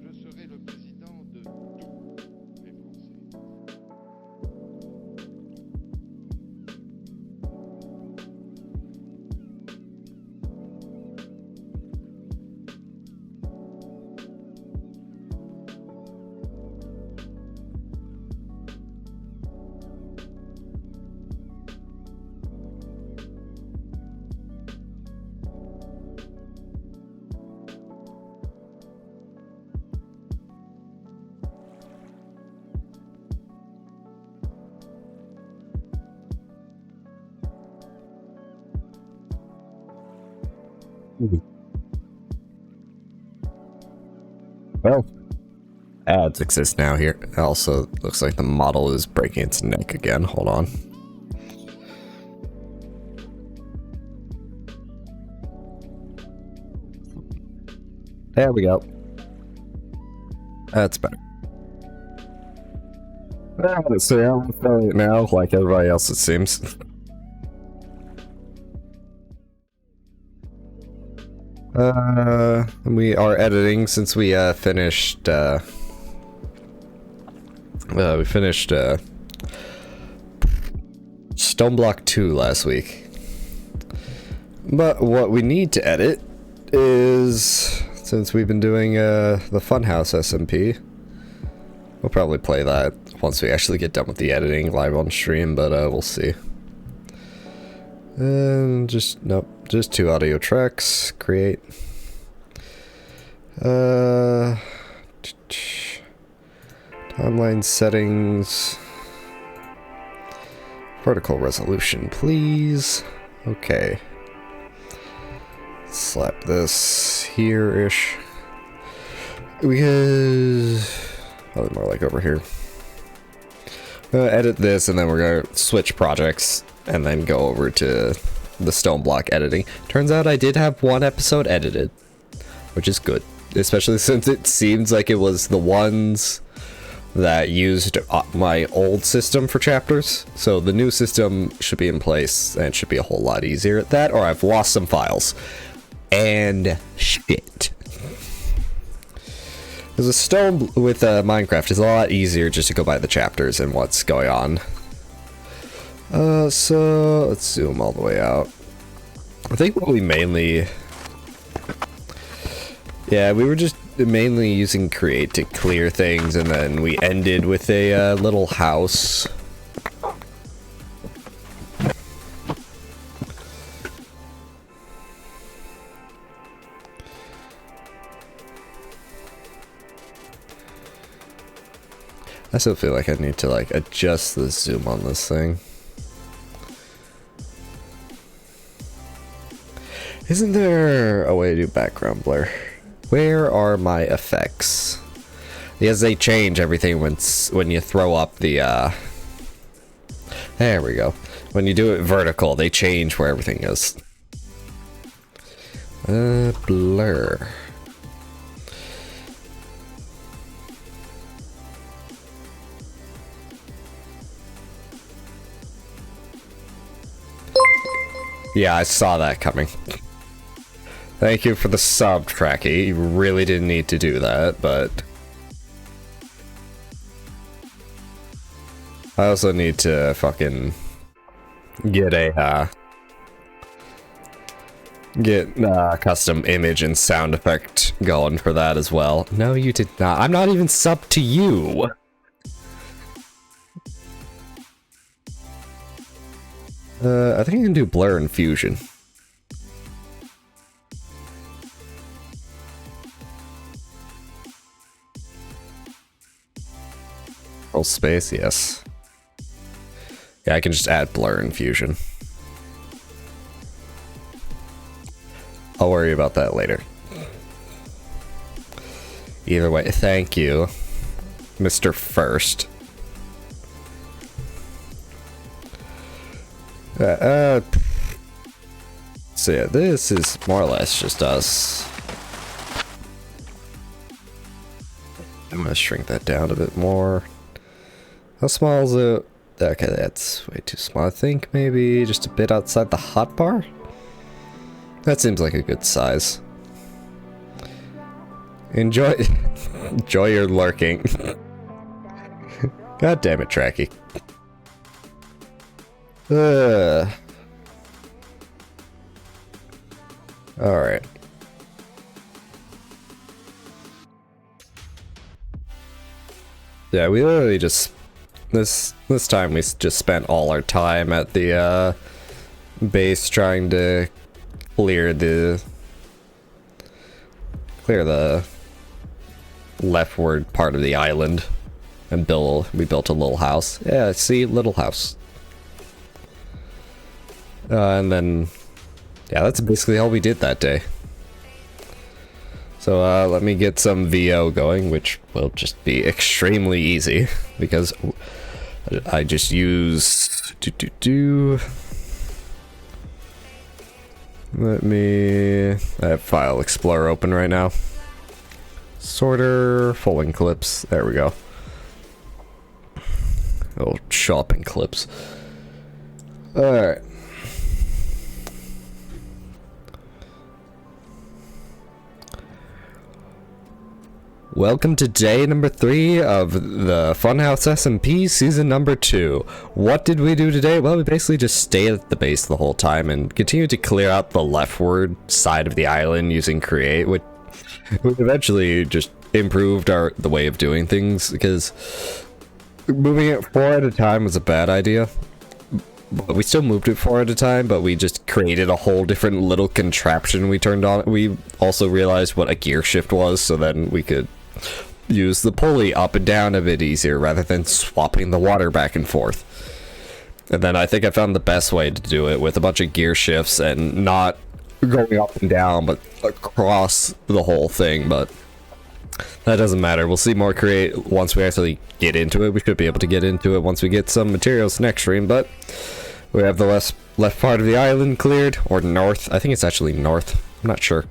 Je serai le président de tous les Français. Well, ads exist now here. It also looks like the model is breaking its neck again. Hold on. There we go. That's better. So yeah, I'm feeling it now, like everybody else, it seems. We are editing since we finished Stoneblock 2 last week. But what we need to edit is, since we've been doing the Funhouse SMP, we'll probably play that once we actually get done with the editing live on stream, but we'll see. And just 2 audio tracks. Create. Timeline settings. Vertical resolution, please. Okay. Slap this here-ish. Because... probably more like over here. Edit this, and then we're gonna switch projects, and then go over to the Stoneblock editing. Turns out I did have 1 episode edited, which is good. Especially since it seems like it was the ones that used my old system for chapters. So the new system should be in place, and it should be a whole lot easier. That, or I've lost some files. And shit. Because a stone with Minecraft is a lot easier just to go by the chapters and what's going on. So let's zoom all the way out. I think what we mainly... yeah, we were just mainly using create to clear things, and then we ended with a little house. I still feel like I need to like adjust the zoom on this thing. Isn't there a way to do background blur? Where are my effects? Because they change everything when you throw up the there we go. When you do it vertical, they change where everything is. Blur. Yeah, I saw that coming. Thank you for the sub, Tracky. You really didn't need to do that, but... I also need to fucking... get a, custom image and sound effect going for that as well. No, you did not. I'm not even sub to you! I think I can do blur and fusion. Full space, yes. Yeah, I can just add blur and fusion. I'll worry about that later. Either way, thank you, Mr. First. So yeah, this is more or less just us. I'm gonna shrink that down a bit more. How small is it? Okay, that's way too small. I think maybe just a bit outside the hotbar? That seems like a good size. Enjoy your lurking. God damn it, Tracky. Alright. Yeah, we literally just... This time we just spent all our time at the base trying to clear the leftward part of the island and we built a little house. Yeah, see, little house. And then yeah, that's basically all we did that day. So let me get some VO going, which will just be extremely easy because I just use I have File Explorer open right now. Sorter, folding clips. There we go. Oh, shopping clips. All right. Welcome to day number 3 of the Funhouse SMP season number 2. What did we do today? Well, we basically just stayed at the base the whole time and continued to clear out the leftward side of the island using Create, which eventually just improved the way of doing things, because moving it 4 at a time was a bad idea. But we still moved it 4 at a time, but we just created a whole different little contraption we turned on. We also realized what a gear shift was, so then we could use the pulley up and down a bit easier rather than swapping the water back and forth. And then I think I found the best way to do it with a bunch of gear shifts and not going up and down, but across the whole thing. But that doesn't matter. We'll see more Create once we actually get into it. We should be able to get into it once we get some materials next stream, but we have the left part of the island cleared, or north. I think it's actually north. I'm not sure.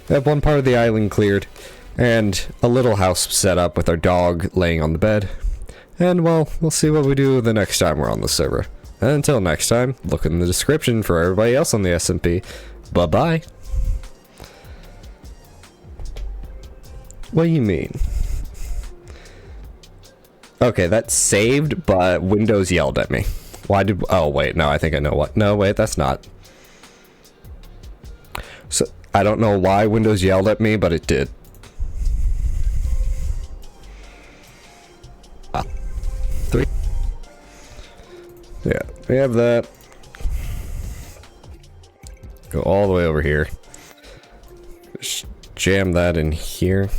We have one part of the island cleared, and a little house set up with our dog laying on the bed. And, well, we'll see what we do the next time we're on the server. And until next time, look in the description for everybody else on the SMP. Bye-bye. What do you mean? Okay, that's saved, but Windows yelled at me. Why did... Oh, wait, no, I think I know what... No, wait, that's not. So, I don't know why Windows yelled at me, but it did. Ah. 3. Yeah, we have that. Go all the way over here. Just jam that in here.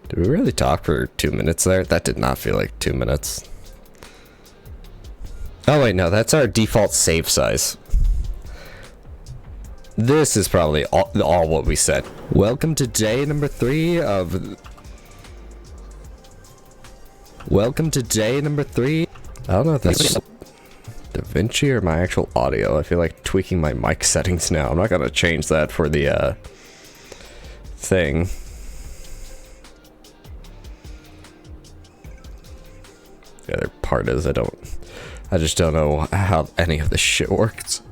Did we really talk for 2 minutes there? That did not feel like 2 minutes. Oh wait, no, that's our default save size. This is probably all what we said. Welcome to day number 3 of... Welcome to day number 3. I don't know if that's DaVinci or my actual audio. I feel like tweaking my mic settings now. I'm not gonna change that for the thing. The other part is I just don't know how any of this shit works.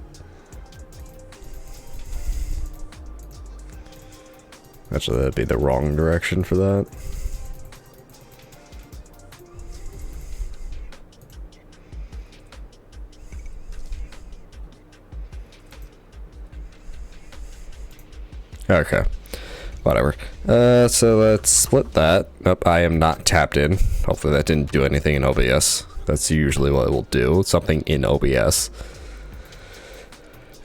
Actually, that'd be the wrong direction for that. Okay. Whatever. So let's split that. Nope, I am not tapped in. Hopefully that didn't do anything in OBS. That's usually what it will do. Something in OBS.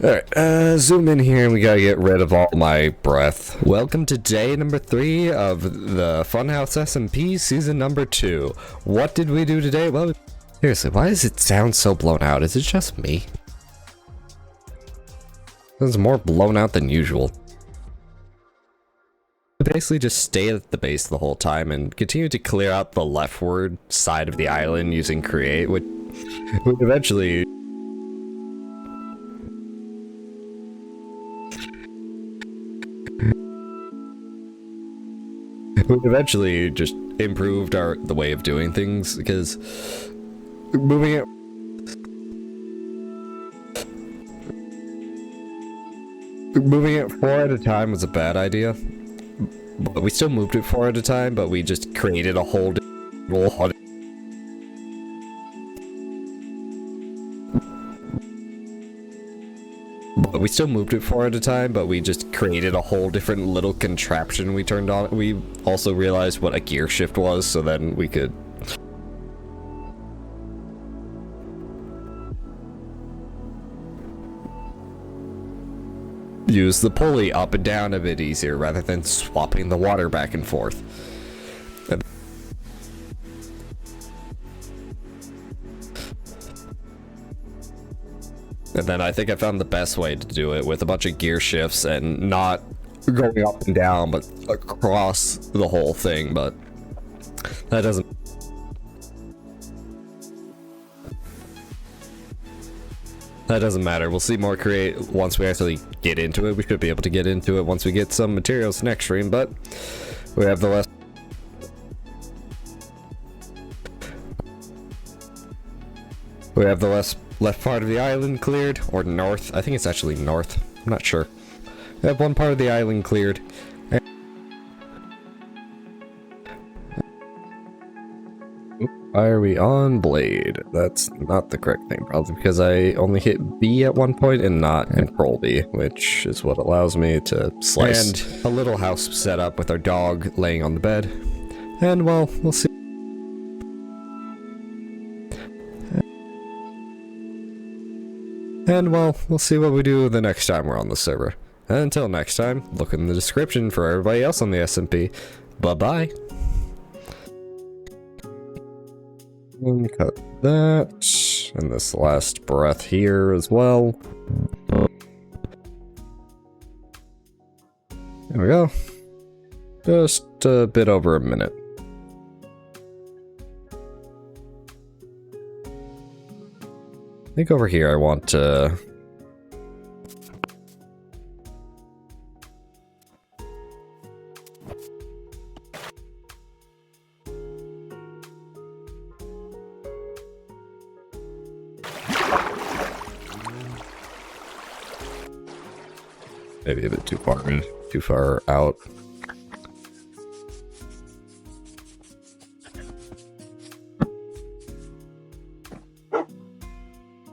Alright, zoom in here and we gotta get rid of all my breath. Welcome to day number 3 of the Funhouse SMP season number 2. What did we do today? Well, seriously, why does it sound so blown out? Is it just me? It's more blown out than usual. We basically just stayed at the base the whole time and continued to clear out the leftward side of the island using Create, which eventually... eventually just improved the way of doing things, because moving it... Moving it 4 at a time was a bad idea. But we still moved it 4 at a time, but we just created a whole we still moved it 4 at a time, but we just created a whole different little contraption we turned on. We also realized what a gear shift was, so then we could use the pulley up and down a bit easier rather than swapping the water back and forth. And then I think I found the best way to do it with a bunch of gear shifts and not going up and down, but across the whole thing. But that doesn't... That doesn't matter. We'll see more Create once we actually get into it. We should be able to get into it once we get some materials next stream, but we have the left part of the island cleared, or north. I think it's actually north. I'm not sure. We have one part of the island cleared. Why are we on blade? That's not the correct thing, probably because I only hit B at one point and not control B, which is what allows me to slice. And a little house set up with our dog laying on the bed. And well, we'll see. And well, we'll see what we do the next time we're on the server. And until next time, look in the description for everybody else on the SMP. Bye-bye. And cut that. And this last breath here as well. There we go. Just a bit over a minute. I think over here I want to... Maybe a bit too far out.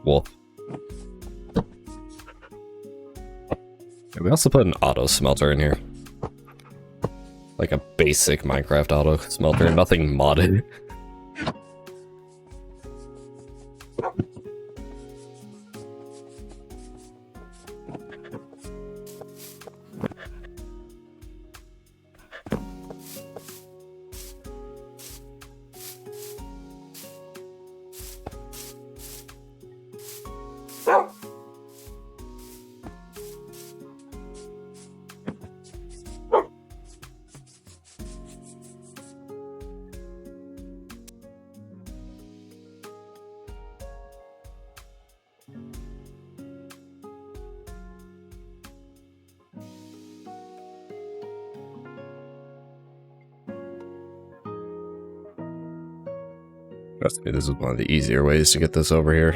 Wolf. We also put an auto smelter in here. Like a basic Minecraft auto smelter, nothing modded. Trust me, this is one of the easier ways to get this over here.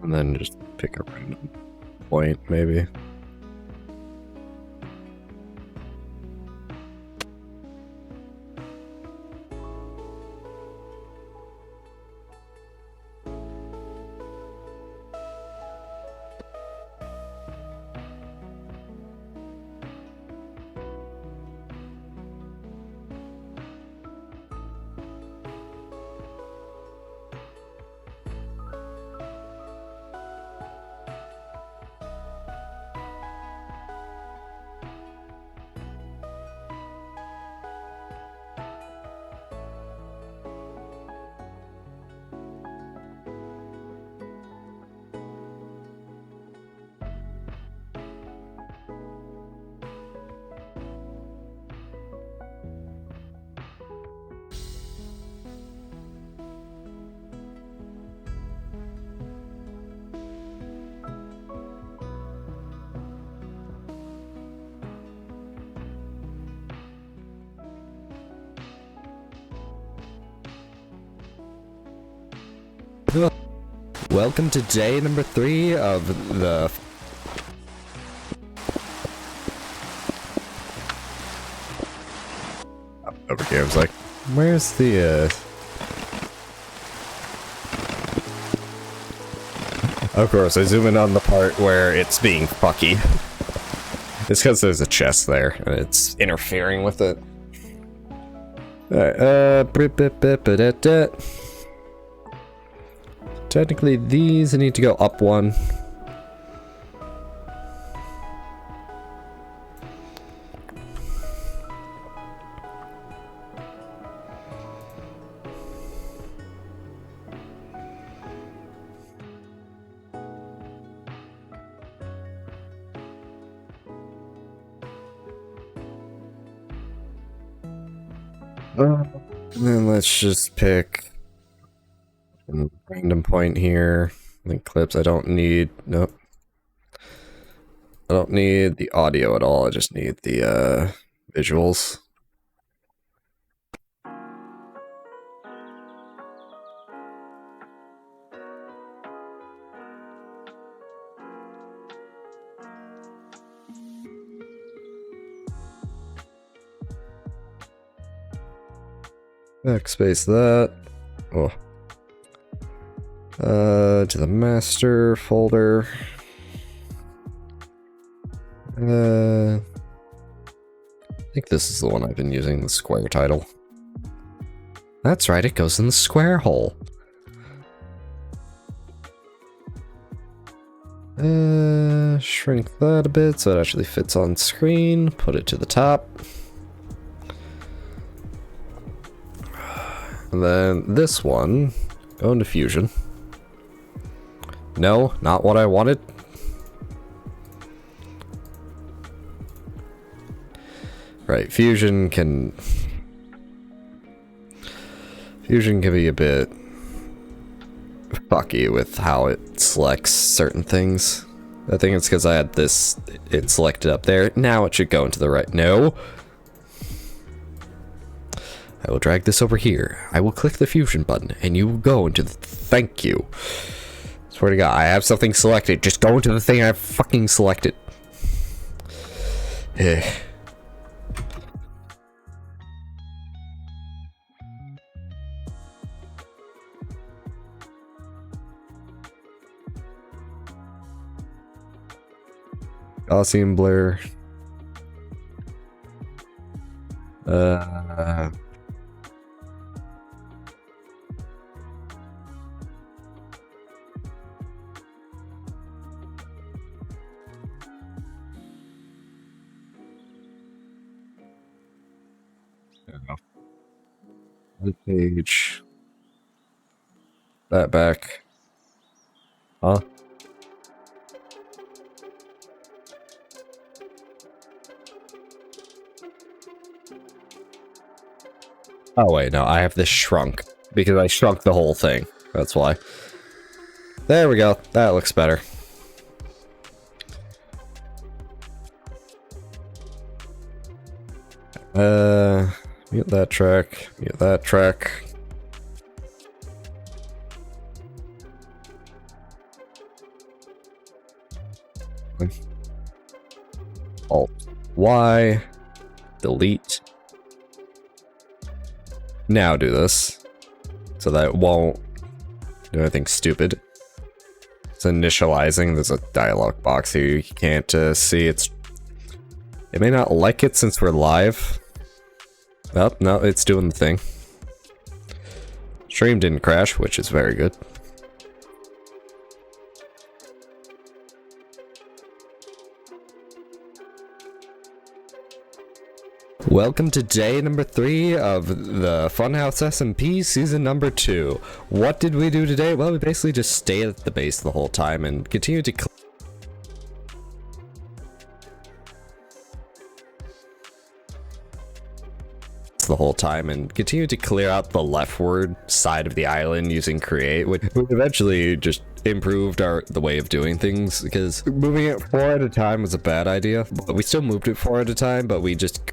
And then just pick a random point, maybe. Welcome to day number 3 of the... Over here, I was like, where's the, Of course, I zoom in on the part where it's being fucky. It's because there's a chest there, and it's interfering with it. Alright, technically, these need to go up one. And then let's just pick a random point here. Link clips. I don't need. Nope. I don't need the audio at all. I just need the visuals. Backspace that. Oh. To the master folder. I think this is the one I've been using, the square title. That's right, it goes in the square hole. Shrink that a bit so it actually fits on screen. Put it to the top. And then this one, go into Fusion. No, not what I wanted. Right, Fusion can be a bit fucky with how it selects certain things. I think it's because I had it selected up there. Now it should go into the right. No. I will drag this over here. I will click the Fusion button, and you will go into the... Thank you. Swear to God, I have something selected. Just go into the thing I fucking selected. Gaussian blur. Page. That back. Huh? Oh wait, no, I have this shrunk. Because I shrunk the whole thing. That's why. There we go. That looks better. Mute that track. Mute that track. Alt Y. Delete. Now do this. So that it won't do anything stupid. It's initializing. There's a dialog box here you can't see. It may not like it since we're live. Oh, no, it's doing the thing. Stream didn't crash, which is very good. Welcome to day number 3 of the Funhouse SMP season number 2. What did we do today? Well, we basically just stayed at the base the whole time and continued to clear out the leftward side of the island using create, which eventually just improved the way of doing things, because moving it 4 at a time was a bad idea. But we still moved it 4 at a time, but we just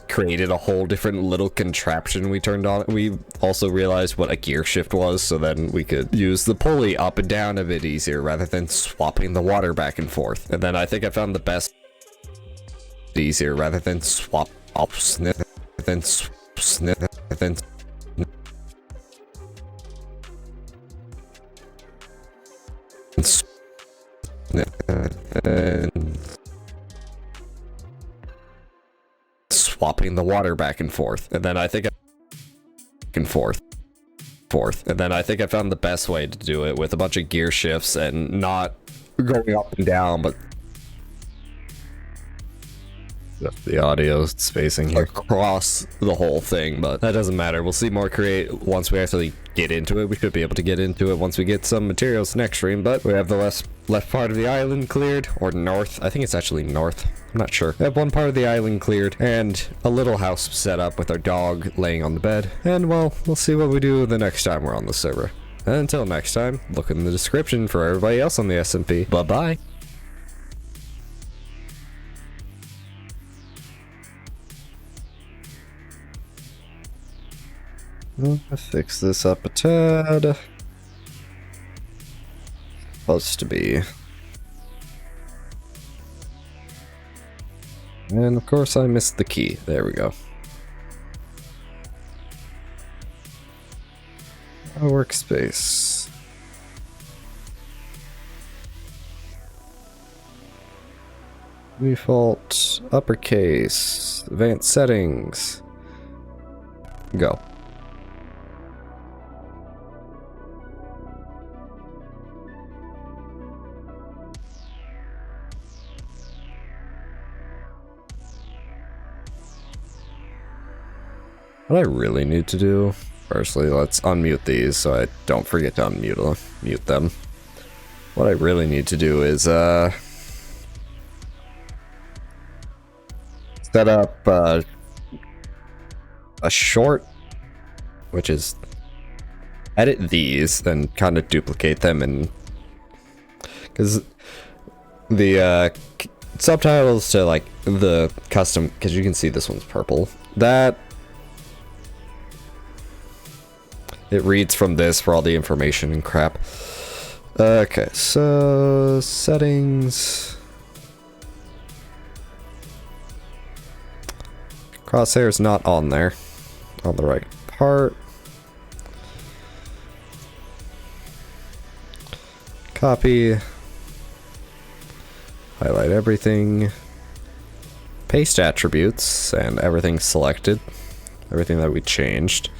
created a whole different little contraption we turned on. We also realized what a gear shift was, so then we could use the pulley up and down a bit easier rather than swapping the water back and forth. And then I think I found the best easier rather than swap up sniff then sniff then swapping the water back and forth. And then I think and then I think I found the best way to do it with a bunch of gear shifts and not going up and down, but The audio spacing here across the whole thing, but that doesn't matter. We'll see more create once we actually get into it. We should be able to get into it once we get some materials next stream, but we have the left part of the island cleared, or north. I think it's actually north. I'm not sure. We have one part of the island cleared and a little house set up with our dog laying on the bed. And well, we'll see what we do the next time we're on the server. And until next time, look in the description for everybody else on the SMP. Bye-bye. I'll fix this up a tad. Supposed to be. And of course I missed the key. There we go. A workspace. Default, uppercase, advanced settings. Go. What I really need to do, firstly, let's unmute these so I don't forget to mute them. What I really need to do is set up a short, which is edit these, then kind of duplicate them, and because the subtitles to like the custom, because you can see this one's purple, that it reads from this for all the information and crap. Okay, so settings. Crosshair's not on there. On the right part. Copy. Highlight everything. Paste attributes and everything selected. Everything that we changed.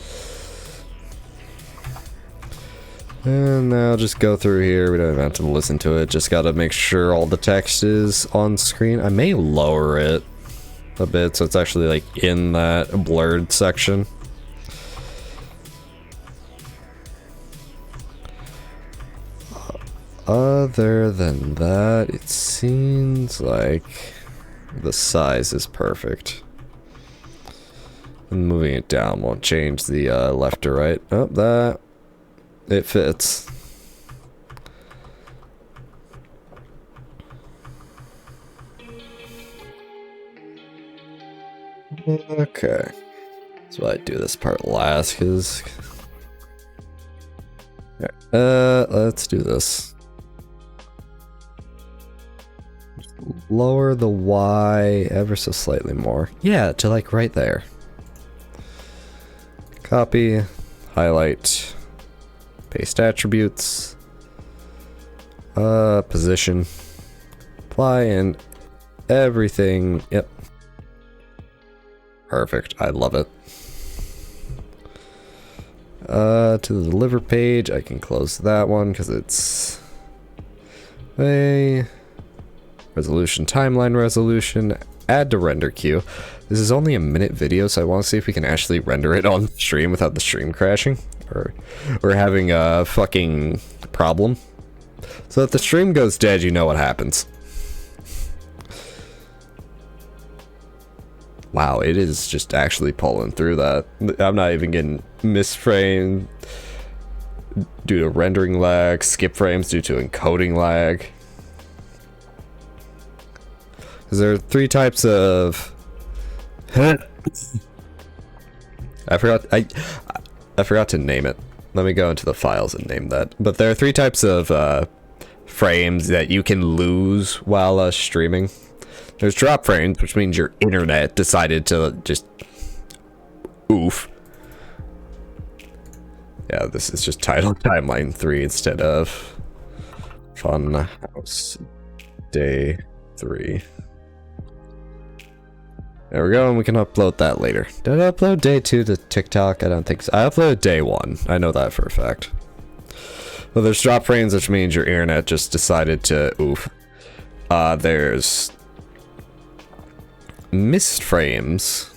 And now just go through here. We don't even have to listen to it. Just gotta make sure all the text is on screen. I may lower it a bit so it's actually like in that blurred section. Other than that, it seems like the size is perfect. And moving it down won't change the left or right. Oh, that. It fits. Okay. That's why I do this part last, because... let's do this. Lower the Y ever so slightly more. Yeah, to like right there. Copy. Highlight. Paste attributes, position, apply, and everything. Yep. Perfect. I love it. To the deliver page, I can close that one because it's a resolution, timeline resolution, add to render queue. This is only a minute video, so I want to see if we can actually render it on stream without the stream crashing. Or having a fucking problem. So if the stream goes dead, you know what happens. Wow, it is just actually pulling through that. I'm not even getting misframed due to rendering lag, skip frames due to encoding lag. Because there are 3 types of... I forgot to name it. Let me go into the files and name that. But there are 3 types of frames that you can lose while streaming. There's drop frames, which means your internet decided to just oof. Yeah, this is just titled Timeline 3 instead of Fun House Day 3. There we go, and we can upload that later. Did I upload day 2 to TikTok? I don't think so. I uploaded day 1. I know that for a fact. Well, there's drop frames, which means your internet just decided to oof. There's missed frames,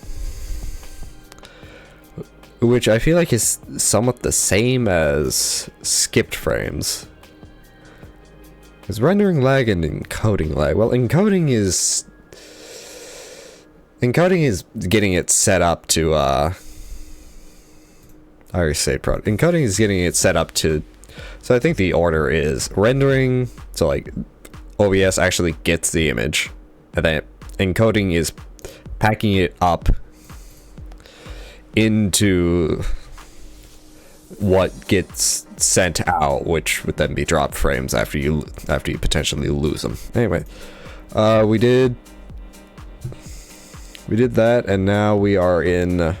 which I feel like is somewhat the same as skipped frames. Is rendering lag and encoding lag? Well, encoding is getting it set up to I already say encoding is getting it set up to, so I think the order is rendering, so like OBS actually gets the image, and then encoding is packing it up into what gets sent out, which would then be drop frames after you potentially lose them. Anyway, we did that, and now we are in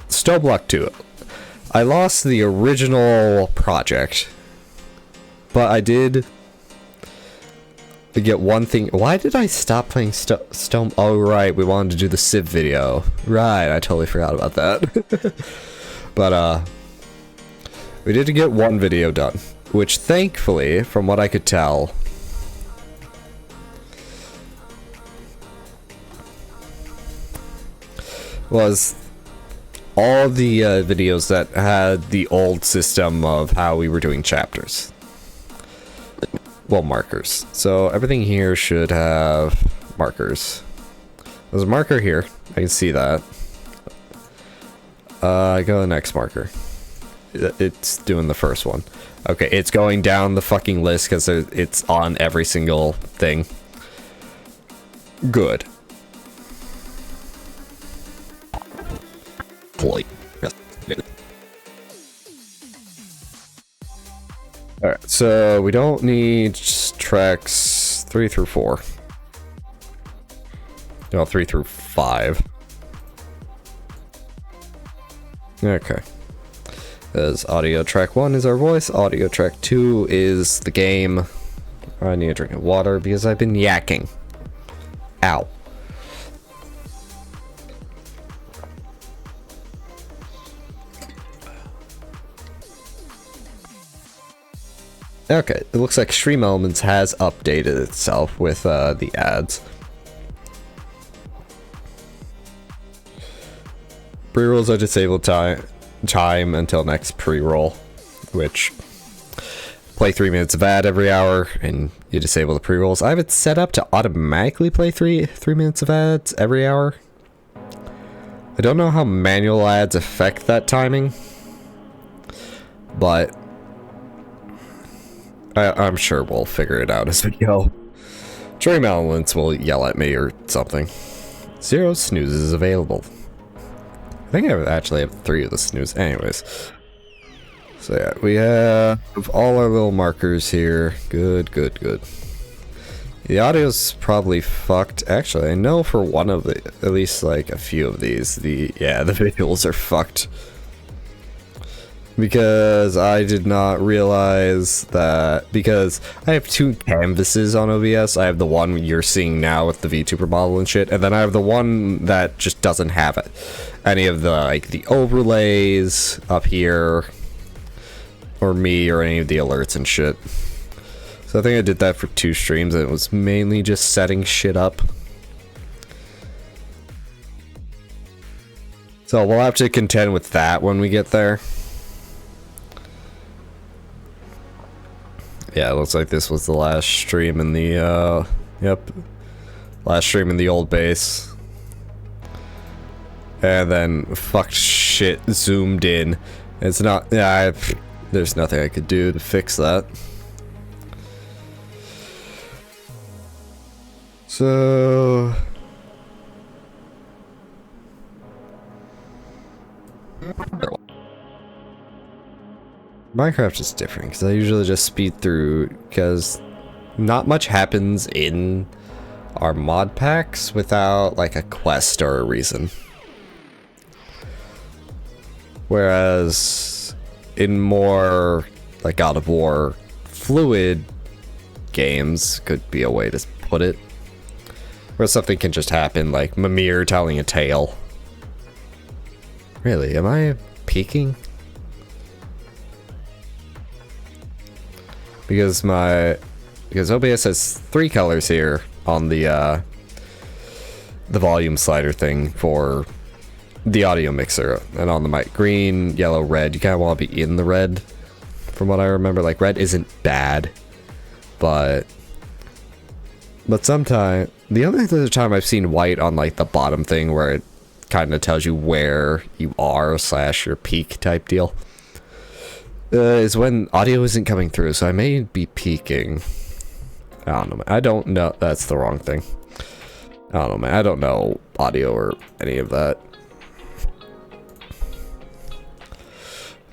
Stone Block 2. I lost the original project, but I did get one thing. Why did I stop playing Stone? Oh right, we wanted to do the Civ video. Right, I totally forgot about that. But we did get one video done, which thankfully, from what I could tell, was all the videos that had the old system of how we were doing chapters. Well, markers. So everything here should have markers. There's a marker here. I can see that. Go to the next marker. It's doing the first one. Okay, it's going down the fucking list because it's on every single thing. Good. Alright, so we don't need tracks 3 through 4. No, 3 through 5. Okay. As audio track 1 is our voice, audio track 2 is the game. I need a drink of water because I've been yakking. Ow. Okay, it looks like Stream Elements has updated itself with the ads. Pre-rolls are disabled time until next pre-roll, which play 3 minutes of ad every hour and you disable the pre-rolls. I have it set up to automatically play 3 minutes of ads every hour. I don't know how manual ads affect that timing, but I'm sure we'll figure it out as we go. Stream Elements will yell at me or something. 0 snoozes available. I think I actually have 3 of the snooze. Anyways. So yeah, we have all our little markers here. Good, good, good. The audio's probably fucked. Actually, I know for one of the, at least like a few of these, the visuals are fucked. Because I did not realize that, because I have 2 canvases on OBS. I have the one you're seeing now with the VTuber model and shit, and then I have the one that just doesn't have it. Any of the, like, the overlays up here, or me, or any of the alerts and shit. So I think I did that for 2 streams, and it was mainly just setting shit up. So we'll have to contend with that when we get there. Yeah, it looks like this was the last stream in the, last stream in the old base. And then fucked shit zoomed in. It's not, yeah, there's nothing I could do to fix that. So... Minecraft is different because I usually just speed through because not much happens in our mod packs without like a quest or a reason. Whereas in more like God of War fluid games could be a way to put it, where something can just happen, like Mimir telling a tale. Really, am I peeking? Because OBS has 3 colors here on the the volume slider thing for the audio mixer, and on the mic, green, yellow, red, you kind of want to be in the red, from what I remember. Like, red isn't bad, but sometimes, the only other time I've seen white on like the bottom thing where it kind of tells you where you are / your peak type deal, is when audio isn't coming through, so I may be peaking. I don't know, man. I don't know. That's the wrong thing. I don't know, man. I don't know audio or any of that.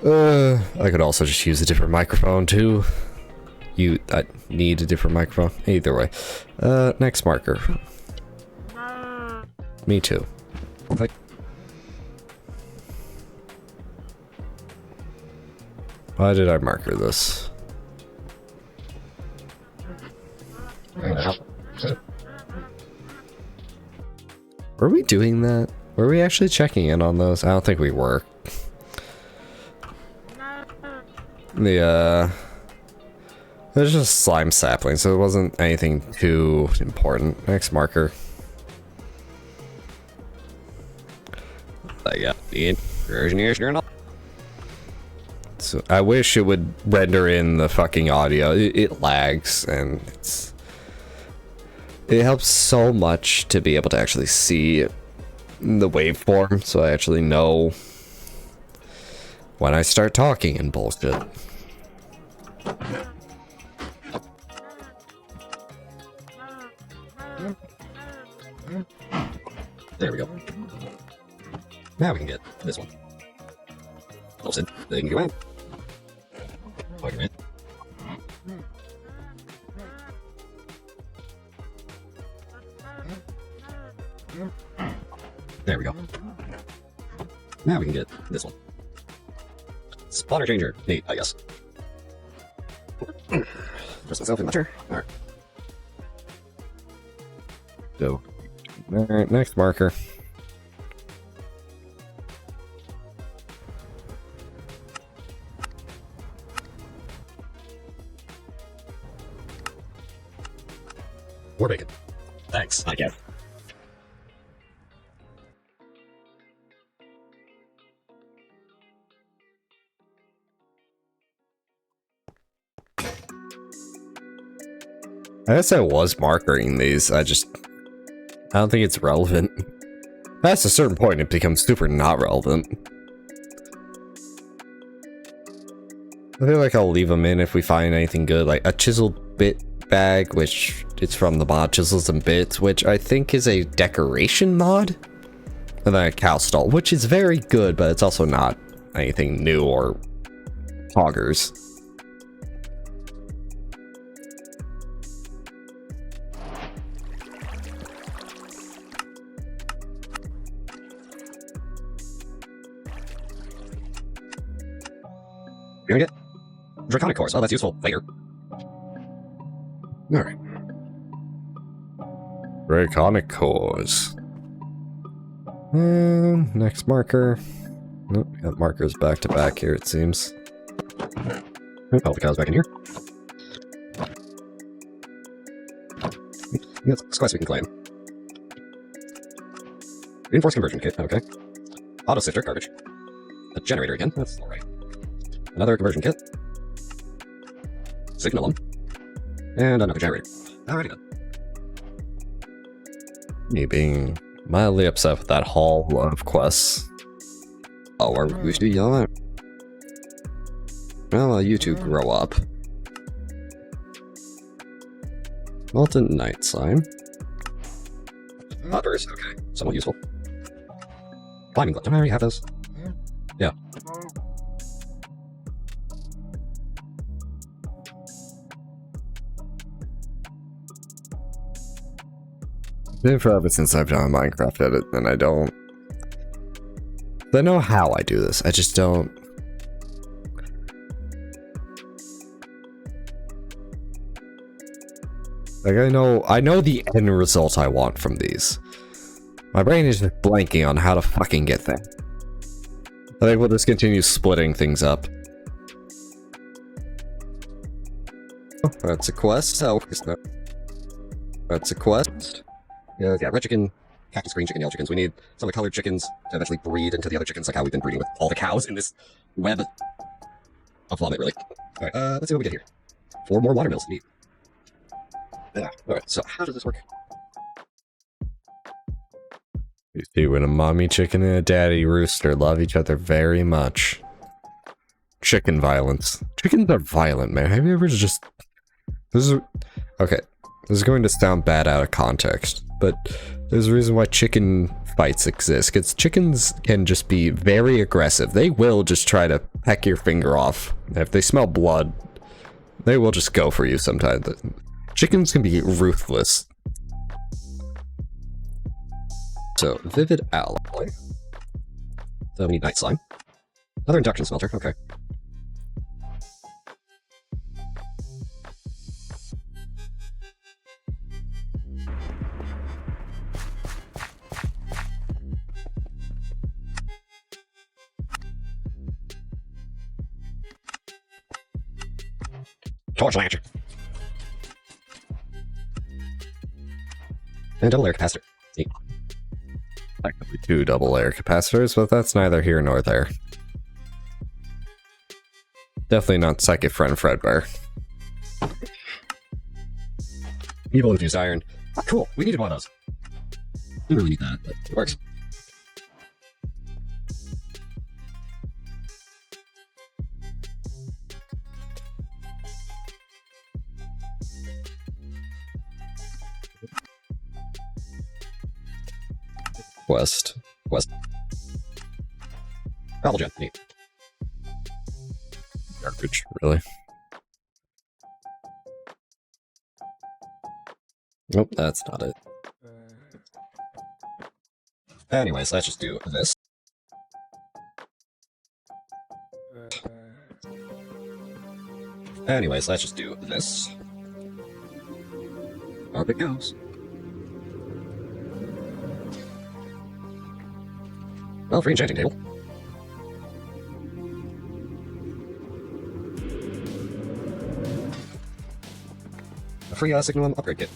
I could also just use a different microphone too. I need a different microphone. Either way. Next marker. Me too. Like, why did I marker this? Were we doing that? Were we actually checking in on those? I don't think we were. There's just slime sapling, so it wasn't anything too important. Next marker. So I wish it would render in the fucking audio. It lags, and it helps so much to be able to actually see the waveform, so I actually know when I start talking and bullshit. There we go. Now we can get this one. Close it. They can go in. Plug it in. There we go. Now we can get this one. Spotter changer. Neat, I guess. Press myself in my chair. Alright. So, alright, next marker. More bacon. Thanks, I guess. I guess I was markering these, I don't think it's relevant. Past a certain point, it becomes super not relevant. I feel like I'll leave them in if we find anything good, like a chiseled bit bag, which it's from the mod Chisels and Bits, which I think is a decoration mod. And then a cow stall, which is very good, but it's also not anything new or hoggers. You're gonna get Draconic Cores. Oh, that's useful later. Alright. Draconic Cores. And next marker. Nope, got markers back to back here, it seems. Oh, the cow's back in here. Yes, quest we can claim. Reinforced conversion kit, okay. Auto sifter, garbage. A generator again, that's alright. Another conversion kit. Signalum. And another generator. Alrighty then. Me being mildly upset with that haul of quests. Oh, are we should yell at? Well, you two grow up. Molten Night Slime. Hoppers, okay. Somewhat useful. Climbing glove. Don't I already have those? Yeah. It's been forever since I've done a Minecraft edit, and I know how I do this, I just don't. Like, I know the end result I want from these. My brain is just blanking on how to fucking get there. I think we'll just continue splitting things up. Oh, that's a quest. Oh, is that? That's a quest. Yeah, Red Chicken cactus green chicken, yellow chickens. We need some of the colored chickens to eventually breed into the other chickens, like how we've been breeding with all the cows in this web of vomit, really. Alright, let's see what we get here. 4 more watermills. Neat. Yeah. Alright, so how does this work? You see, when a mommy chicken and a daddy rooster love each other very much. Chicken violence. Chickens are violent, man. Have you ever just... Okay, this is going to sound bad out of context, but there's a reason why chicken fights exist, because chickens can just be very aggressive. They will just try to peck your finger off. If they smell blood, they will just go for you sometimes. Chickens can be ruthless. So, vivid alloy. So we need night slime. Another induction smelter, okay. Torch lantern. And double layer capacitor. Neat. Technically 2 double layer capacitors, but that's neither here nor there. Definitely not Psychic Friend Fredbear. Evil infused iron. Oh, cool, we needed one of those. Didn't really need that, but it works. West. Travel gen, neat. Garbage, really. Nope, that's not it. Anyways, let's just do this. Anyways, let's just do this. Up it goes. Well, free enchanting table. A free Signalum upgrade kit.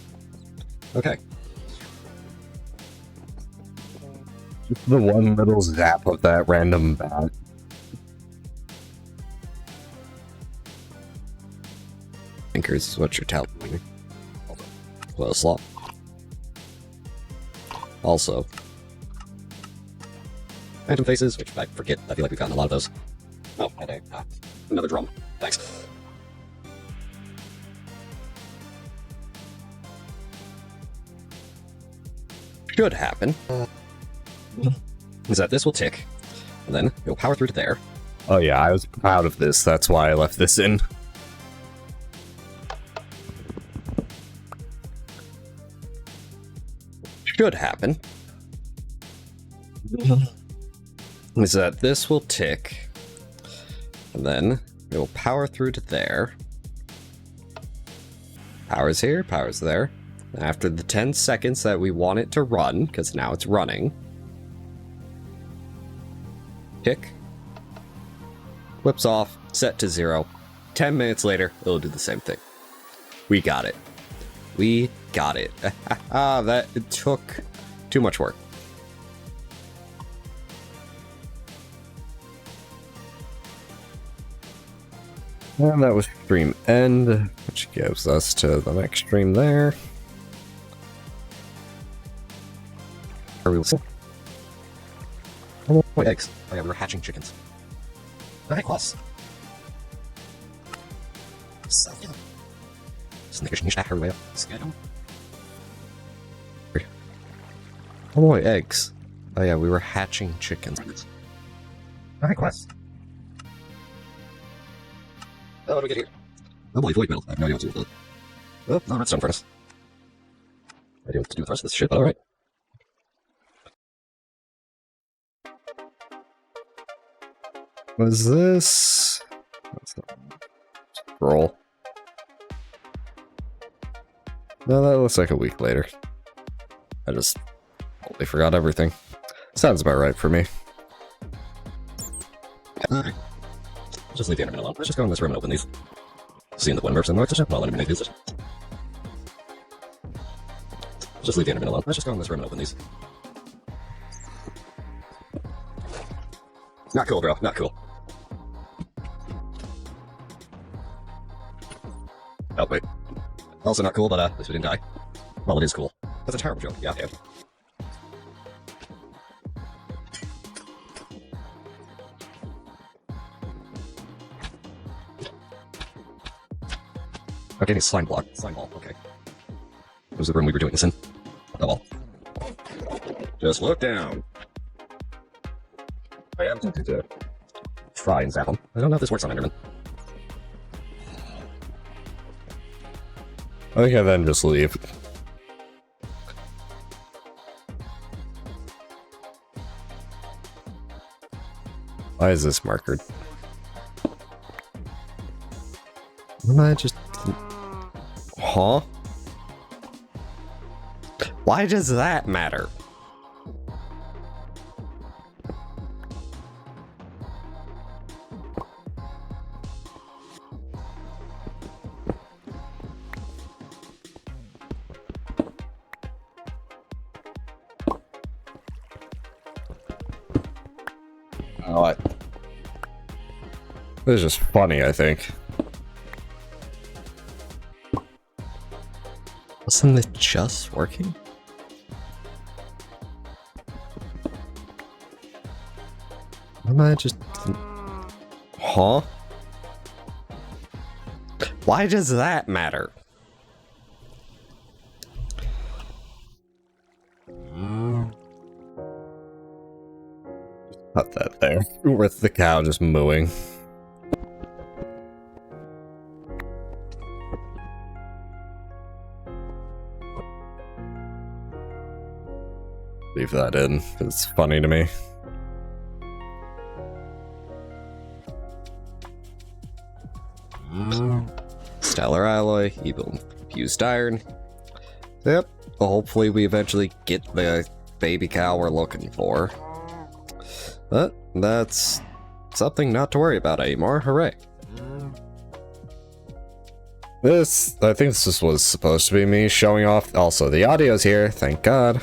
Okay. Just the one little zap of that random bat. Thinkers is what you're telling me. Well, slot. Also. Phantom faces, which I forget. I feel like we've gotten a lot of those. Oh, and another drum. Thanks. Should happen is that this will tick, and then it'll power through to there. Oh yeah, I was proud of this. That's why I left this in. Should happen is that this will tick, and then it will power through to there. Powers here, powers there. After the 10 seconds that we want it to run, because now it's running, tick, whips off, set to 0. 10 minutes later, it'll do the same thing. We got it. We got it. That it took too much work. And that was stream end, which gives us to the next stream there. Are we oh, wait, eggs. Oh yeah, we were hatching chickens. Alright, class. Snickers nicht her way up. Oh boy, eggs. Oh yeah, we were hatching chickens. Alright, class. Oh, what do we get here? Oh boy, void metal. I have no idea what to do with it. Oh, no, redstone furnace. I don't know what to do with the rest of this shit, but alright. What is this? That's not scroll. No, that looks like a week later. I just totally forgot everything. Sounds about right for me. Alright. Let's just leave the internet alone. Let's just go in this room and open these. Seeing the one mercs in the just well, let me make these. Just leave the internet alone. Let's just go in this room and open these. Not cool, bro. Not cool. Oh, wait. Also not cool, but at least we didn't die. Well, it is cool. That's a terrible joke. Yeah, yeah. Okay, slime block. Slime ball, okay. It was the room we were doing this in. Oh well. Just look down. I am tempted to try and zap them. I don't know if this works on Enderman. Okay, then just leave. Why is this markered? Am I just... Huh? Why does that matter? What? This is just funny, I think. Wasn't it just working? Am I just... Huh? Why does that matter? Put that there. With the cow just mooing. Leave that in, 'cause it's funny to me. Stellar alloy, evil fused iron. Yep, hopefully we eventually get the baby cow we're looking for. But that's something not to worry about anymore. Hooray. This, I think this was supposed to be me showing off. Also, the audio's here, thank God.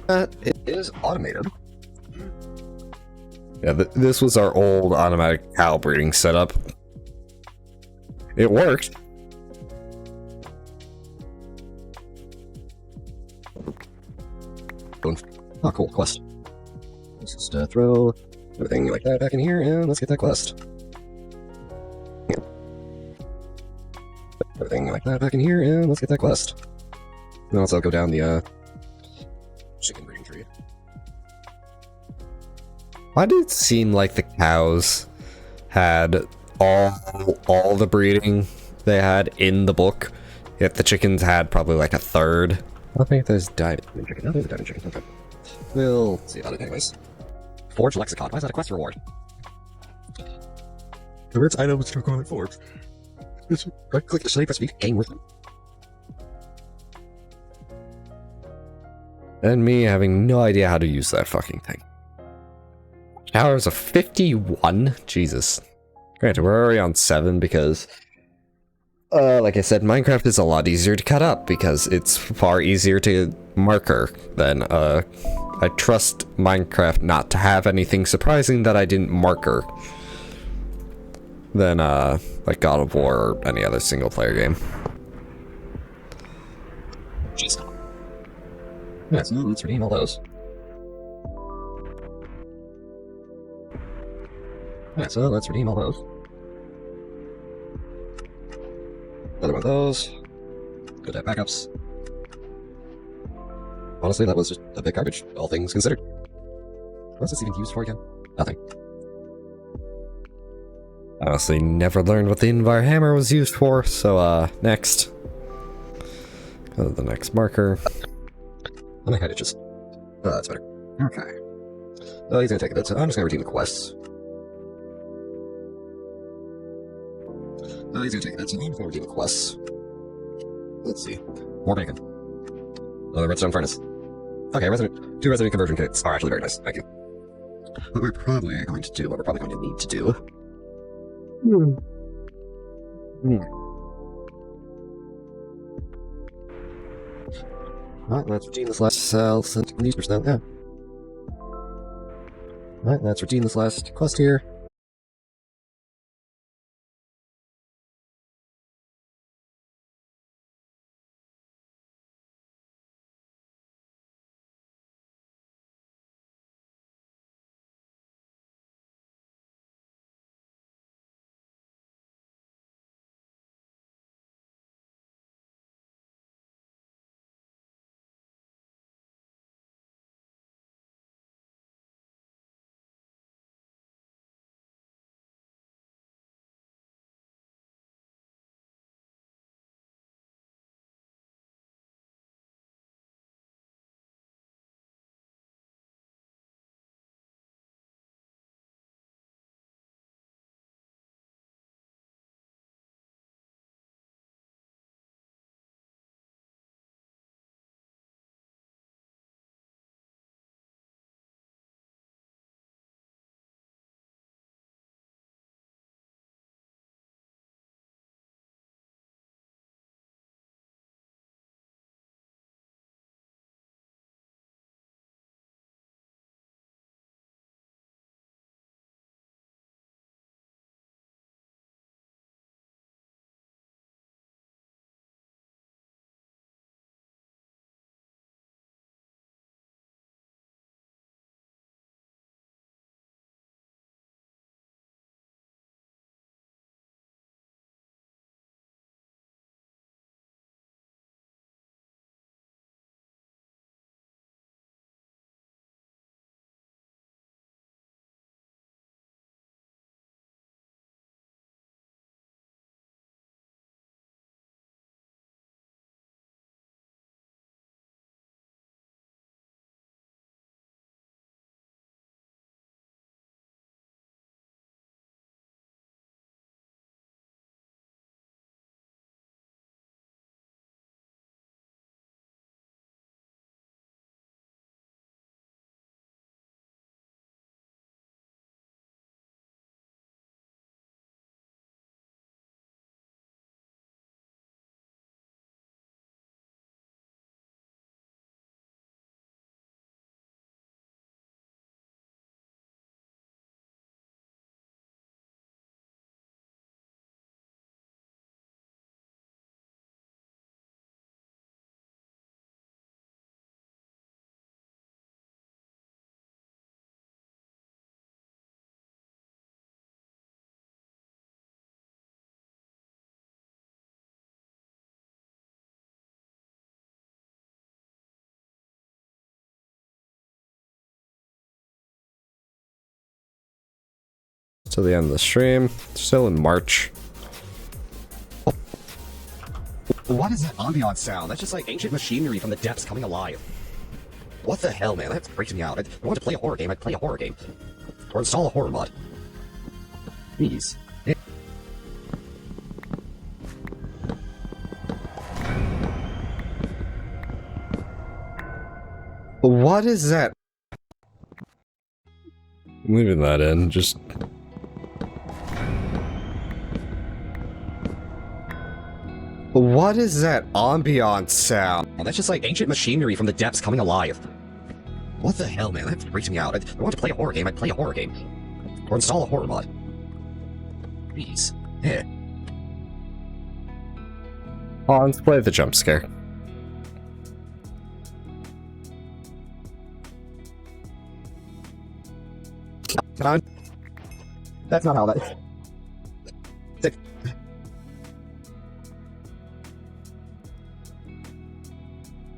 It is automated. Yeah, this was our old automatic cow breeding setup. It worked. Oh, cool, quest. Let's just throw everything like that back in here, and let's get that quest. Everything like that back in here, and let's get that quest. And also go down the chicken breeding tree. Why did it seem like the cows had all the breeding they had in the book, yet the chickens had probably like a third? I think there's diamond chicken. Oh, there's a diamond chicken. Okay. We'll see about it anyways. Forge Lexicon. Why is that a quest reward? Converts items to requirement Forbes. Right click to select, press V, gain worth. And me having no idea how to use that fucking thing. Hours of 51? Jesus. Granted, we're already on 7 because, like I said, Minecraft is a lot easier to cut up because it's far easier to marker than, I trust Minecraft not to have anything surprising that I didn't marker than, like God of War or any other single-player game. Jeez. Yeah, so let's redeem all those. Yeah, so let's redeem all those. Another one of those. Good to have backups. Honestly, that was just a bit garbage, all things considered. What's this even used for again? Nothing. I honestly never learned what the Invar hammer was used for, so, next. Go to the next marker. I might have just... Oh, that's better. Okay. Oh, he's gonna take a bit, so I'm just gonna redeem the quests. Oh, he's gonna take a bit, so I'm just gonna redeem the quests. Let's see. More bacon. Another redstone furnace. Okay, two resident conversion kits are actually very nice, thank you. What we're probably going to do, what we're probably going to need to do... Alright, let's redeem this last cell, since newspercent, yeah. Alright, let's redeem this last quest here. To the end of the stream. Still in March. What is that ambiance sound? That's just like ancient machinery from the depths coming alive. What the hell, man? That freaks me out. If I want to play a horror game, I'd play a horror game. Or install a horror mod. Jeez. What is that? Leaving that in, just... What is that ambiance sound? Oh, that's just like ancient machinery from the depths coming alive. What the hell, man? That freaks me out. If I want to play a horror game, I'd play a horror game. Or install a horror mod. Jeez. Yeah. Oh, let's play the jump scare. Come on. That's not how that... Sick.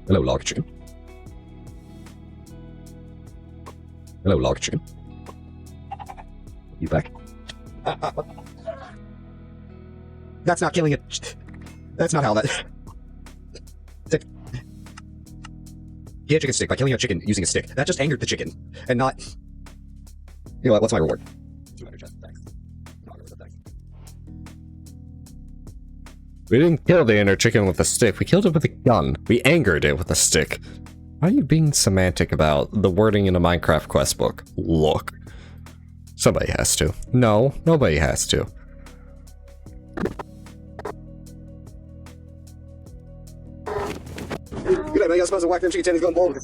Hello, log chicken. Hello, log chicken. You back? That's not killing it. That's not how that... Sick. Get a chicken stick by killing a chicken using a stick. That just angered the chicken. And not... You know what? What's my reward? 200 chest. Thanks. We didn't kill the inner chicken with a stick, we killed it with a gun. We angered it with a stick. Why are you being semantic about the wording in a Minecraft quest book? Look. Somebody has to. No, nobody has to. Good night, man. You're supposed to whack them chicken tenders going bold.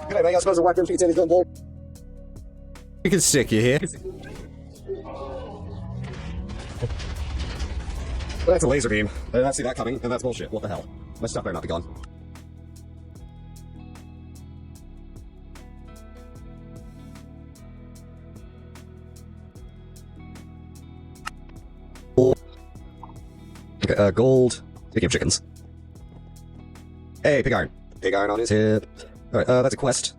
Good night, I suppose the weapon pizza is going You can stick you here. That's a laser beam. I did not see that coming, and that's bullshit. What the hell? My stuff better not be gone. Okay, gold. Speaking of chickens. Hey, pig iron. Pig iron on his hip. Alright, that's a quest.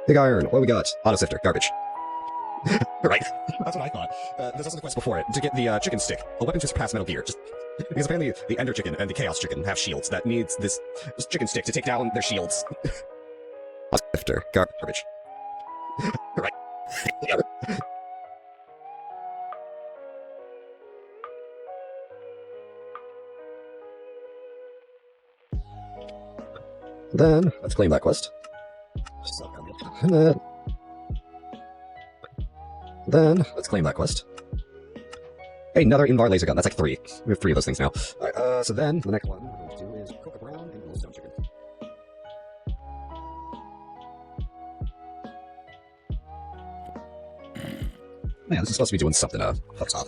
Pig iron. What do we got? Auto sifter. Garbage. Right. That's what I thought. There's also the quest before it to get the chicken stick. A weapon to surpass Metal Gear. Just because apparently the Ender chicken and the Chaos chicken have shields that needs this chicken stick to take down their shields. Sifter. Garbage. Right. Then, let's claim that quest. And then, let's claim that quest. Hey, another Invar laser gun. That's like 3. We have 3 of those things now. Alright, so then, the next one we're going to do is cook a brown and glowstone chicken. Man, this is supposed to be doing something, up top.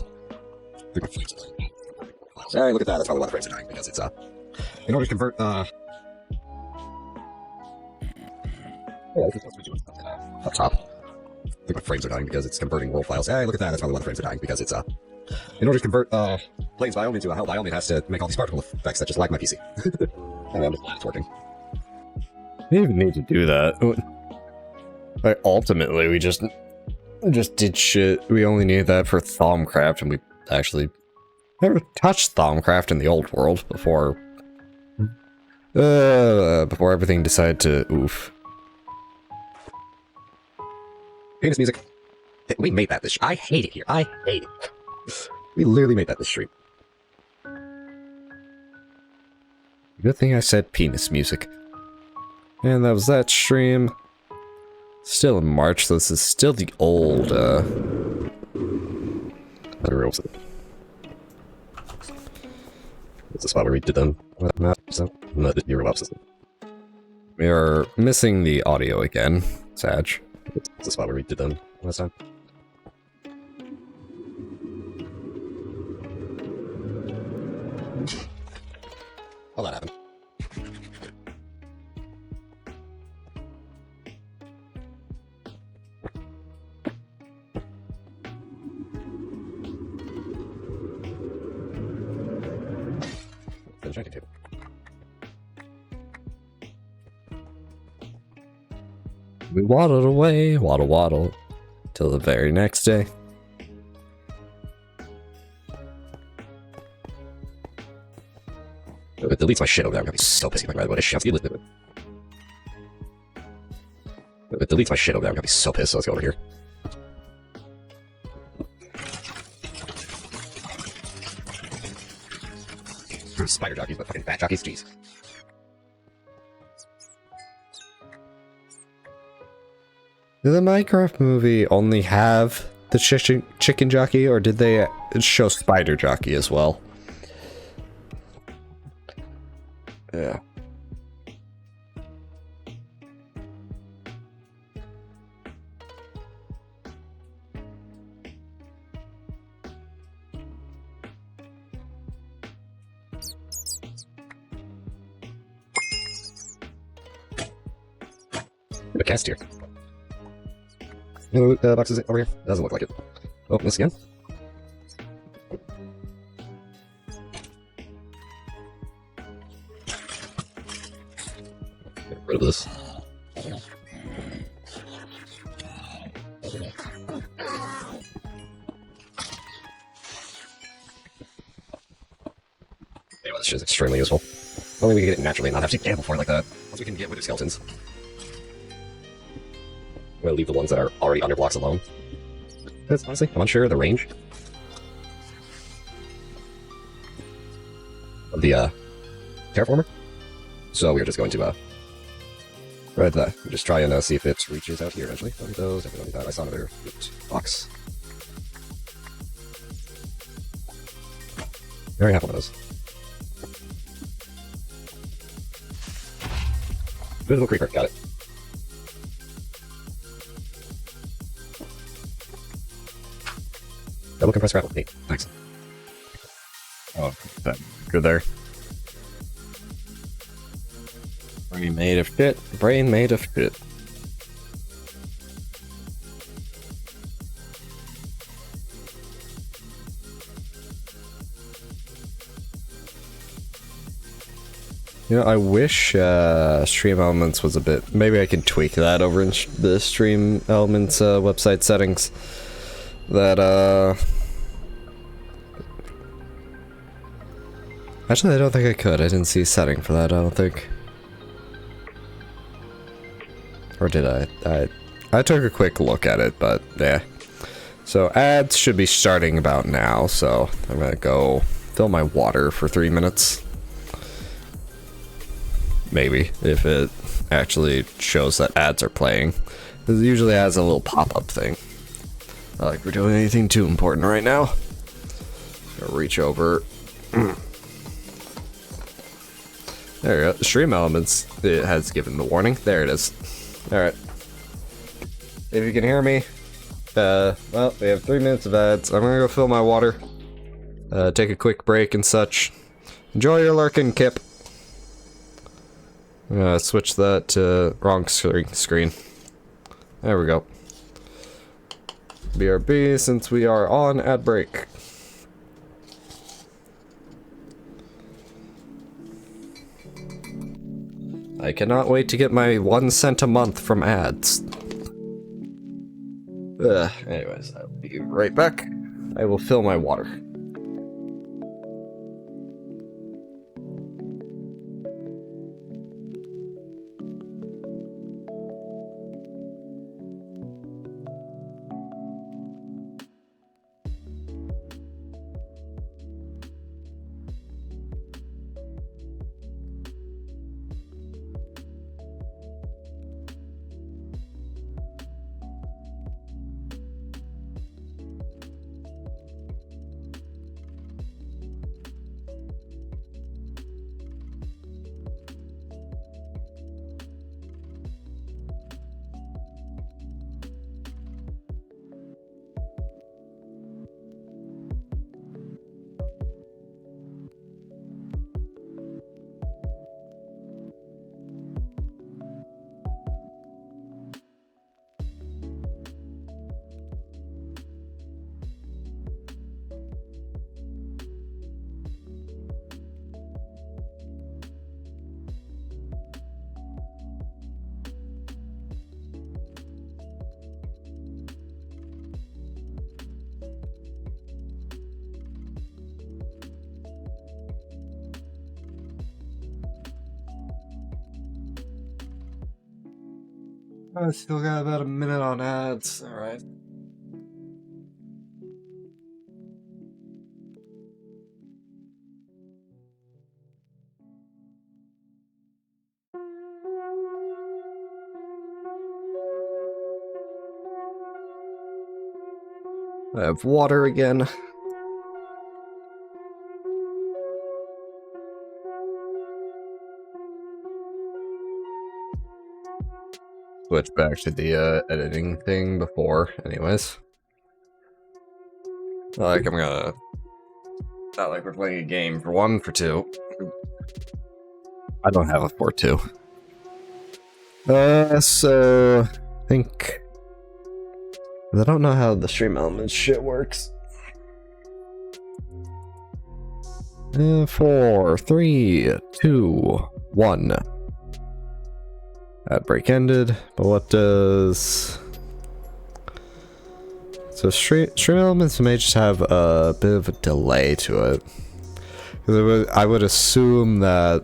Hey, look at that. That's probably why the frames are dying, because it's, in order to convert, yeah, this is supposed to be doing something up top. I think my frames are dying because it's converting world files. Hey, look at that. That's probably why the frames are dying because it's, in order to convert, Plains biome into a hell biome, it has to make all these particle effects that just lag my PC. And I'm just glad it's working. We didn't even need to do that. Like, ultimately, we just did shit. We only needed that for Thaumcraft, and we actually never touched Thaumcraft in the old world before everything decided to oof. Penis music. We made that this. I hate it here. I hate it. We literally made that this stream. Good thing I said penis music. And that was that stream. Still in March, so this is still the old, It's the spot where we did them. No, the Euro system. We are missing the audio again, Sag. It's the spot where we did them last time. How'd that happen? The drinking table. We waddled away, waddle, till the very next day. It deletes my shit over there. I'm gonna be so pissed if I what a shit. It deletes my shit over there. I'm gonna be so pissed. So let's go over here. Spider jockeys, but fucking fat jockeys, jeez. Did the Minecraft movie only have the chicken jockey, or did they show spider jockey as well? Yeah. A cast here. Hello, boxes over here. Doesn't look like it. Open this again. Get rid of this. Anyway, this shit is extremely useful. Only we can get it naturally and not have to gamble for it like that. Once we can get wither skeletons. I'm gonna leave the ones that are already under blocks alone. Because honestly, I'm unsure of the range of the terraformer. So we're just going to right there. Just try and see if it reaches out here eventually. Don't need those, don't need that. I saw another box. I already have one of those. Visible creeper, got it. Double compressed grapple, neat. Thanks. Oh, that good there. Brain made of shit. Brain made of shit. You know, I wish Stream Elements was a bit... Maybe I can tweak that over in the Stream Elements website settings. That, Actually, I don't think I could. I didn't see a setting for that, I don't think. Or did I? I took a quick look at it, but yeah. So ads should be starting about now, so I'm gonna go fill my water for 3 minutes. Maybe, if it actually shows that ads are playing. It usually has a little pop-up thing. Not like we're doing anything too important right now. Gonna reach over. There you go. Stream Elements, it has given the warning. There it is. Alright. If you can hear me, well, we have 3 minutes of ads. I'm gonna go fill my water. Take a quick break and such. Enjoy your lurking, Kip. I'm gonna switch that to wrong screen. There we go. BRB, since we are on ad break. I cannot wait to get my 1 cent a month from ads. Anyways, I'll be right back. I will fill my water. I still got about a minute on ads. Alright. I have water again. Switch back to the editing thing before, anyways. Like I'm gonna... Not like we're playing a game for 1 for 2. I don't have a 4-2. So... I think... I don't know how the Stream Elements shit works. 4, 3, 2, 1. Ad break ended, but what does... So Stream Elements may just have a bit of a delay to it. I would assume that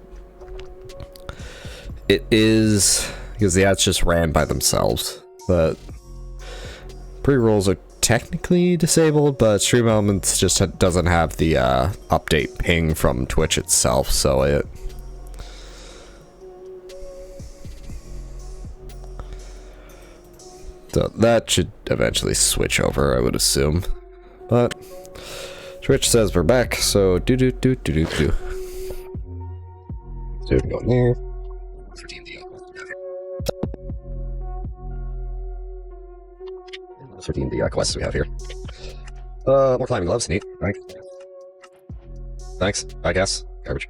it is because the ads just ran by themselves, but pre-rolls are technically disabled, but Stream Elements just doesn't have the update ping from Twitch itself, so it... So that should eventually switch over, I would assume. But Twitch says we're back, so do. So we go there. let's redeem the quests we have here. More climbing gloves, neat. Right. Thanks, I guess. Garbage.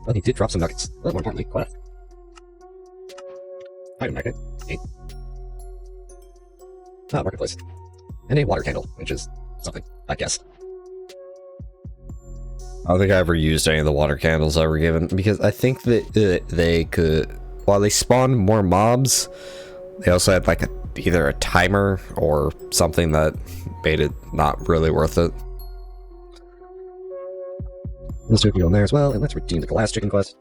Well, he did drop some nuggets. But more importantly, what? Item magnet. Neat. Ah, marketplace. And a water candle, which is something, I guess. I don't think I ever used any of the water candles I were given, because I think that they could, while they spawned more mobs, they also had like either a timer or something that made it not really worth it. Let's do it on there as well, and let's redeem the glass chicken quest.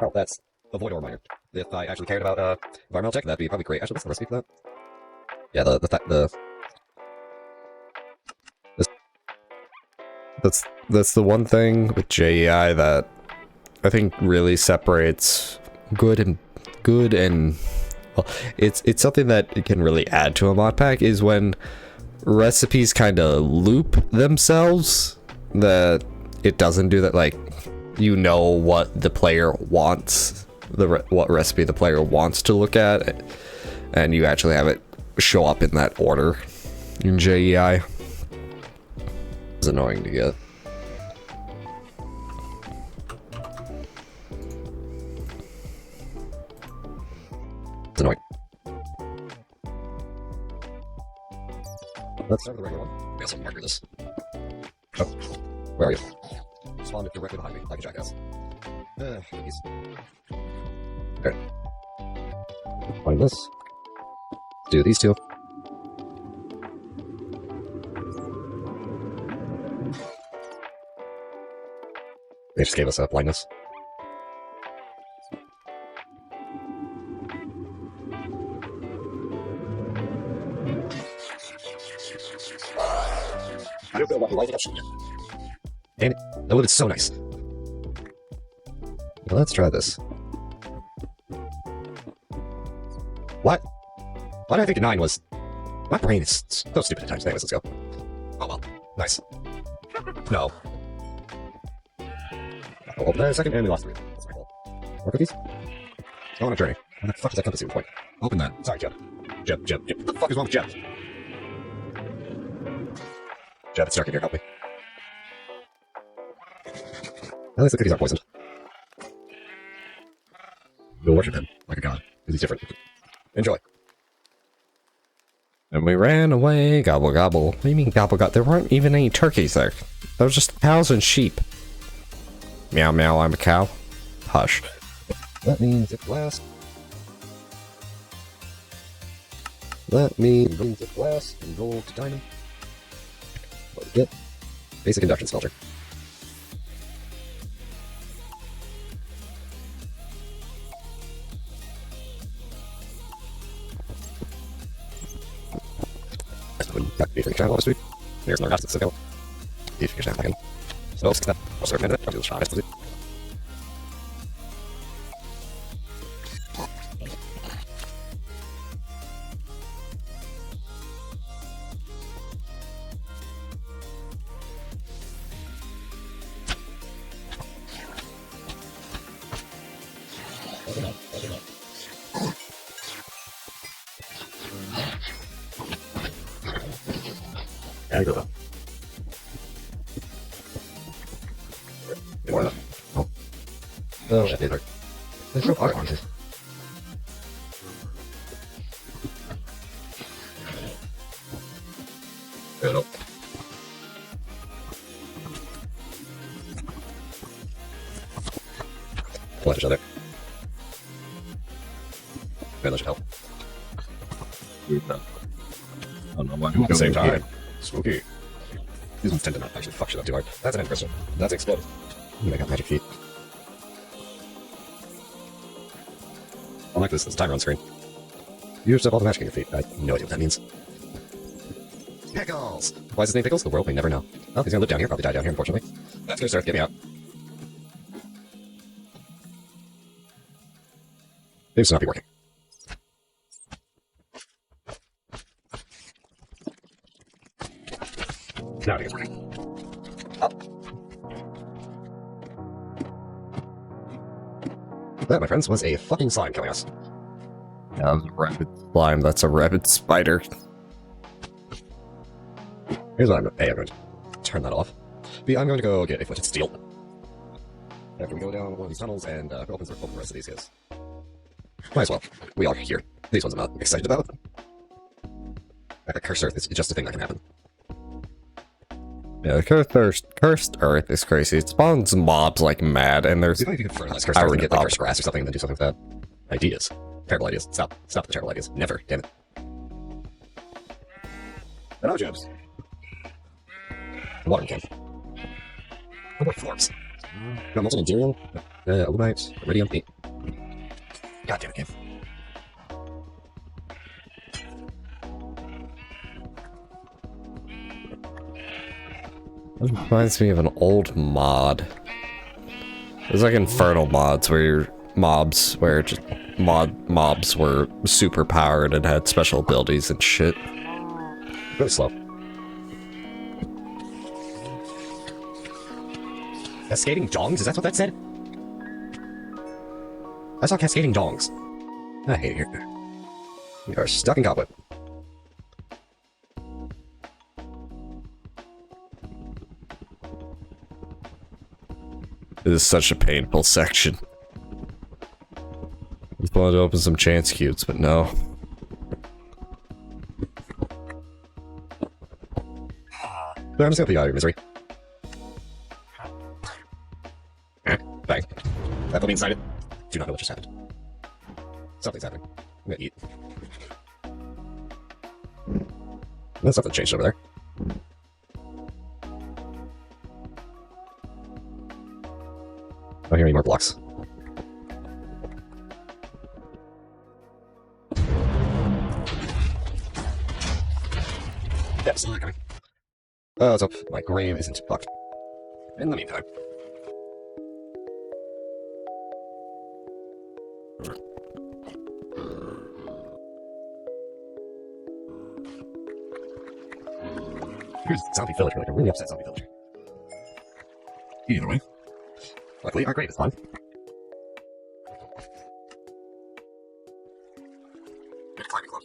Oh, that's a void ore miner. If I actually cared about environmental tech, that'd be probably great. Actually, what's the recipe for that? Yeah, That's the one thing with JEI that I think really separates good and well, it's something that it can really add to a mod pack is when recipes kind of loop themselves, that it doesn't do that. Like, you know what the player wants, what recipe the player wants to look at, and you actually have it show up in that order in JEI. It's annoying to get. It's annoying. Let's start with the regular one. We also marker this. Oh, where are you? Spawned directly behind me, like a jackass. Cookies. Okay. Find this. Do these two. They just gave us a blindness. I don't feel lucky lighting up shit. Damn it. That would have been so nice. Well, let's try this. What? Why did I think 9 was... My brain is so stupid at times. Anyways, let's go. Oh well. Nice. No. I'll open that in a second, and we lost 3. That's my goal. More cookies? Go on a journey. What the fuck is that compass even point? Open that. Sorry, Jeb. Jeb. What the fuck is wrong with Jeb? Jeb, it's dark in here. Help me. At least the cookies aren't poisoned. We'll worship him like a god, because he's different. Enjoy. And we ran away, gobble gobble. What do you mean gobble gobble? There weren't even any turkeys there. There was just cows and sheep. Meow meow, I'm a cow. Hush. That means it blast. That means it blast and gold to diamond. What do we get? Basic induction smelter. Back to the channel last week. Here's another house to go. If you're snapping. So, skip that. I'll start a minute. I'll do the shot. There you go. More enough. Oh. Oh, that did hurt. There's no art on this. Good. Watch each other. Man, that should help. I don't know why. At the same time. Spooky. These ones tend to not actually fuck shit up too hard. That's an end crystal. That's exploded. I got magic feet. I like this timer on screen. You just have all the magic in your feet. I have no idea what that means. Pickles! Why is his name Pickles? The world may never know. Oh, he's gonna live down here. Probably die down here, unfortunately. That's good, sir. Get me out. Seems to not be working. Now it is working. Up. That, my friends, was a fucking slime killing us. Yeah, that was a rapid slime. That's a rapid spider. Here's what I'm going to... A, I'm going to turn that off. B, I'm going to go get a flinted steel. After we go down one of these tunnels and open the rest of these guys. Might as well. We are here. These ones I'm not excited about. Like a cursed earth is just a thing that can happen. Yeah, cursed earth is crazy. It spawns mobs like mad, and there's... Do you think you could fertilize cursed earth and get like cursed grass or something and then do something with that? Ideas. Terrible ideas. Stop. Stop the terrible ideas. Never. Damn it. Hello, Jobs. The watering can. What about floors? Got molten Enderium, Aluminite, Iridium, 8. God damn it, game. That reminds me of an old mod. There's like infernal mods where your mobs, where just mobs were super powered and had special abilities and shit. Really slow. Cascading dongs? Is that what that said? I saw cascading dongs. I hate it here. We are stuck in cobweb. This is such a painful section. Just wanted to open some chance cubes, but no. But I'm just gonna put you out of your misery. Bang. That will be inside it. Do not know what just happened. Something's happening. I'm gonna eat. There's something changed over there. I don't hear any more blocks. Yep, still not coming. Oh, let's hope my grave isn't fucked. In the meantime. Here's zombie villager, like a really upset zombie villager. Either way. Luckily, our grave is fine. Good climbing club.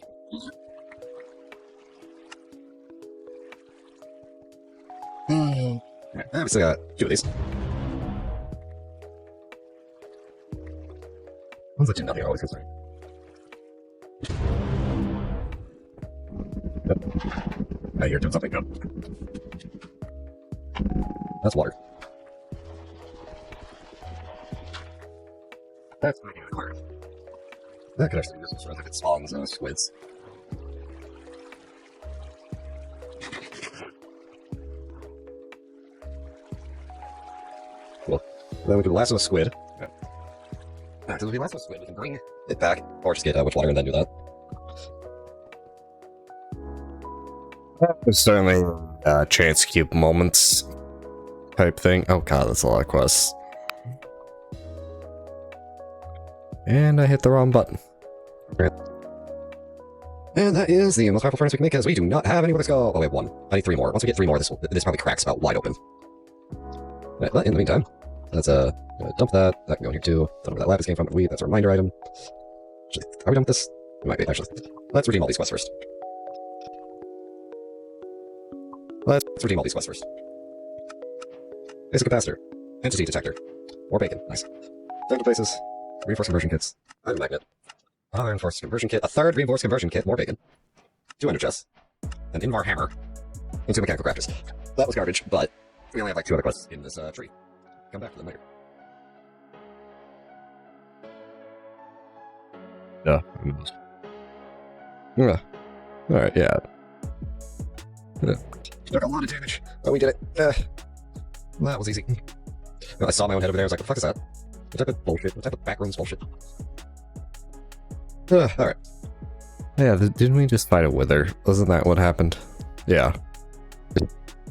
We still got 2 of these. Ones that do nothing are always concerning. Yep. Now you're doing something good. That's water. That's making it clear. That could actually be useful if it spawns squids. Cool. Then we can lasso a squid. After we lasso a squid, we can bring it back, or just get witch water and then do that. There's certainly chance cube moments type thing. Oh god, that's a lot of quests. And I hit the wrong button. And that is the most powerful furnace we can make, because we do not have any with us go. Oh, we have 1. I need 3 more. Once we get 3 more, this probably cracks about wide open. Right, but in the meantime, let's gonna dump that. That can go in here too. Don't know where that lapis came from, but that's a reminder item. Actually, are we done with this? We might be, actually. Let's redeem all these quests first. Let's redeem all these quests first. Basic capacitor. Entity detector. More bacon. Nice. Technical places. Reinforced conversion kits. Item magnet. Another reinforced conversion kit. A 3rd reinforced conversion kit. More bacon. 2 ender chests. An Invar hammer. And 2 mechanical crafters. That was garbage, but we only have like 2 other quests in this tree. Come back to them later. Yeah. Yeah. Alright, yeah. Took a lot of damage, but we did it. That was easy. I saw my own head over there. I was like, what the fuck is that? What type of bullshit? What type of backrooms bullshit? Alright. Yeah, didn't we just fight a wither? Wasn't that what happened? Yeah.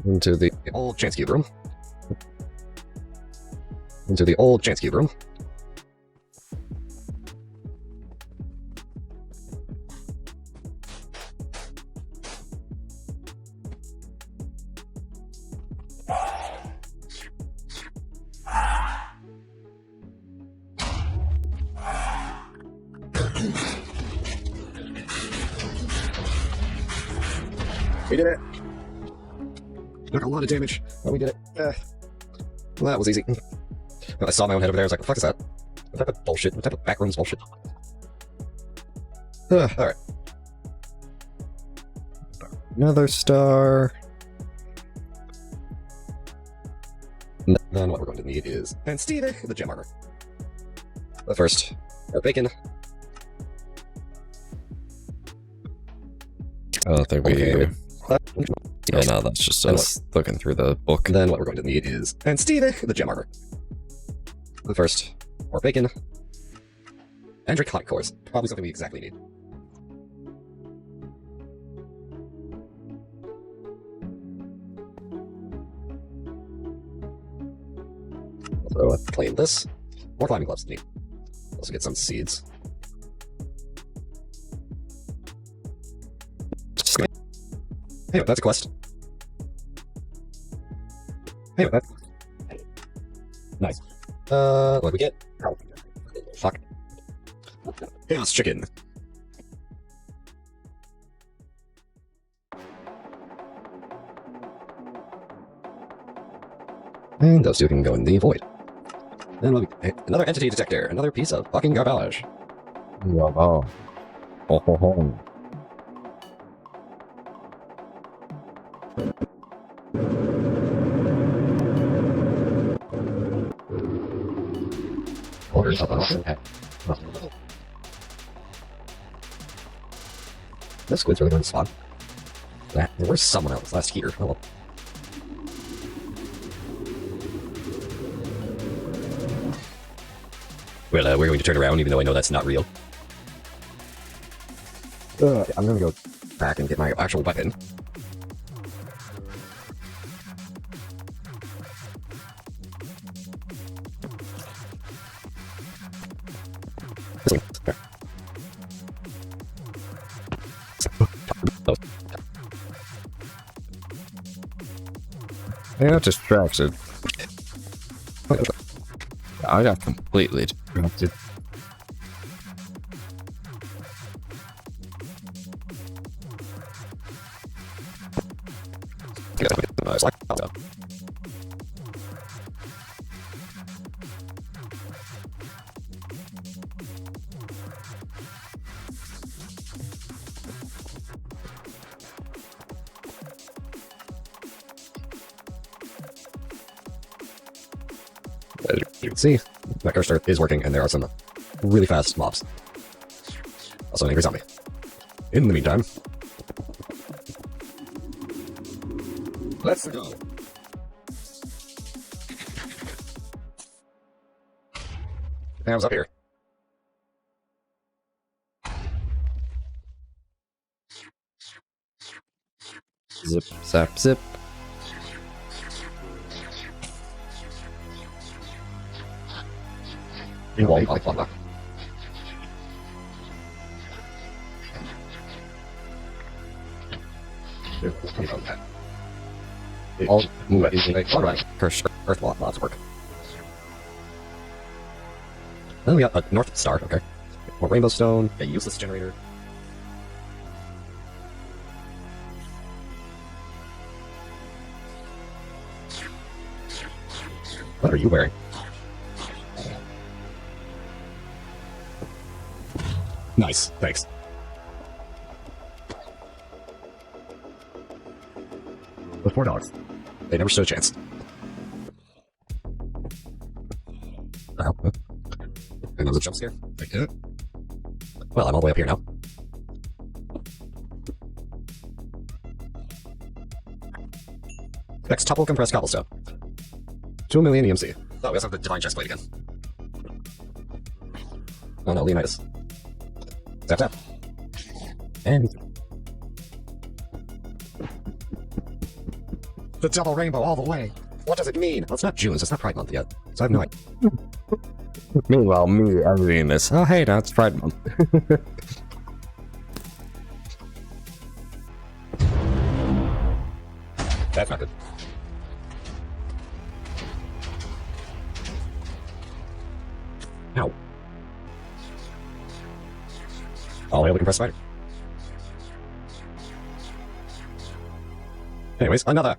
Into the old chance cube room. Into the old chance cube room. We did it! Took a lot of damage, but we did it. Well, that was easy. I saw my own head over there, I was like, what the fuck is that? What type of bullshit? What type of backrooms bullshit? Alright. Another star. Then what we're going to need is... And Steve, the gem armor. But first, our bacon. I don't think we... Okay. Yeah, no, that's just us looking through the book. Then what we're going to need is... And Steve, the gem armor. But first, more bacon. And draconic cores. Probably something we exactly need. Also, claim this. More climbing gloves. Neat. Also get some seeds. Hey, that's a quest. Hey, that. Nice. What do we get? Oh, fuck. Chaos chicken. And those two can go in the void. Then another entity detector, another piece of fucking garbage. Wow. Oh, ho, ho. Orders of us. Okay. This squid's really going to spawn. Where's someone else? Last heater. Oh well. Well, we're going to turn around, even though I know that's not real. I'm going to go back and get my actual weapon. This one. I got distracted. I got completely distracted. As you can see, my cursor is working, and there are some really fast mobs. Also an angry zombie. In the meantime, let's go. I was up here. Zip, zap, zip. All move it. Alright, first Earth lots work. Then we got a North Star, okay. More Rainbow Stone, a useless generator. What are you wearing? Nice, thanks. With 4 dogs. They never stood a chance. And there was a jump scare. Like, well, I'm all the way up here now. Next, topple compressed cobblestone. 2 million EMC. Oh, we also have the divine chestplate again. Oh no, Leonidas. Tap tap. And the double rainbow all the way. What does it mean? Well, it's not June, so it's not Pride Month yet. So I have no idea. Meanwhile, me editing this. Oh, hey, now it's Pride Month. That's not good. Ow. All hail the compressed spider. Anyways, another.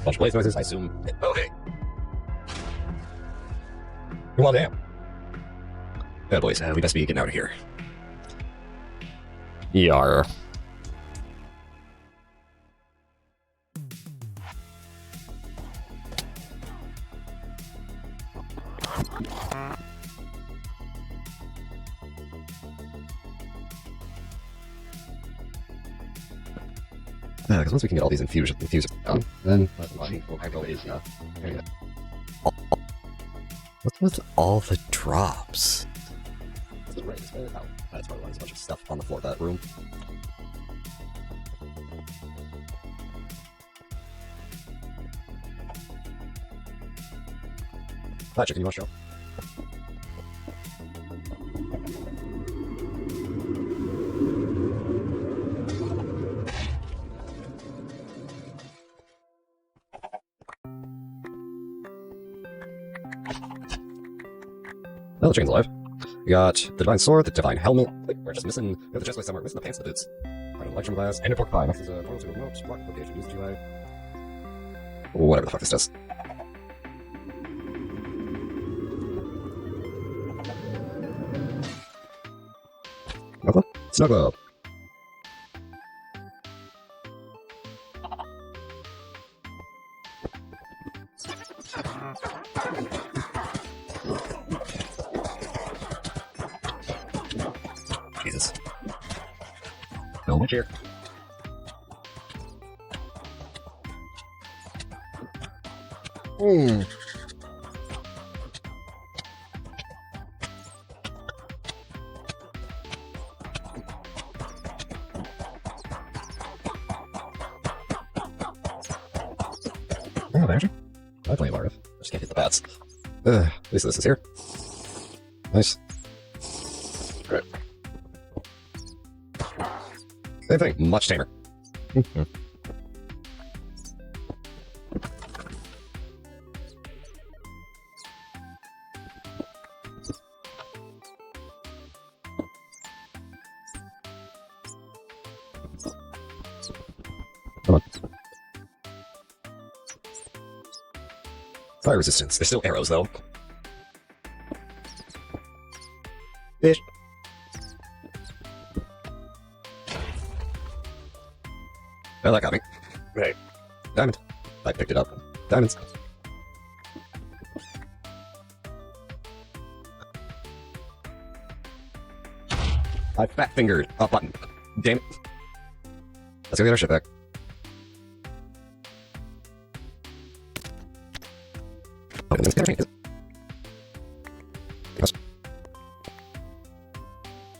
Bunch of blaze noises, I assume. Oh, hey. Well, damn. Oh, boys, we best be getting out of here. Yar. Because once we can get all these infuse done, then we'll have all these, What's with all the drops? That's probably why there's a bunch of stuff on the floor of that room. Hi, chicken, you want to show? Well, the chain's alive. We got the Divine Sword, the Divine Helmet. Like, we're just missing. We have the chestplate somewhere. We're missing the pants and the boots. Item Electrum Glass, and a pork pie. Next is a portal to remote, block location, use GI. Whatever the fuck this does. Snuggle? Snuggle! Jesus. No witch here. Oh, there's you. I play Marth. I just can't hit the bats. At least this is here. Nice. Great. Same thing, much tamer. Come on. Fire resistance. They're still arrows, though. Fish. Well, that got me. Right. Diamond. I picked it up. Diamonds. I fat fingered a button. Damn it. Let's go get our shit back. Oh, it's gonna change. Yes.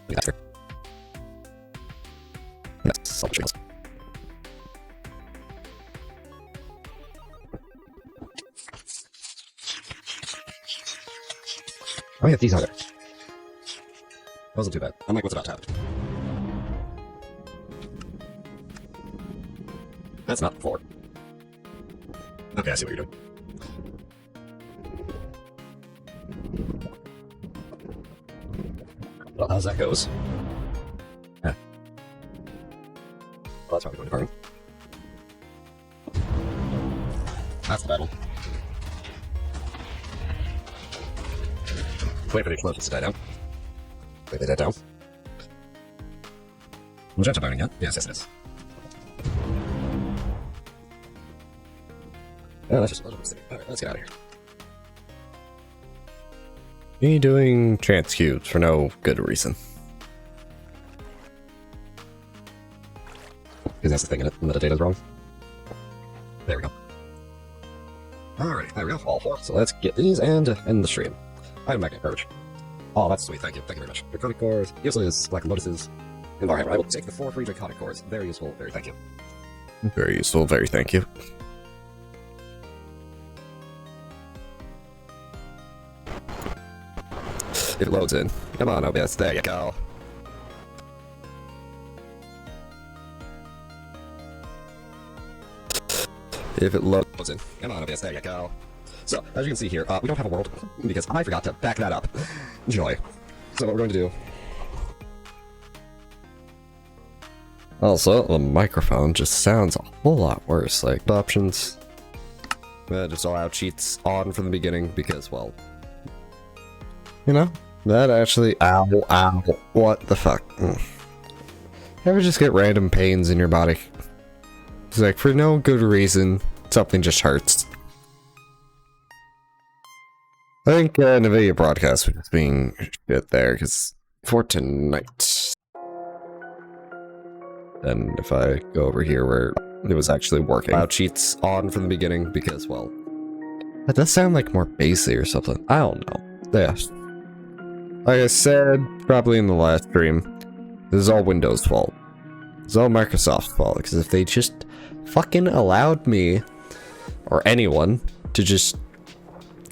That's fair. Yes, I'll change. Oh yeah, these are there. Wasn't too bad. Unlike what's about to happen. That's not the floor. Okay, I see what you're doing. Well, how's that goes? Yeah. Well, that's probably going to burn. That's the battle. Wait for the explosions to die down. Wait, they died down. Was that burning yet? Yes, it is. Oh, that's just a little mistake. Alright, let's get out of here. Me doing chance cubes for no good reason. Because that's the thing in it, the metadata's wrong. There we go. Alright, there we go, all four. So let's get these and end the stream. Item magnet courage. Oh, that's sweet, thank you very much. Draconic cores, useless, black lotuses, and Varhammer. I will take the 4 free draconic cores. Very useful, very thank you. Very useful, very thank you. It loads in. Come on, OBS, there you go. if it loads. Loads in. Come on, OBS, there you go. So, as you can see here, we don't have a world, because I forgot to back that up. Joy. So what we're going to do... Also, the microphone just sounds a whole lot worse. Like, options. Just allow cheats on from the beginning, because, well... You know? That actually... Ow, ow. What the fuck? Ever just get random pains in your body? It's like, for no good reason, something just hurts. I think NVIDIA broadcast was just being shit there, because for tonight. And if I go over here where it was actually working. Allow cheats on from the beginning, because, well... That does sound like more bassy or something. I don't know. Yeah. Like I said, probably in the last stream, this is all Windows' fault. It's all Microsoft's fault, because if they just fucking allowed me, or anyone, to just,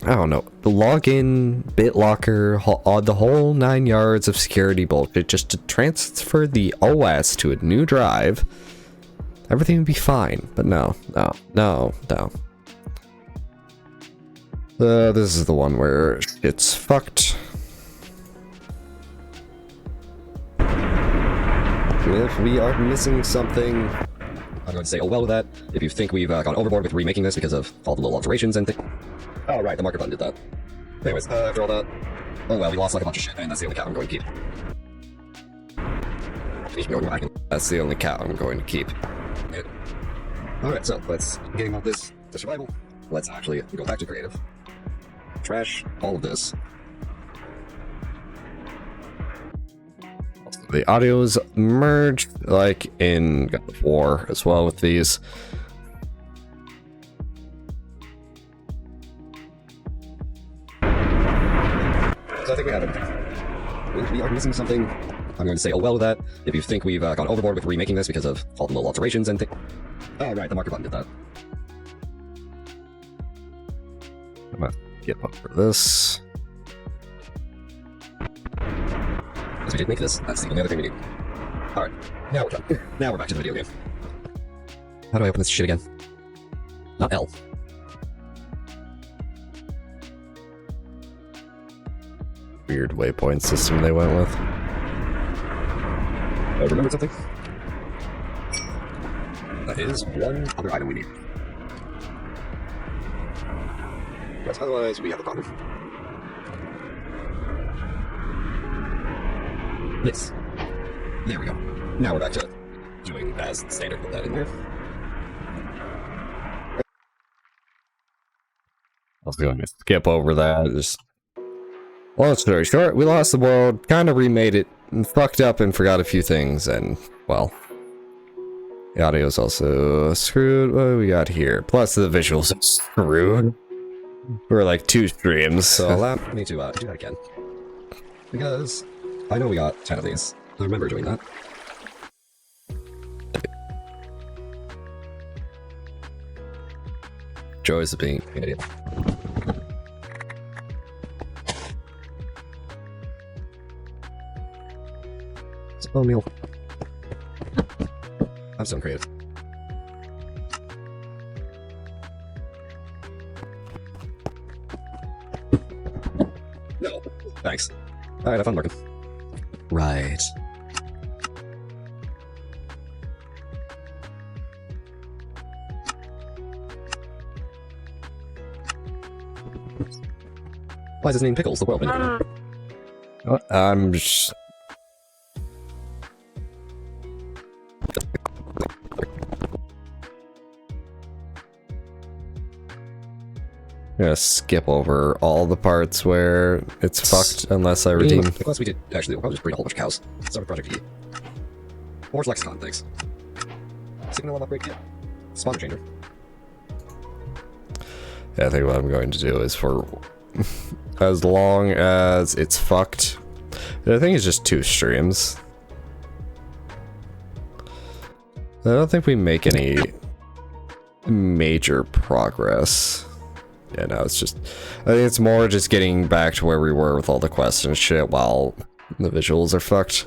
I don't know, log in, BitLocker, the whole 9 yards of security bullshit, just to transfer the OS to a new drive, everything would be fine. But no. This is the one where it's fucked. If we are missing something, I'm going to say, oh well with that. If you think we've gone overboard with remaking this because of all the little alterations and things. Oh right, the marker button did that. Anyways, after all that, oh well, we lost like a bunch of shit, and that's the only cow I'm going to keep. That's the only cow I'm going to keep. Alright, so let's getting off this to survival. Let's actually go back to creative. Trash all of this. The audio's merged, like in God of War as well with these. So I think we have it. We are missing something. I'm going to say, oh well with that. If you think we've gone overboard with remaking this because of all the little alterations and things. Oh right, the marker button did that. I'm gonna get up for this. Because we did make this, that's the only other thing we need. Alright, now we're done. Now we're back to the video game. How do I open this shit again? Not L. Weird waypoint system they went with. I remembered something. That is one other item we need. Because otherwise we have a problem. This. There we go. Now we're back to doing as standard. Put that in there. I was going to skip over that. Just long story short, we lost the world, kind of remade it, and fucked up and forgot a few things, and well, the audio's also screwed. What do we got here? Plus the visuals are screwed. We're like 2 streams, so allow me to do that again. Because I know we got 10 of these. I remember doing that. Joys of being an idiot. Oh, meal. I'm so creative. No, thanks. Alright, have fun working. Right. Why is his name Pickles, the world menu? I'm just... I'm gonna skip over all the parts where it's fucked unless I redeem. Plus we did, actually, we'll probably just breed a whole bunch of cows. Start a Project E. Forge Lexicon, thanks. Signal upgrade kit. Spawner changer. Yeah, I think what I'm going to do is for as long as it's fucked. I think it's just 2 streams. I don't think we make any major progress. Yeah, no, it's just, I think it's more just getting back to where we were with all the quests and shit while the visuals are fucked.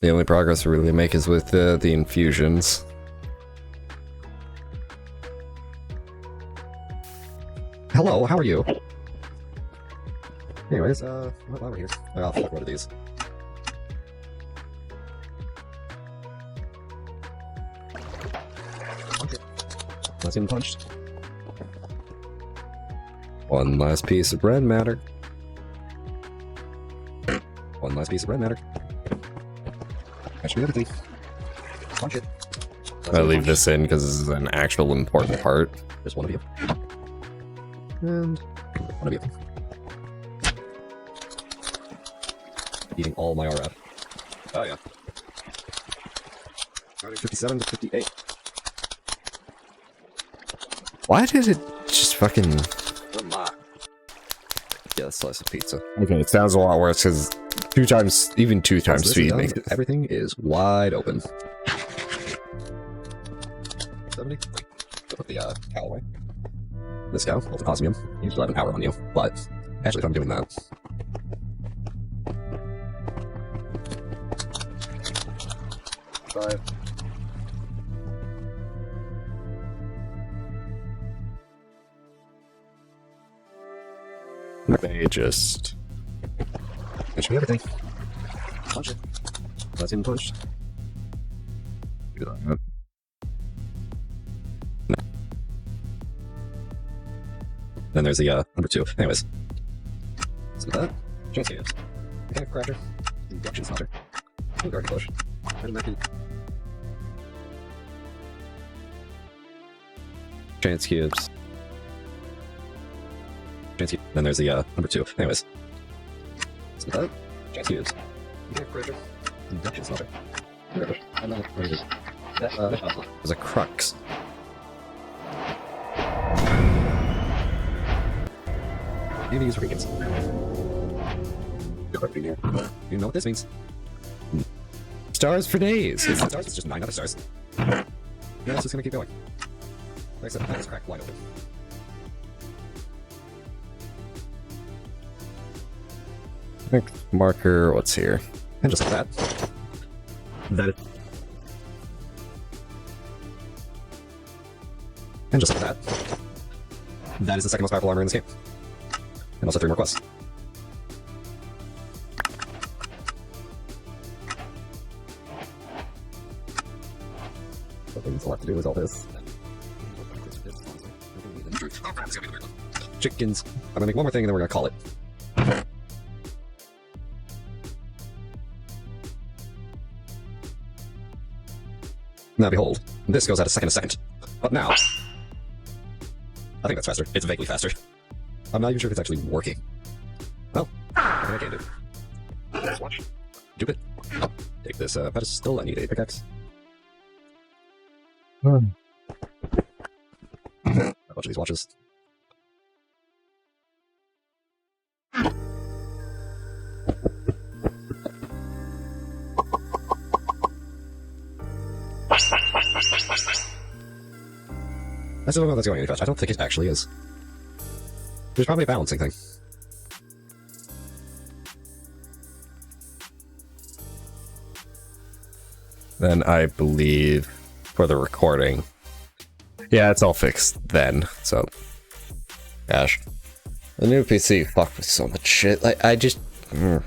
The only progress we really make is with the infusions. Hello, how are you? Anyways, while we're here, I'll flip one of these. Punch it. That's getting punched. One last piece of bread matter. One last piece of red matter. That should be everything. Punch it. I leave this in because this is an actual important part. There's one of you. And one of you. Eating all my RF. Oh yeah. 57 to 58. Why did it just fucking... Yeah, slice of pizza. Okay, it sounds a lot worse because two times speed makes it. Everything is wide open. 70. Put the cow away. This cow, well, the osmium, you still have an hour on you, but actually, if I'm doing that. Five. They just... That should be everything. Punch it. That's in punched. do that. Then there's the number 2. Anyways. So with that, chance games. Mechanic cracker. Induction smelter. Garden push. Chance cubes. Then there's the number 2. Anyways. So with that, chance cubes. Mechanic cracker. Induction smelter. There's a crux. Maybe use beacons. You know what this means? Stars for days. It's not stars, it's just 9 other stars. Yeah, it's just gonna keep going. Like I said, the is cracked wide open. Next marker, what's here? And just like that. And just like that. That is the second most powerful armor in this game. And also 3 more quests. Nothing's left to do is all this. Chickens. I'm gonna make one more thing and then we're gonna call it. Now behold, this goes at a second. But now... I think that's faster. It's vaguely faster. I'm not even sure if it's actually working. Well, I think I can do. Let's watch. Dupe it. Take this pedestal. I need a pickaxe. A bunch of these watches. I still don't know if that's going any faster. I don't think it actually is. There's probably a balancing thing. Then I believe for the recording. Yeah, it's all fixed then, so. Gosh. The new PC fucked with so much shit. Like, I just. I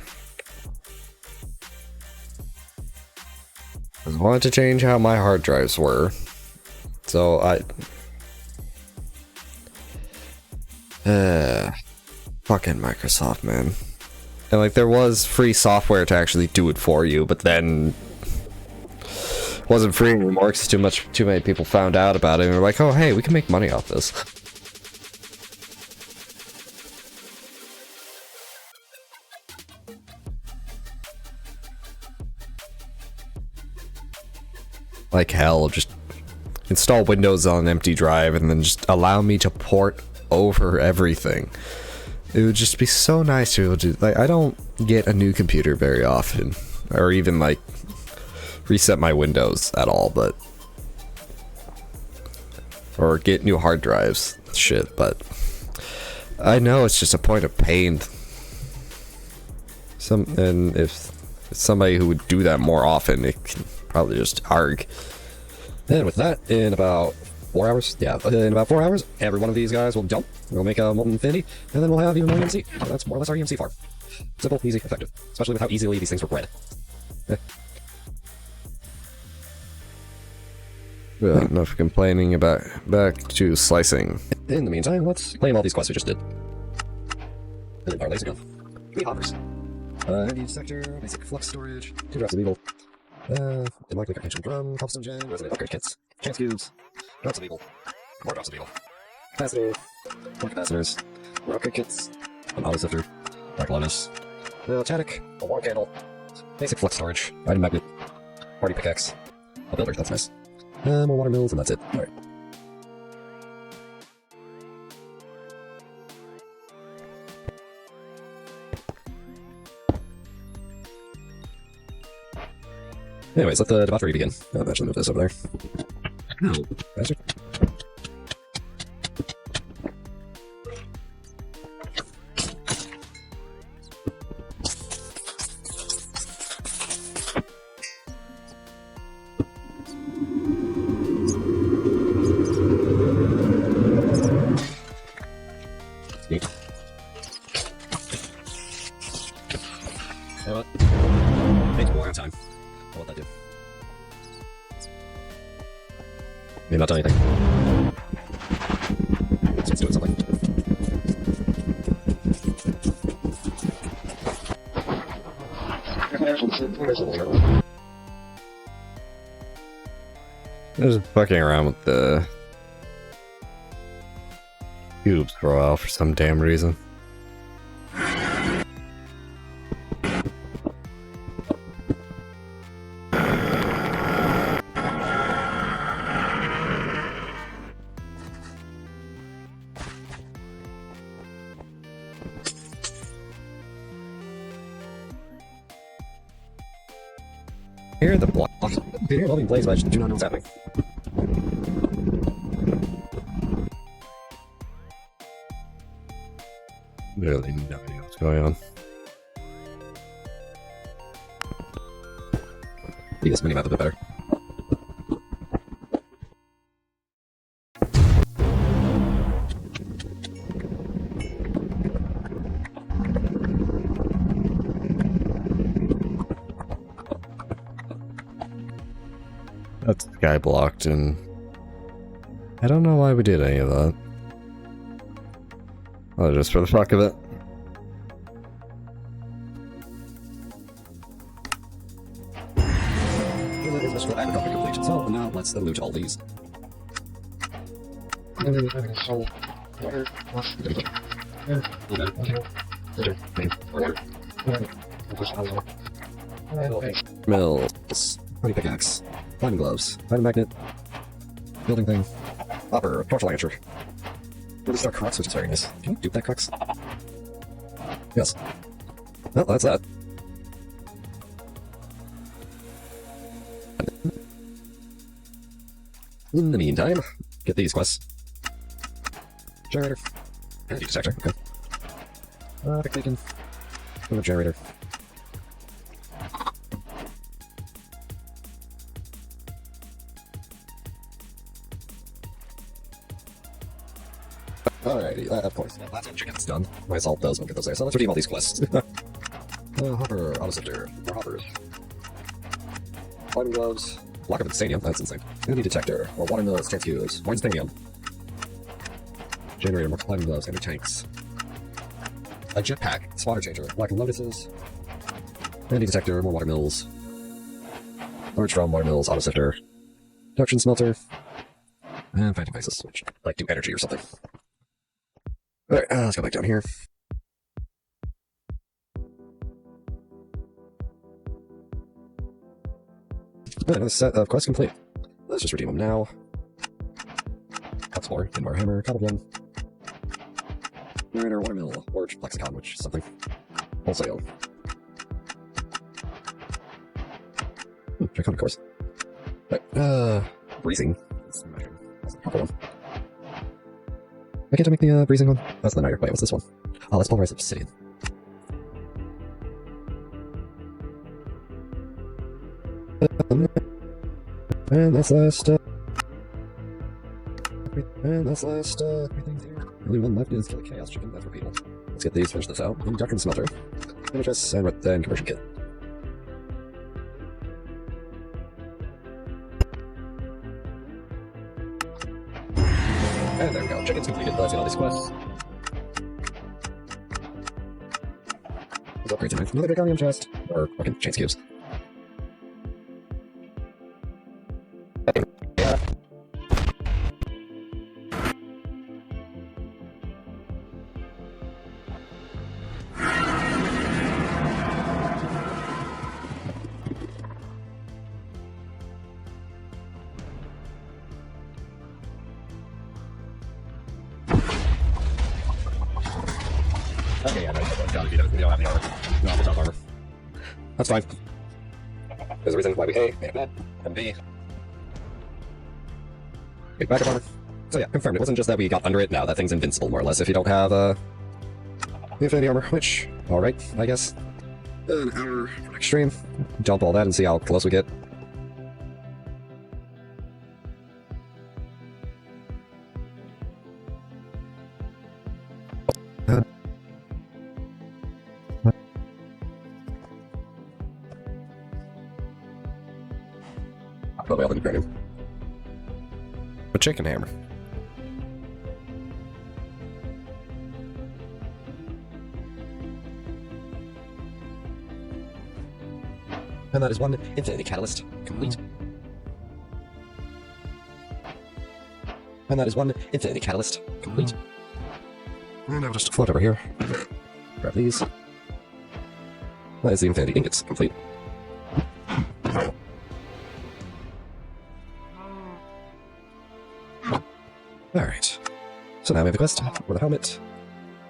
wanted to change how my hard drives were. So I. Fucking Microsoft, man. And like, there was free software to actually do it for you, but then it wasn't free anymore because too many people found out about it and were like, oh hey, we can make money off this. Like hell, just install Windows on an empty drive and then just allow me to port over everything. It would just be so nice to be able to, like, I don't get a new computer very often, or even like reset my Windows at all, but or get new hard drives, shit, but I know it's just a point of pain. And if somebody who would do that more often, it can probably just arg. And with that, in about 4 hours, in about 4 hours, every one of these guys will jump. We'll make a Molten Infinity, and then we'll have even more EMC. So that's more or less our EMC farm. Simple, easy, effective. Especially with how easily these things were bred. Well, enough complaining about back to slicing. In the meantime, let's claim all these quests we just did. And then our laser gun. 3 hoppers. Energy sector, basic flux storage, 2 drops of evil. Enlightenment ancient drum, cobblestone gem, resonant upgrade kits, chance cubes, drops of evil, more drops of evil, capacitor, more capacitors, more upgrade kits, an auto sifter, dark lotus, Chadic, a war candle, basic flux storage, item magnet, party pickaxe, a builder, that's nice. More water mills, and that's it. Alright. Anyways, let the debauchery begin. I'll actually move this over there. No, bastard. Neat. You know what? Takes a long time. What would that do? Maybe not done anything. So it's doing something. Just fucking around with the cubes for a while for some damn reason. Here the block. Here loving blaze, but I do not know what's happening. Really no idea what's going on. Make this minimap a bit better. That's sky blocked, and I don't know why we did any of that. Oh, just for the fuck of it. So now let's loot all these. Mills. Party pickaxe. Diamond gloves. Diamond magnet. Building thing. Hopper. Torch launcher. Really start crux, which is very nice. Can you dupe that crux? Yes. Well, that's that. In the meantime, get these quests. Generator. Energy detector, okay. Pick bacon. Go to generator. Alrighty, of course. Yeah, that's chicken's done. My salt those, won't get those there. So let's redeem all these quests. Hopper, auto sifter, more hoppers. Climbing gloves. Lock up at the stadium, that's insane. Energy detector, more water mills, chance cubes, more stadium. Generator, more climbing gloves, energy tanks. A jetpack, spotter changer, black lotuses. Energy detector, more water mills. Large drum, water mills, auto sifter. Production smelter. And fighting devices, which like do energy or something. Alright, let's go back down here. Another set of quests complete. Let's just redeem them now. Explore, Invar Hammer, Cobblebloom. Narrator, Watermill, Forge, Lexicon, which is something. Wholesale. Check on, of course. Right, breezing. That's the purple one. Why can't I make the breezing one? That's the Niter. Wait, what's this one? Oh, that's Pulverized Obsidian. And that's last, everything's here. Only one left is kill a chaos chicken, that's repeatable. Let's get these, finish this out, and duck and smelter. Images, and then conversion kit. And there we go, chicken's completed, let's get all these quests. Let's upgrade to another Draconium chest, or fucking chance cubes. Okay, yeah, no, you don't have any armor. You don't have the top armor. That's fine. There's a reason why we A, made a bed, and B. Get backup armor. So yeah, confirmed. It wasn't just that we got under it, now that thing's invincible, more or less, if you don't have, the infinity armor, which, alright, I guess. An hour for next stream. Dump all that and see how close we get. Probably all the Draconium. A chicken hammer. And that is one infinity catalyst complete. And that is one infinity catalyst complete. And I'll just float over here. Grab these. That is the infinity ingots complete. Alright. So now we have the quest for the helmet.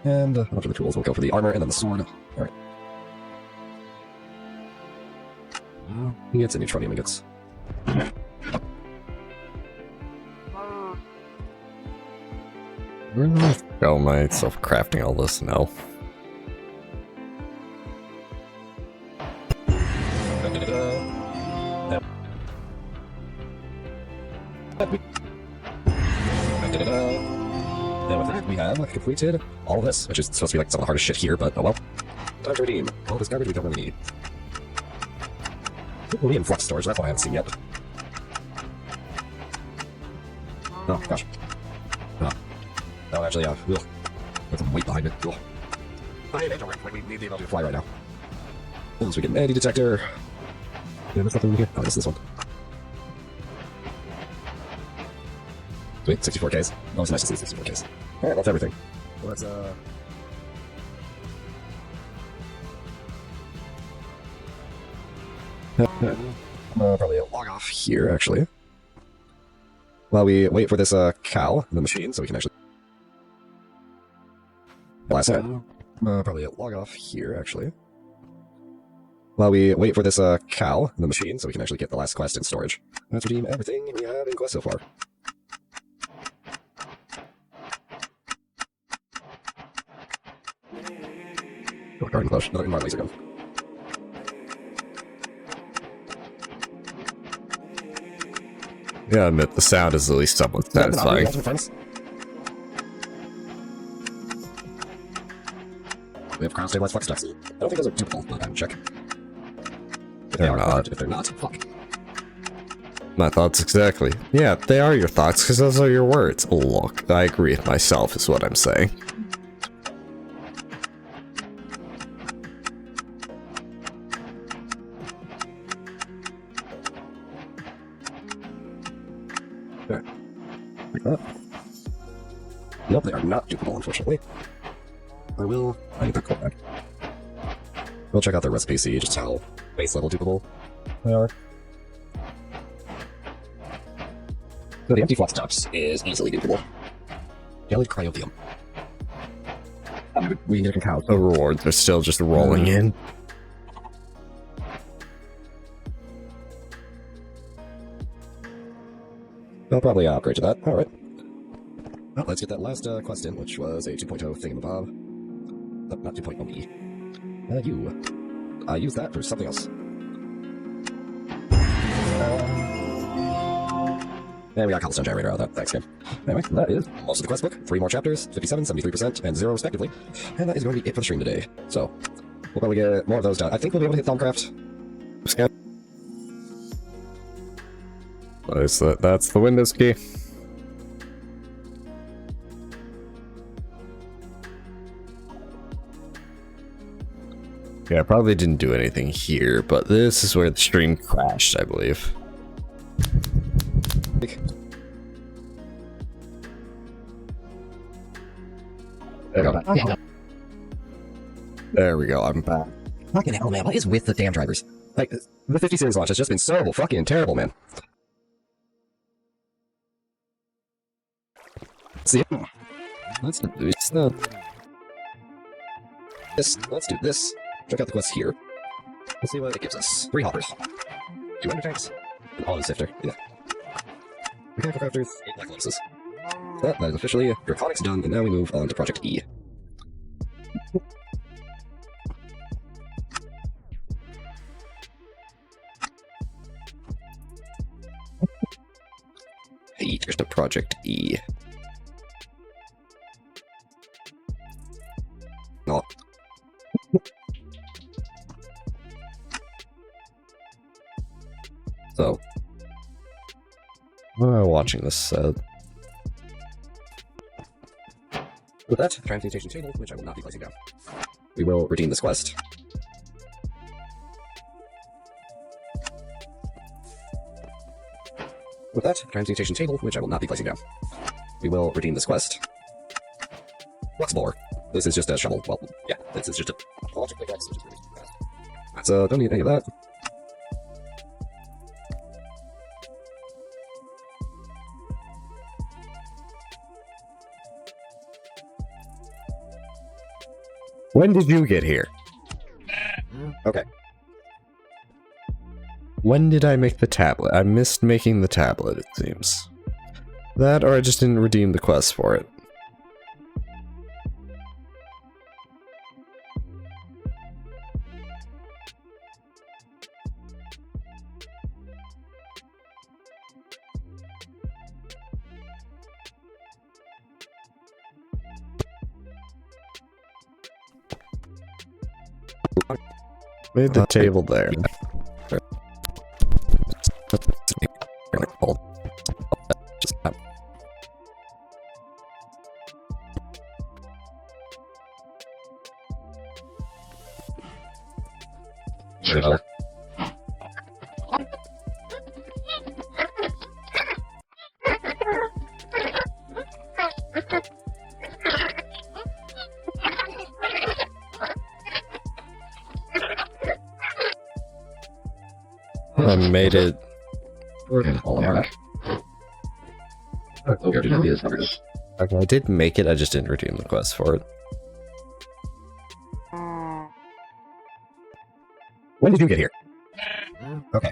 And after the tools, we'll go for the armor and then the sword. Alright. Ingots and neutronium ingots. Go myself crafting all this now. And with that, we have completed all of this, which is supposed to be like some of the hardest shit here, but oh well. Time to redeem. All this garbage we don't really need. We'll be in flux storage, that's what I haven't seen yet. Oh, gosh. Oh, actually, ugh. There's some weight behind it. Ugh. Oh, hey, don't worry. We need the ability to fly right now. Once we get an anti detector. Yeah, there's nothing in here. Oh, it's this one. Sweet, 64Ks. Oh, it's nice to see 64Ks. Alright, that's everything. Well, that's, probably log off here, actually. While we wait for this, cow in the machine, so we can actually... Last time. Probably log off here, actually. While we wait for this, cow in the machine, so we can actually get the last quest in storage. Let's redeem everything we have in quest so far. Oh, garden close. Another more laser gun. Yeah, I admit the sound is at least somewhat satisfying. We have crown stabilized flux ducts. I don't think those are duplicable, but I can check. If They're not. If they're not, fuck. My thoughts exactly. Yeah, they are your thoughts, because those are your words. Look, I agree with myself, is what I'm saying. There. Like that. Nope, they are not duplicable, unfortunately. I need that code back. We'll check out their recipe, see just how base level duplicable they are. So the empty flux duct is easily duplicable. Jellied cryobium. We can get a cow. The rewards are still just rolling in. I'll probably upgrade to that. Alright. Well, let's get that last quest in, which was a 2.0 thingamabob. Not 2.0e. I use that for something else. And we got cobblestone generator out of that. Thanks, game. Anyway, that is most of the quest book. 3 more chapters, 57, 73%, and 0 respectively. And that is going to be it for the stream today. So, we'll probably get more of those done. I think we'll be able to hit Thaumcraft. Scan. That's the Windows key. Yeah, I probably didn't do anything here, but this is where the stream crashed, I believe. There we go, I'm back. Fucking hell, man. What is with the damn drivers? Like, the 50 series launch has just been so fucking terrible, man. See, Let's do this. Let's do this. Check out the quests here. Let's see what it gives us. 3 hoppers. 2 ender tanks. An auto sifter. Yeah. Mechanical crafters. 8 black lotuses. That is officially Draconics done, and now we move on to Project E. Hey, here's the Project E. No. So, watching this. With that, transmutation table, which I will not be placing down. We will redeem this quest. With that, transmutation table, which I will not be placing down. We will redeem this quest. Flux blower. This is just a shovel. Well, yeah, this is just a logic pickaxe, which is really fast. So, don't need any of that. When did you get here? Okay. When did I make the tablet? I missed making the tablet, it seems. That, or I just didn't redeem the quest for it. Made the table there. Sure. I made it. Okay, Okay, I did make it, I just didn't redeem the quest for it. When did you get here? Okay.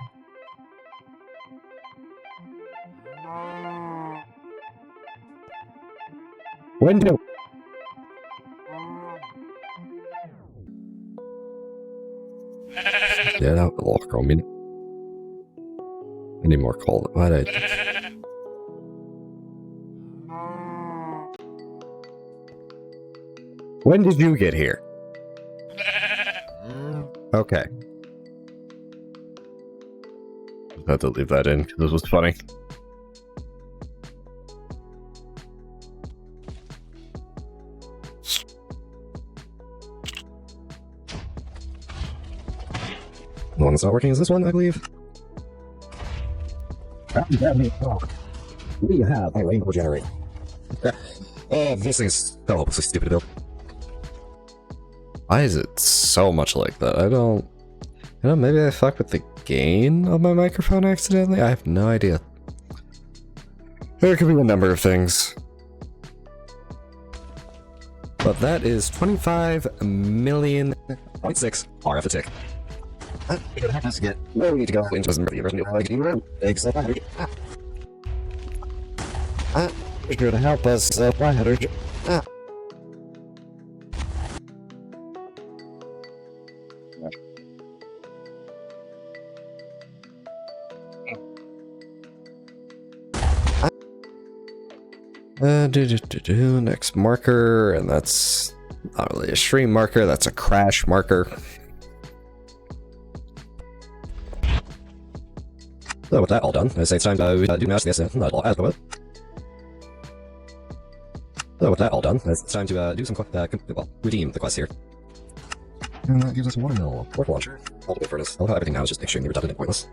When did Yeah, that was a I mean, I need more coal. Why did I? When did you get here? Okay. I had to leave that in because this was funny. The one that's not working is this one, I believe. We have a rainbow generator. This thing is so hopelessly stupid to build. Why is it so much like that? I don't... You know, maybe I fucked with the gain of my microphone accidentally? I have no idea. There could be a number of things. But that is 25 million... 0.6 RF a tick. We're gonna have to get where we need to go into the original except You're gonna help us, Next marker, and that's not really a stream marker, that's a crash marker. So with that all done, I say it's time to do mass. Yes, not all as well. So with that all done, it's time to do some well, redeem the quest here. And that gives us one mill, work launcher, ultimate furnace. I love how everything now is just extremely redundant and pointless.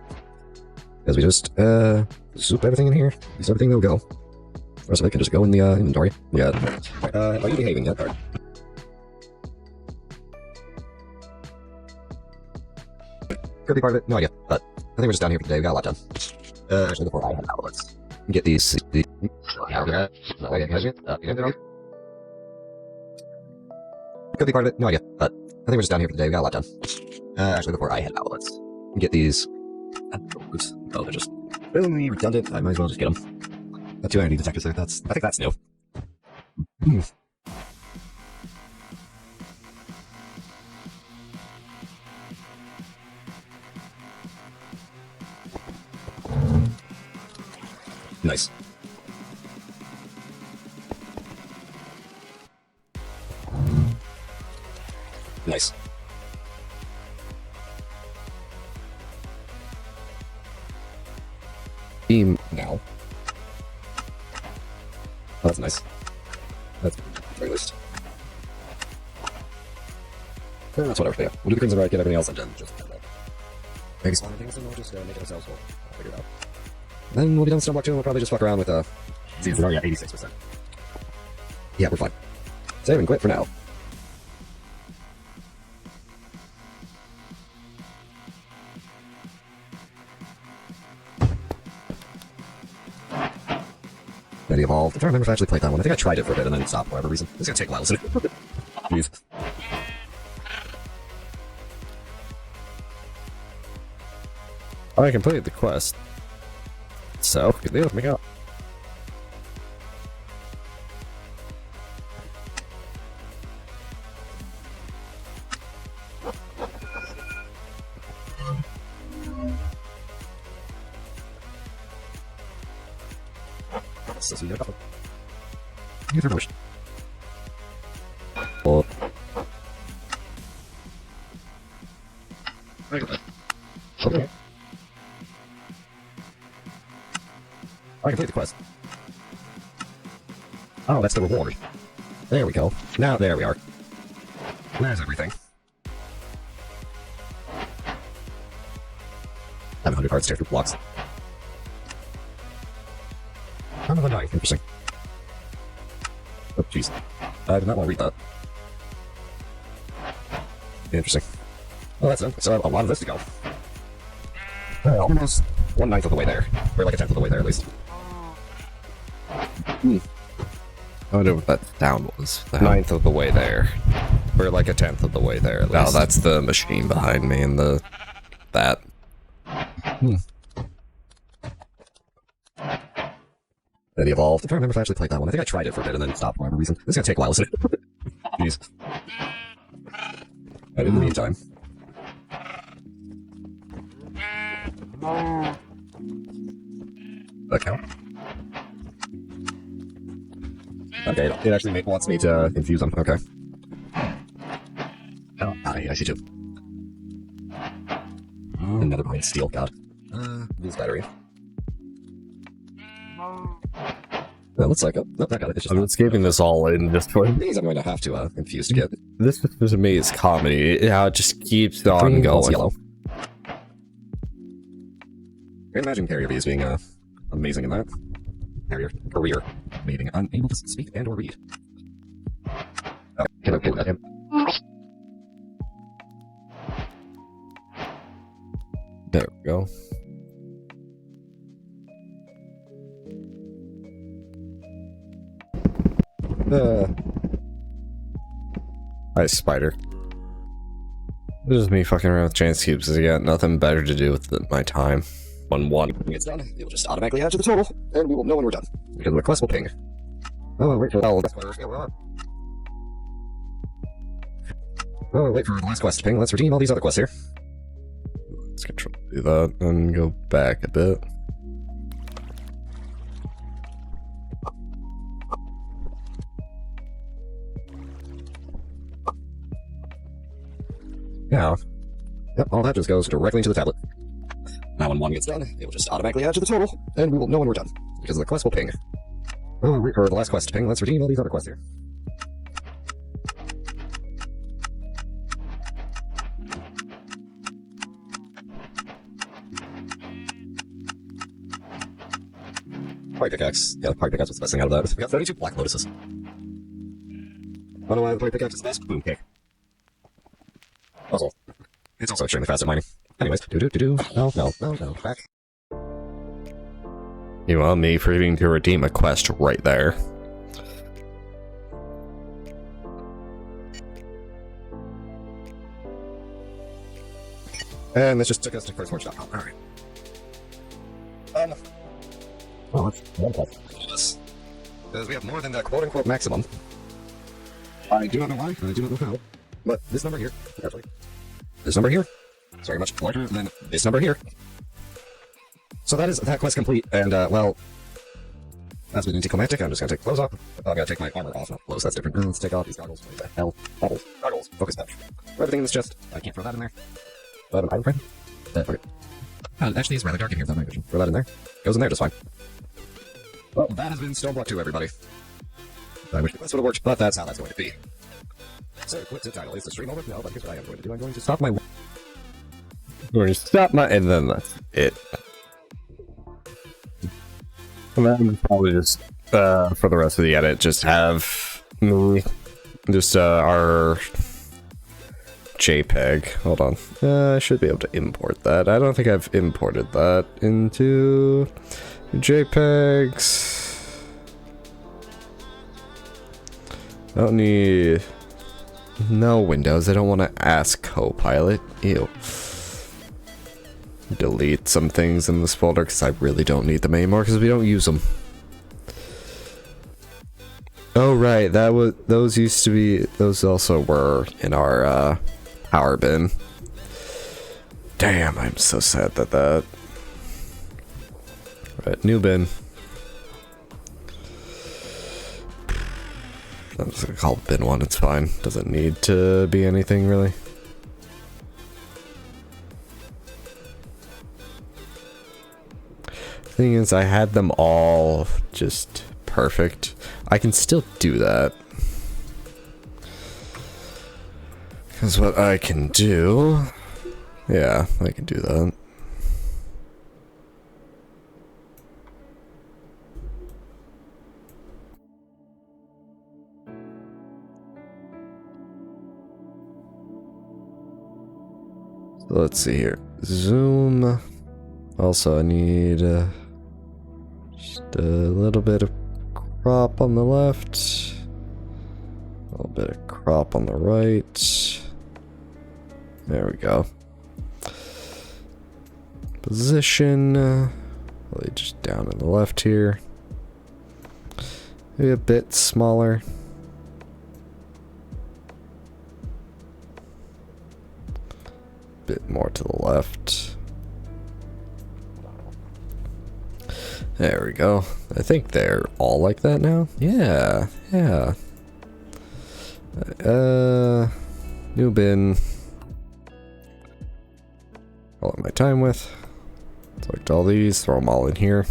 Because we just soup everything in here. Use everything that'll go. The rest of it can just go in the inventory. Yeah. Are you behaving yet? Or... Could be part of it. No idea. But I think we're just down here for today. We got a lot done. Actually, before I head out, let's get these. Could be part of it. No idea. But I think we're just down here for today. We got a lot done. Actually, before I head out, let's get these. Oops. Oh, they're just really redundant. I might as well just get them. Two energy detectors there. I think that's new. Nice. Nice. Team Now. Oh, that's nice. That's very least. That's whatever. Yeah. We'll do the crimson right, get everything else, and then just maybe spawn things, and we'll just make it ourselves. We'll figure it out. Then we'll be done with Stoneblock 2, and we'll probably just fuck around with see, it's already at 86%. Yeah, we're fine. Save and quit for now. Ready evolved. I'm trying to remember if I actually played that one. I think I tried it for a bit and then it stopped for whatever reason. It's gonna take a while, isn't it? Jeez. I completed the quest. So, good deal, let me go. So you get a couple. You get a wish. Well, Okay. I complete the quest. Oh, that's the reward. There we go. Now, there we are. There's everything. I have 100 cards stared through blocks. Crown of the Night. Interesting. Oh, jeez. I did not want to read that. Interesting. Well, that's it. So a lot of this to go. Well, almost 1/9 of the way there. Or like a 10th of the way there, at least. I wonder what that sound was. The 9th of the way there. Or like a 10th of the way there, at least. Oh, that's the machine behind me and that. Then he evolved. I'm trying to remember if I actually played that one. I think I tried it for a bit and then it stopped for whatever reason. It's gonna take a while, isn't it? Jeez. And in the meantime. Account. Okay, it actually wants me to infuse them. Okay. Oh, I see too. Another point steel, god. Lose battery. That looks like no, that got it. It's just I'm escaping this all in just for these. I'm going to have to infuse to get. this. To me is comedy. How it just keeps on Green, going. Yellow. I imagine Carrier B as being amazing in that. Carrier career, meaning unable to speak and or read. Oh, can I get that him? There we go. Hi, Spider. This is me fucking around with chance cubes because I got nothing better to do with my time. When When it's done, it will just automatically add to the total, and we will know when we're done. Because the request will ping. Oh, wait for the last quest. Oh, wait for the last quest to ping. Let's redeem all these other quests here. Let's control do that and go back a bit. Yeah. Yep, all that just goes directly into the tablet. Now when one gets done, it will just automatically add to the total, and we will know when we're done, because the quest will ping. Oh, wait for the last quest to ping. Let's redeem all these other quests here. Party pickaxe. Yeah, the party pickaxe was the best thing out of that. We got 32 black lotuses. Oh no, the party pickaxe is the best. Boom, cake. Also, it's also extremely fast at mining. Anyways, no, back. You want me forgetting to redeem a quest right there. And this just took us to firstforge.com. Alright. Well, let's this. Because we have more than the quote-unquote maximum. I do not know why, and I do not know how. But this number here, actually. This number here, is very much larger than this number here. So that is that quest complete, and, well, that's been anticlimactic. I'm just gonna take clothes off. I'm gonna take my armor off. No, clothes, that's different. Let's take off these goggles. What the hell? Goggles. Goggles. Focus pouch. Everything in this chest. I can't throw that in there. Do I have an item frame? Okay. Actually, it's rather dark in here. That's my vision. Throw that in there. Goes in there just fine. Well, that has been Stoneblock 2, everybody. I wish the quest would have worked, but that's how that's going to be. So, quit the title. Is the stream over? No, but here's what I am going to do. I'm going to stop my... I'm going to stop my... and then that's it. And then probably just, for the rest of the edit, just have me, just, our JPEG. Hold on. I should be able to import that. I don't think I've imported that into JPEGs. I don't need... no Windows. I don't want to ask Copilot. Ew. Delete some things in this folder because I really don't need them anymore because we don't use them. Oh right, that was, those used to be, those also were in our power bin. Damn, I'm so sad that right, new bin. I'm just gonna call it bin 1, it's fine. Doesn't need to be anything really. Thing is, I had them all just perfect. I can still do that. Because what I can do... yeah, I can do that. So let's see here. Zoom. Also, I need just a little bit of crop on the left, a little bit of crop on the right. There we go. Position, really just down on the left here. Maybe a bit smaller. Bit more to the left. There we go. I think they're all like that now. Yeah, yeah. New bin. All my time with. Select all these, throw them all in here.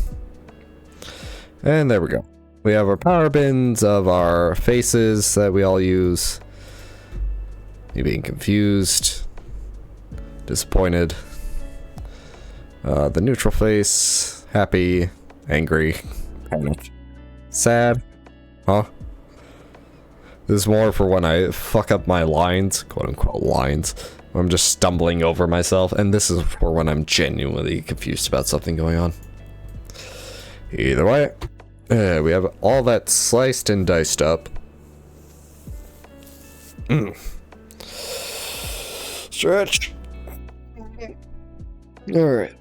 And there we go. We have our power bins of our faces that we all use. Me being confused. Disappointed. The neutral face. Happy. Angry. Panicked. Sad. Huh? This is more for when I fuck up my lines. Quote unquote lines. I'm just stumbling over myself. And this is for when I'm genuinely confused about something going on. Either way. We have all that sliced and diced up. Stretch. Alright.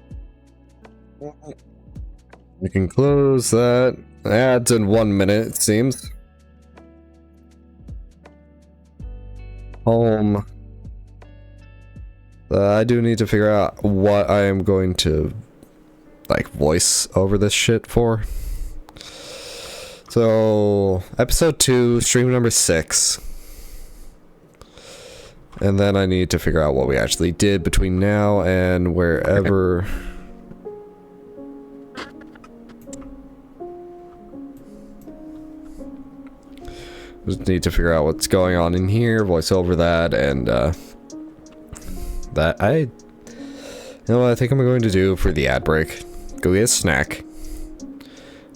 We can close that. Ads in 1 minute, it seems. Home. I do need to figure out what I am going to, like, voice over this shit for. So, episode 2, stream number 6. And then I need to figure out what we actually did between now and wherever. Just need to figure out what's going on in here, voice over that, and that you know what I think I'm going to do for the ad break. Go get a snack.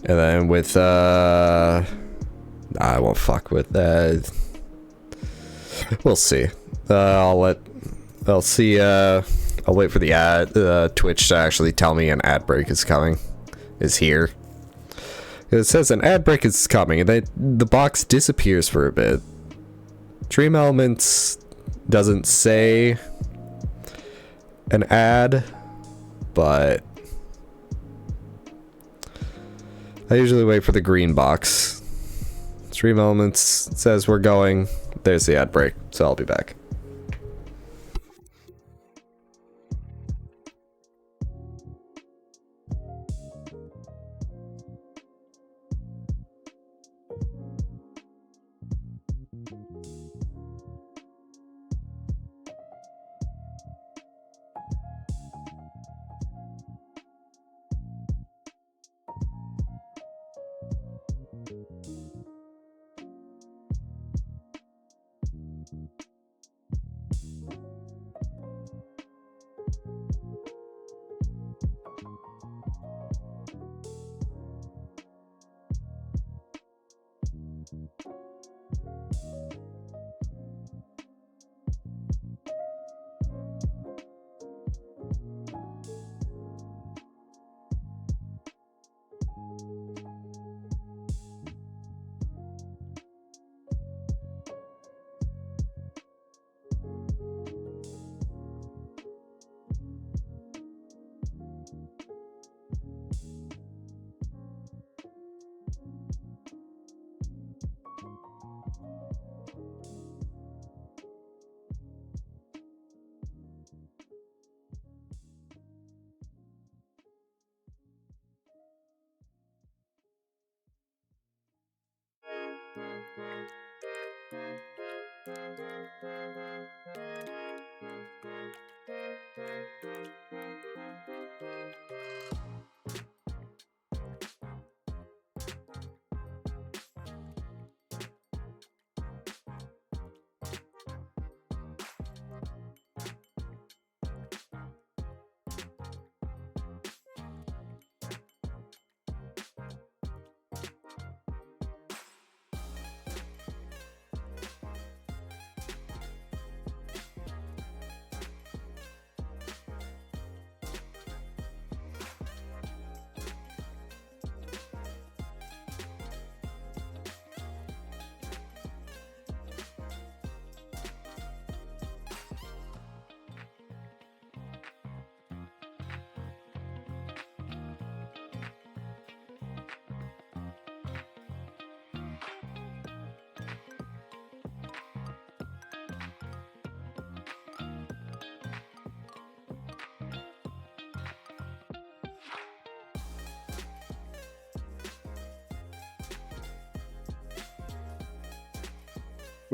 And then with I won't fuck with that. We'll see. I'll wait for the Twitch to actually tell me an ad break is here. It says an ad break is coming, and then the box disappears for a bit. Dream Elements doesn't say an ad, but I usually wait for the green box. Dream Elements says we're going. There's the ad break, so I'll be back.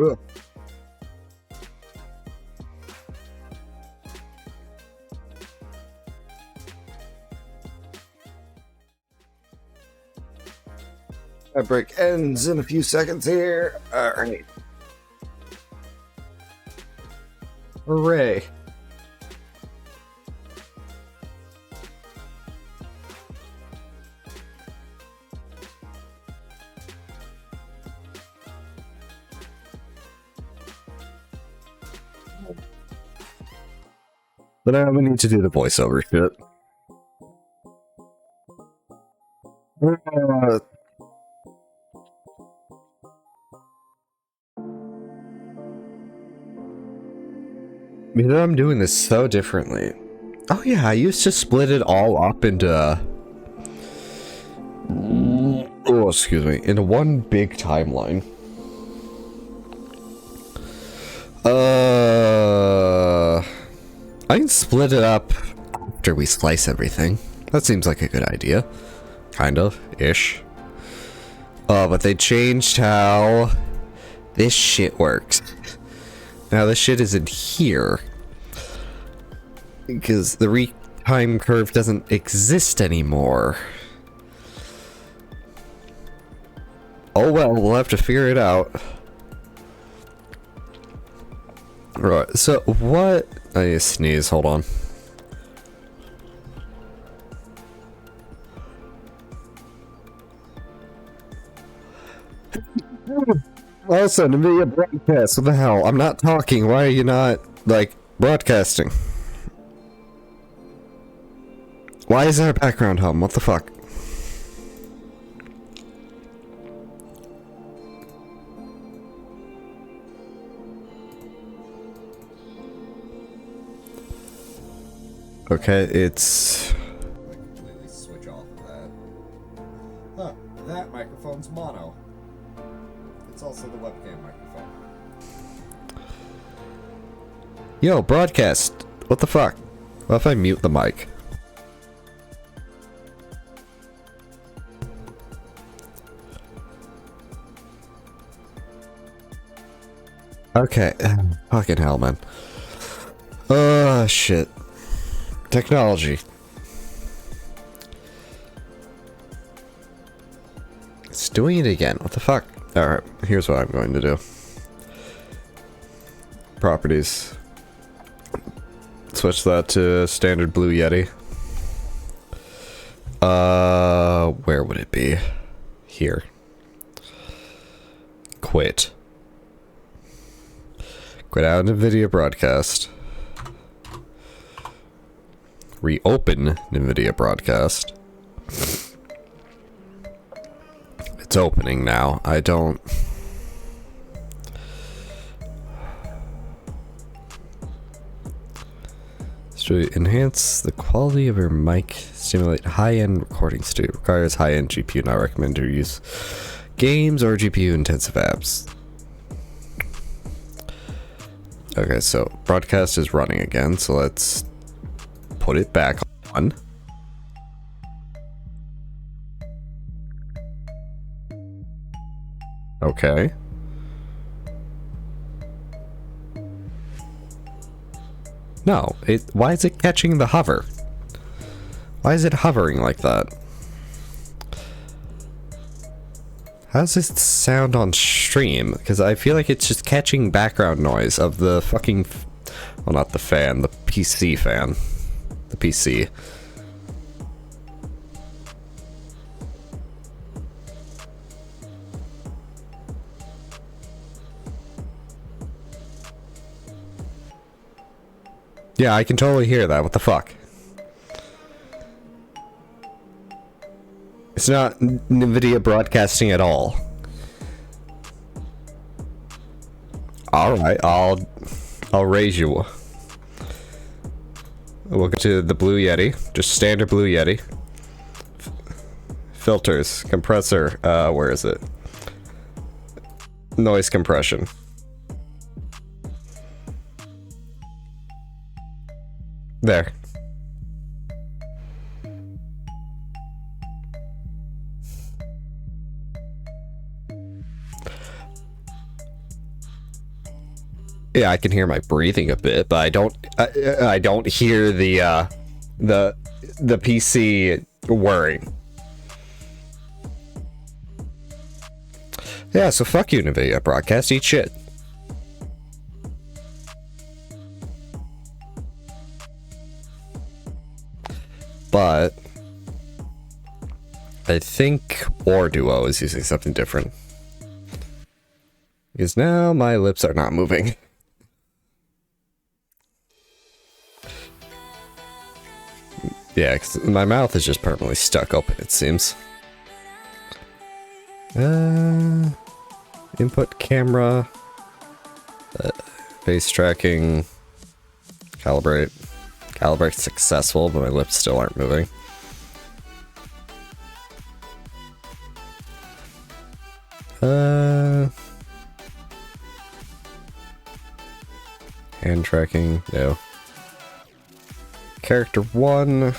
Ugh. That break ends in a few seconds here. Alright. Hooray. But now we need to do the voiceover shit. You know, I'm doing this so differently. Oh yeah, I used to split it all up into into one big timeline. I can split it up after we slice everything. That seems like a good idea. Kind of, ish. But they changed how this shit works. Now this shit isn't here. Because the time curve doesn't exist anymore. Oh well, we'll have to figure it out. Right, so what? I need to sneeze, hold on. Also, NVIDIA broadcast, what the hell? I'm not talking, why are you not, like, broadcasting? Why is there a background hum? What the fuck? Okay, it's... completely switch off of that. Huh, that microphone's mono. It's also the webcam microphone. Yo, broadcast! What the fuck? What if I mute the mic? Okay, fucking hell, man. Oh, shit. Technology. It's doing it again. What the fuck? Alright, here's what I'm going to do. Properties. Switch that to standard Blue Yeti. Where would it be? Here. Quit. Quit out NVIDIA broadcast. Reopen NVIDIA broadcast. It's opening now. I don't... To enhance the quality of your mic, stimulate high-end recording studio. Requires high-end GPU, not recommended to use games or GPU-intensive apps. Okay, so broadcast is running again, so let's put it back on. Okay. No, why is it catching the hover? Why is it hovering like that? How does this sound on stream? Because I feel like it's just catching background noise of the fucking... Well, not the fan, the PC fan. The PC. Yeah, I can totally hear that. What the fuck? It's not NVIDIA broadcasting at all. Alright, I'll raise you. We'll go to the Blue Yeti. Just standard Blue Yeti. Filters. Compressor. Where is it? Noise compression. There. Yeah, I can hear my breathing a bit, but I don't hear the PC whirring. Yeah, so fuck you, NVIDIA broadcast, eat shit. But I think Orduo is using something different. Because now my lips are not moving. Yeah, because my mouth is just permanently stuck open, it seems. Input camera. Face tracking. Calibrate. Calibrate successful, but my lips still aren't moving. Hand tracking, no. Character 1.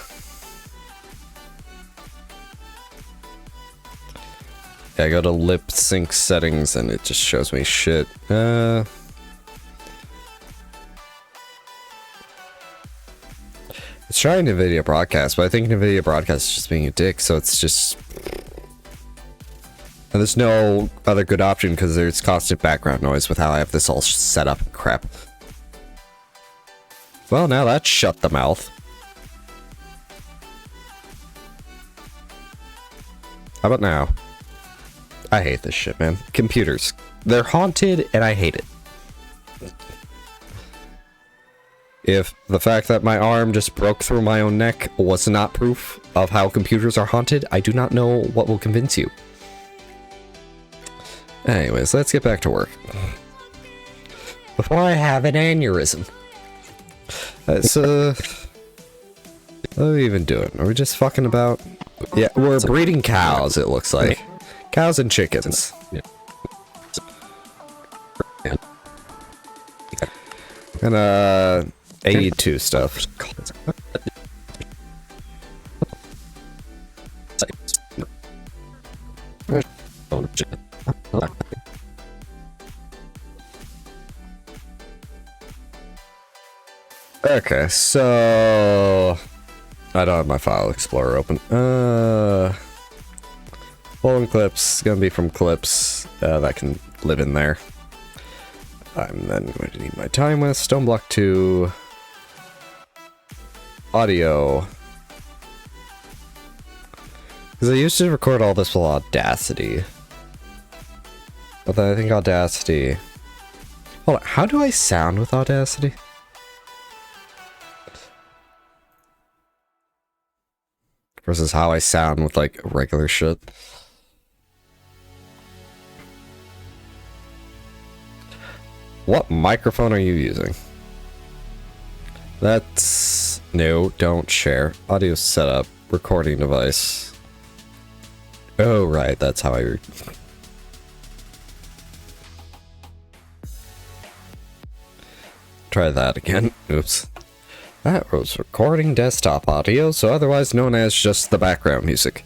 Yeah, I go to lip sync settings and it just shows me shit. trying NVIDIA Broadcast, but I think NVIDIA Broadcast is just being a dick, so it's just... And there's no other good option because there's constant background noise with how I have this all set up and crap. Well, now that's shut the mouth. How about now? I hate this shit, man. Computers. They're haunted, and I hate it. If the fact that my arm just broke through my own neck was not proof of how computers are haunted, I do not know what will convince you. Anyways, let's get back to work. Before I have an aneurysm. So... what are we even doing? Are we just fucking about? Yeah, we're breeding cows, it looks like. Cows and chickens. And, AE2 stuff. Okay, so... I don't have my file explorer open. Following clips, gonna be from clips that can live in there. I'm then going to need my time with Stoneblock 2 audio. Because I used to record all this with Audacity. But then I think Audacity... Hold on, how do I sound with Audacity? Versus how I sound with, like, regular shit. What microphone are you using? That's... No, don't share. Audio setup. Recording device. Oh, right, that's how I... Try that again. Oops. That was recording desktop audio, so otherwise known as just the background music.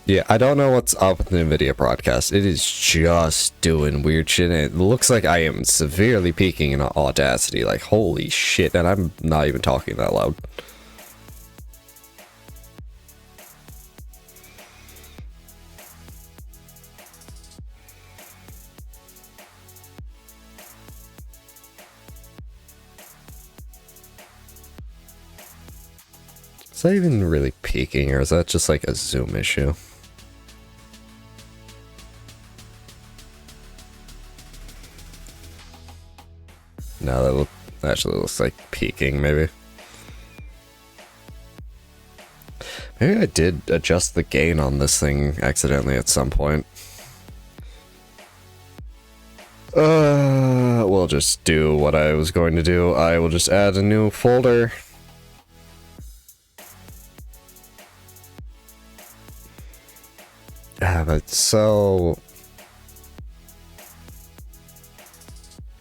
Yeah, I don't know what's up with the NVIDIA Broadcast. It is just doing weird shit, and it looks like I am severely peaking in Audacity. Like, holy shit, and I'm not even talking that loud. Is that even really peaking, or is that just like a zoom issue? No, that actually looks like peaking, maybe. Maybe I did adjust the gain on this thing accidentally at some point. We'll just do what I was going to do. I will just add a new folder. But so...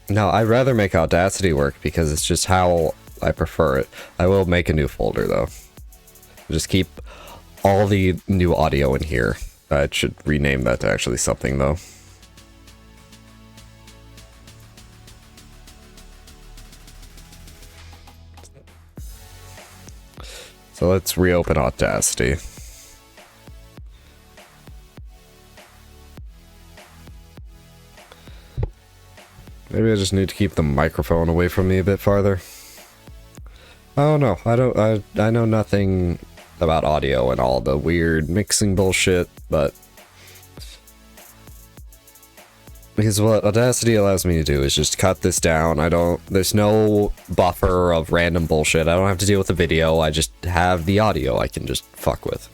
No, I'd rather make Audacity work because it's just how I prefer it. I will make a new folder though. Just keep all the new audio in here. I should rename that to actually something though. So let's reopen Audacity. Maybe I just need to keep the microphone away from me a bit farther. Oh no, I know nothing about audio and all the weird mixing bullshit, but because what Audacity allows me to do is just cut this down. There's no buffer of random bullshit. I don't have to deal with the video. I just have the audio I can just fuck with.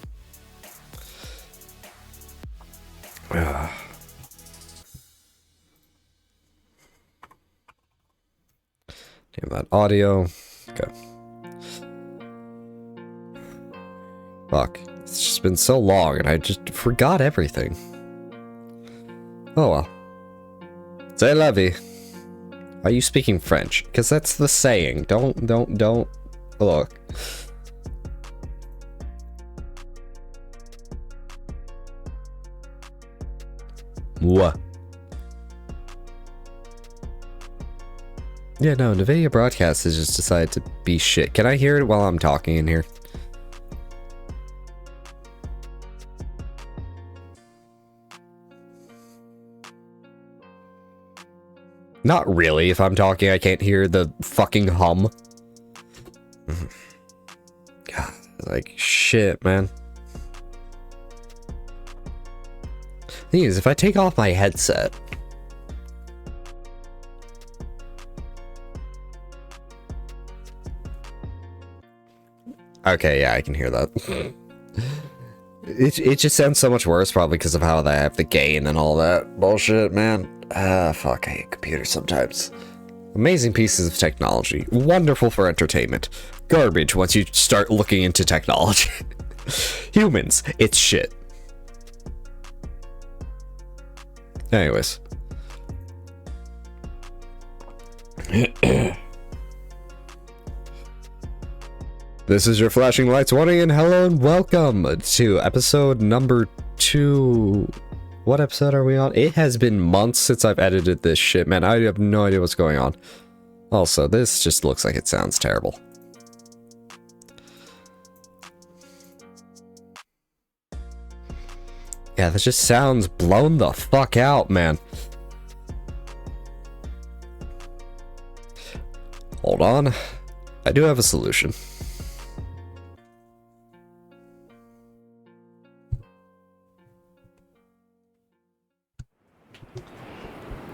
Damn that audio. Okay. Fuck. It's just been so long and I just forgot everything. Oh well. C'est la vie. Are you speaking French? Because that's the saying. Don't. Look. What? Yeah, no, NVIDIA Broadcast has just decided to be shit. Can I hear it while I'm talking in here? Not really. If I'm talking, I can't hear the fucking hum. God, like, shit, man. Thing is, if I take off my headset... Okay, yeah, I can hear that. It just sounds so much worse, probably because of how they have the gain and all that bullshit, man. Fuck, I hate computers sometimes. Amazing pieces of technology. Wonderful for entertainment. Garbage once you start looking into technology. Humans, it's shit. Anyways. This is your flashing lights warning, and hello and welcome to episode number 2. What episode are we on? It has been months since I've edited this shit, man. I have no idea what's going on. Also, this just looks like it sounds terrible. Yeah, this just sounds blown the fuck out, man. Hold on. I do have a solution.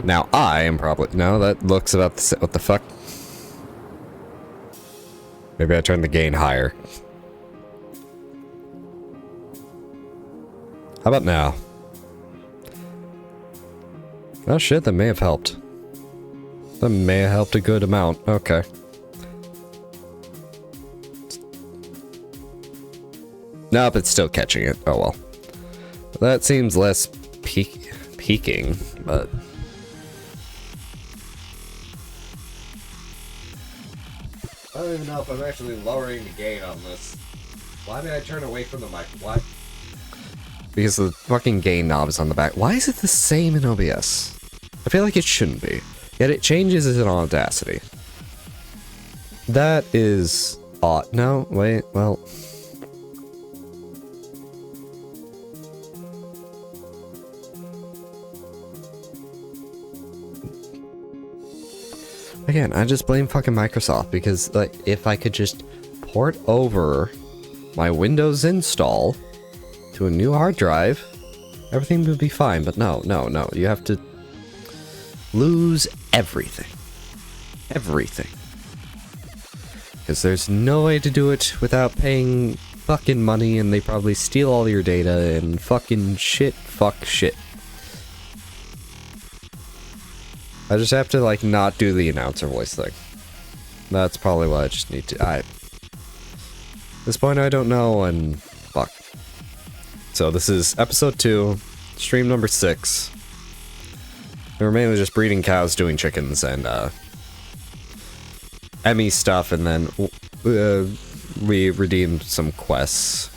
Now I am probably... No, that looks about the... What the fuck? Maybe I turn the gain higher. How about now? Oh shit, that may have helped. That may have helped a good amount. Okay. Nope, it's still catching it. Oh well. That seems less peaking, but... I don't even know if I'm actually lowering the gain on this. Why did I turn away from the mic? What? Because the fucking gain knob is on the back. Why is it the same in OBS? I feel like it shouldn't be. Yet it changes it in Audacity. That is odd. No, wait, well... Again, I just blame fucking Microsoft because, like, if I could just port over my Windows install to a new hard drive, everything would be fine. But no, no, no. You have to lose everything. Everything. Because there's no way to do it without paying fucking money, and they probably steal all your data and fucking shit, fuck shit. I just have to, like, not do the announcer voice thing. That's probably what I just need to... At this point, I don't know, and... Fuck. So, this is episode 2, stream number 6. We're mainly just breeding cows, doing chickens, and, Emmy stuff, and then, we redeemed some quests.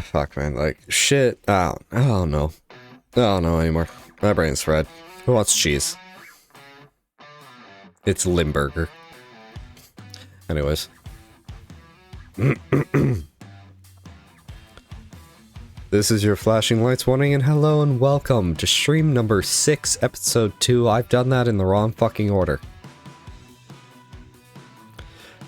Fuck, man, like, shit, I don't know. I don't know anymore. My brain's fried. Who wants cheese? It's Limburger. Anyways. This is your flashing lights warning, and hello and welcome to stream number 6, episode 2. I've done that in the wrong fucking order.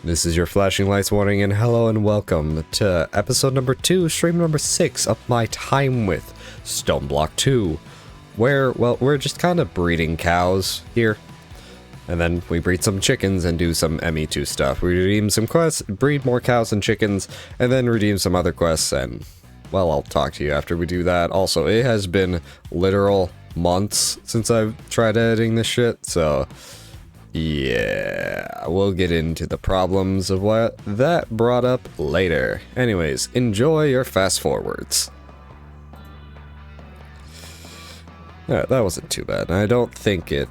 This is your flashing lights warning, and hello and welcome to episode number 2, stream number 6 of my time with Stoneblock 2. Where, well, we're just kind of breeding cows here. And then we breed some chickens and do some ME2 stuff. We redeem some quests, breed more cows and chickens, and then redeem some other quests, and... well, I'll talk to you after we do that. Also, it has been literal months since I've tried editing this shit, so... yeah, we'll get into the problems of what that brought up later. Anyways, enjoy your fast forwards. Yeah, that wasn't too bad. I don't think it...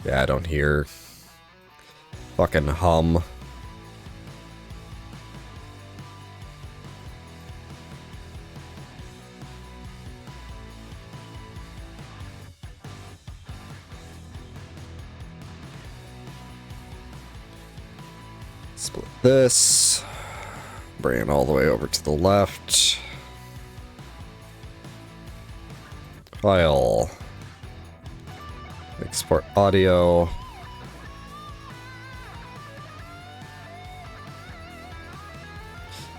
Yeah, I don't hear... fucking hum. Split this. Bring it all the way over to the left. File. Export audio.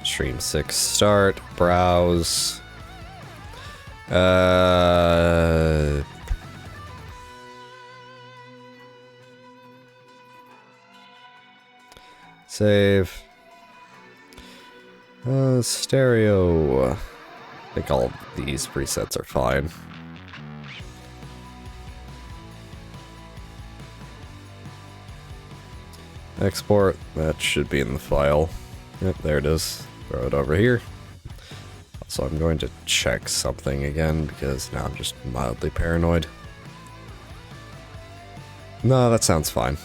Stream 6 start. Browse. Save. Stereo. I think all of these presets are fine. Export. That should be in the file. Yep, there it is. Throw it over here. Also, I'm going to check something again because now I'm just mildly paranoid. No, that sounds fine.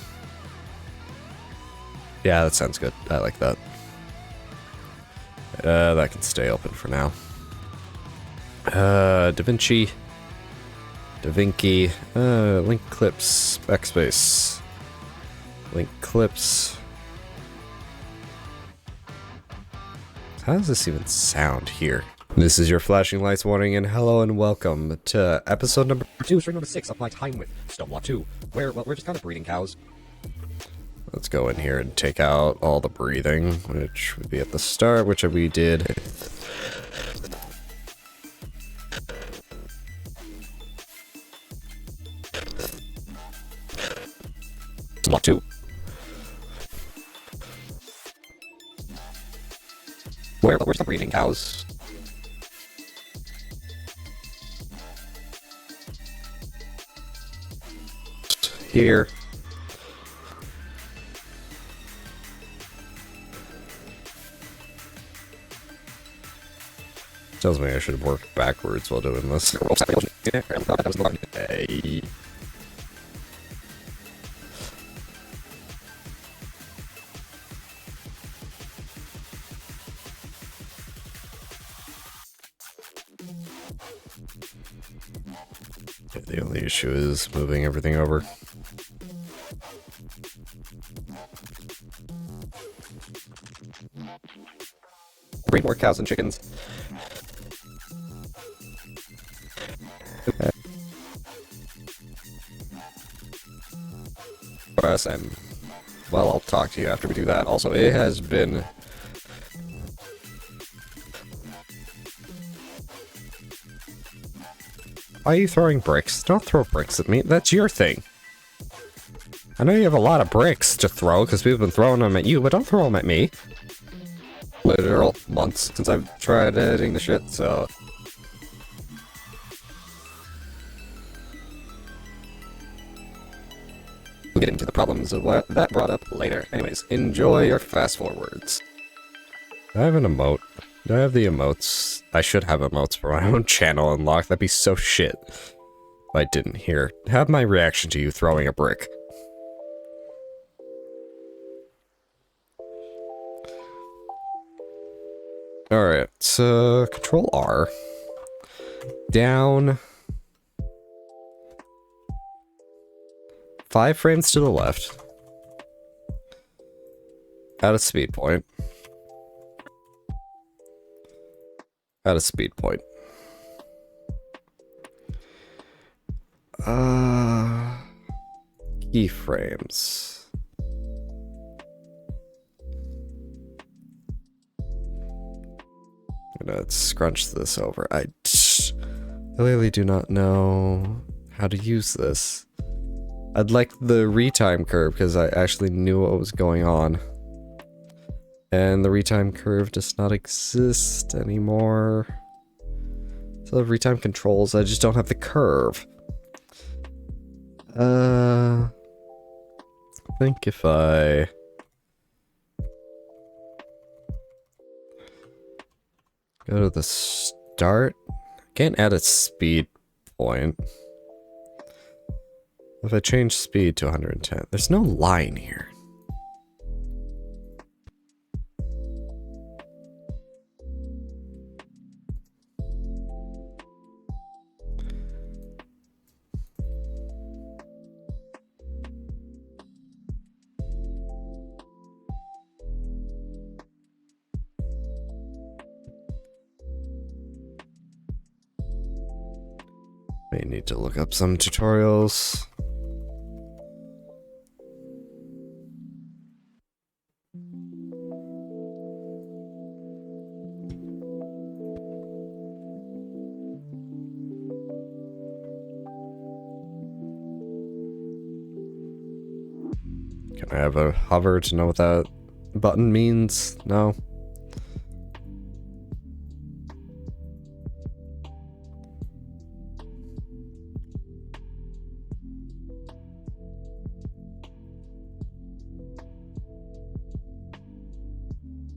Yeah, that sounds good. I like that. That can stay open for now. DaVinci. Link clips. Backspace. Link clips. How does this even sound here? This is your flashing lights warning, and hello and welcome to episode number 2, stream number 6 of my time with Stoneblock 2, where, well, we're just kind of breeding cows. Let's go in here and take out all the breathing, which would be at the start, which we did. Block 2. Where's the breeding cows? Here. Tells me I should work backwards while doing this. Hey. The only issue is moving everything over. Breed more cows and chickens. And, well, I'll talk to you after we do that. Also, it has been... Why are you throwing bricks? Don't throw bricks at me. That's your thing. I know you have a lot of bricks to throw because we've been throwing them at you, but don't throw them at me. Literal months since I've tried editing the shit, so... We'll get into the problems of what that brought up later. Anyways, enjoy your fast forwards. Do I have an emote? Do I have the emotes? I should have emotes for my own channel unlocked. That'd be so shit. If I didn't hear. Have my reaction to you throwing a brick. Alright, so Control R. Down. 5 frames to the left. At a speed point. At a speed point. Keyframes. I'm gonna scrunch this over. I really do not know how to use this. I'd like the retime curve because I actually knew what was going on. And the retime curve does not exist anymore. So the retime controls, I just don't have the curve. I think if I... go to the start, Can't add a speed point. If I change speed to 110, there's no line here. May need to look up some tutorials. Can I have a hover to know what that button means? No.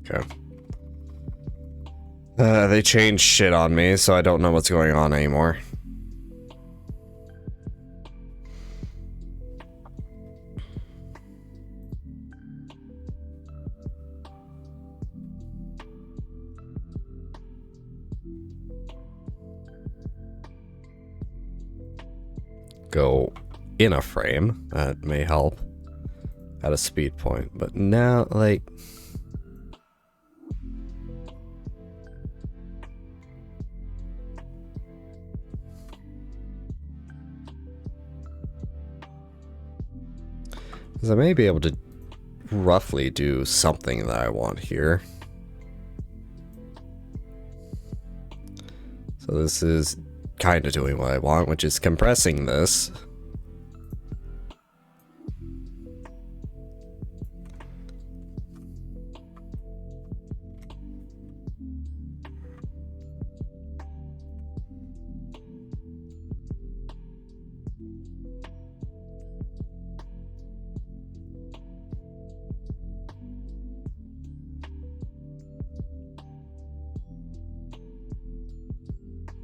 Okay. They changed shit on me, so I don't know what's going on anymore. Go in a frame, that may help at a speed point, but now, like, because I may be able to roughly do something that I want here. So this is kind of doing what I want, which is compressing this.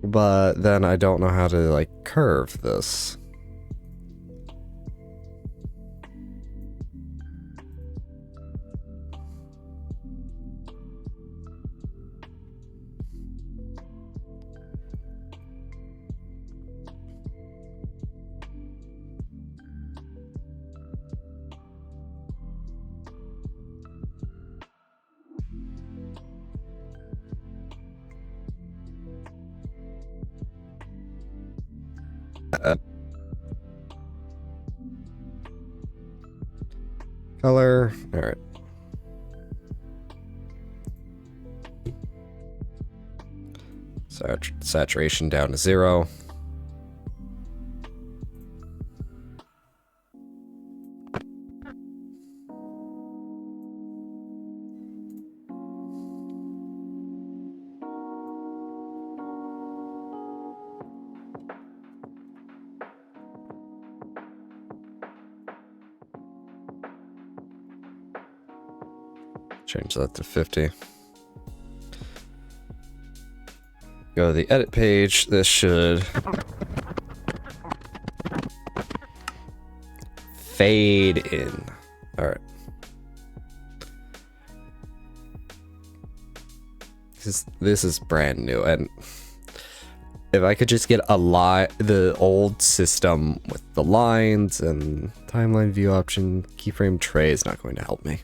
But then I don't know how to, like, curve this. Color, all right. Saturation down to 0. Change that to 50. Go to the edit page. This should fade in. All right. This is brand new, and if I could just get the old system with the lines and timeline view option, keyframe tray is not going to help me.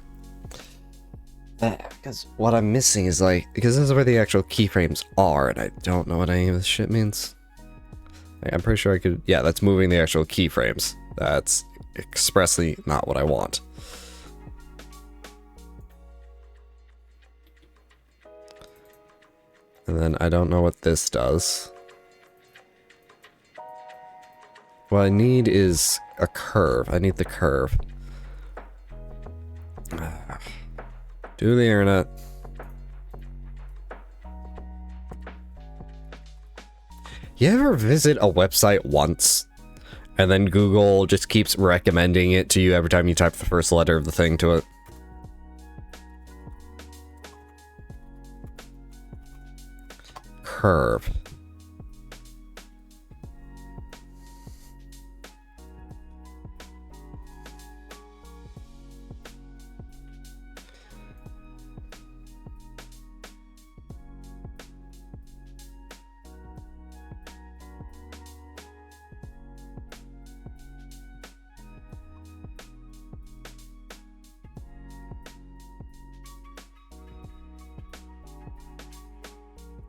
Because what I'm missing is, like, because this is where the actual keyframes are, and I don't know what any of this shit means. Like, I'm pretty sure I could, yeah, that's moving the actual keyframes. That's expressly not what I want. And then I don't know what this does. What I need is a curve. I need the curve. Do the internet. You ever visit a website once and then Google just keeps recommending it to you every time you type the first letter of the thing to it? Curve.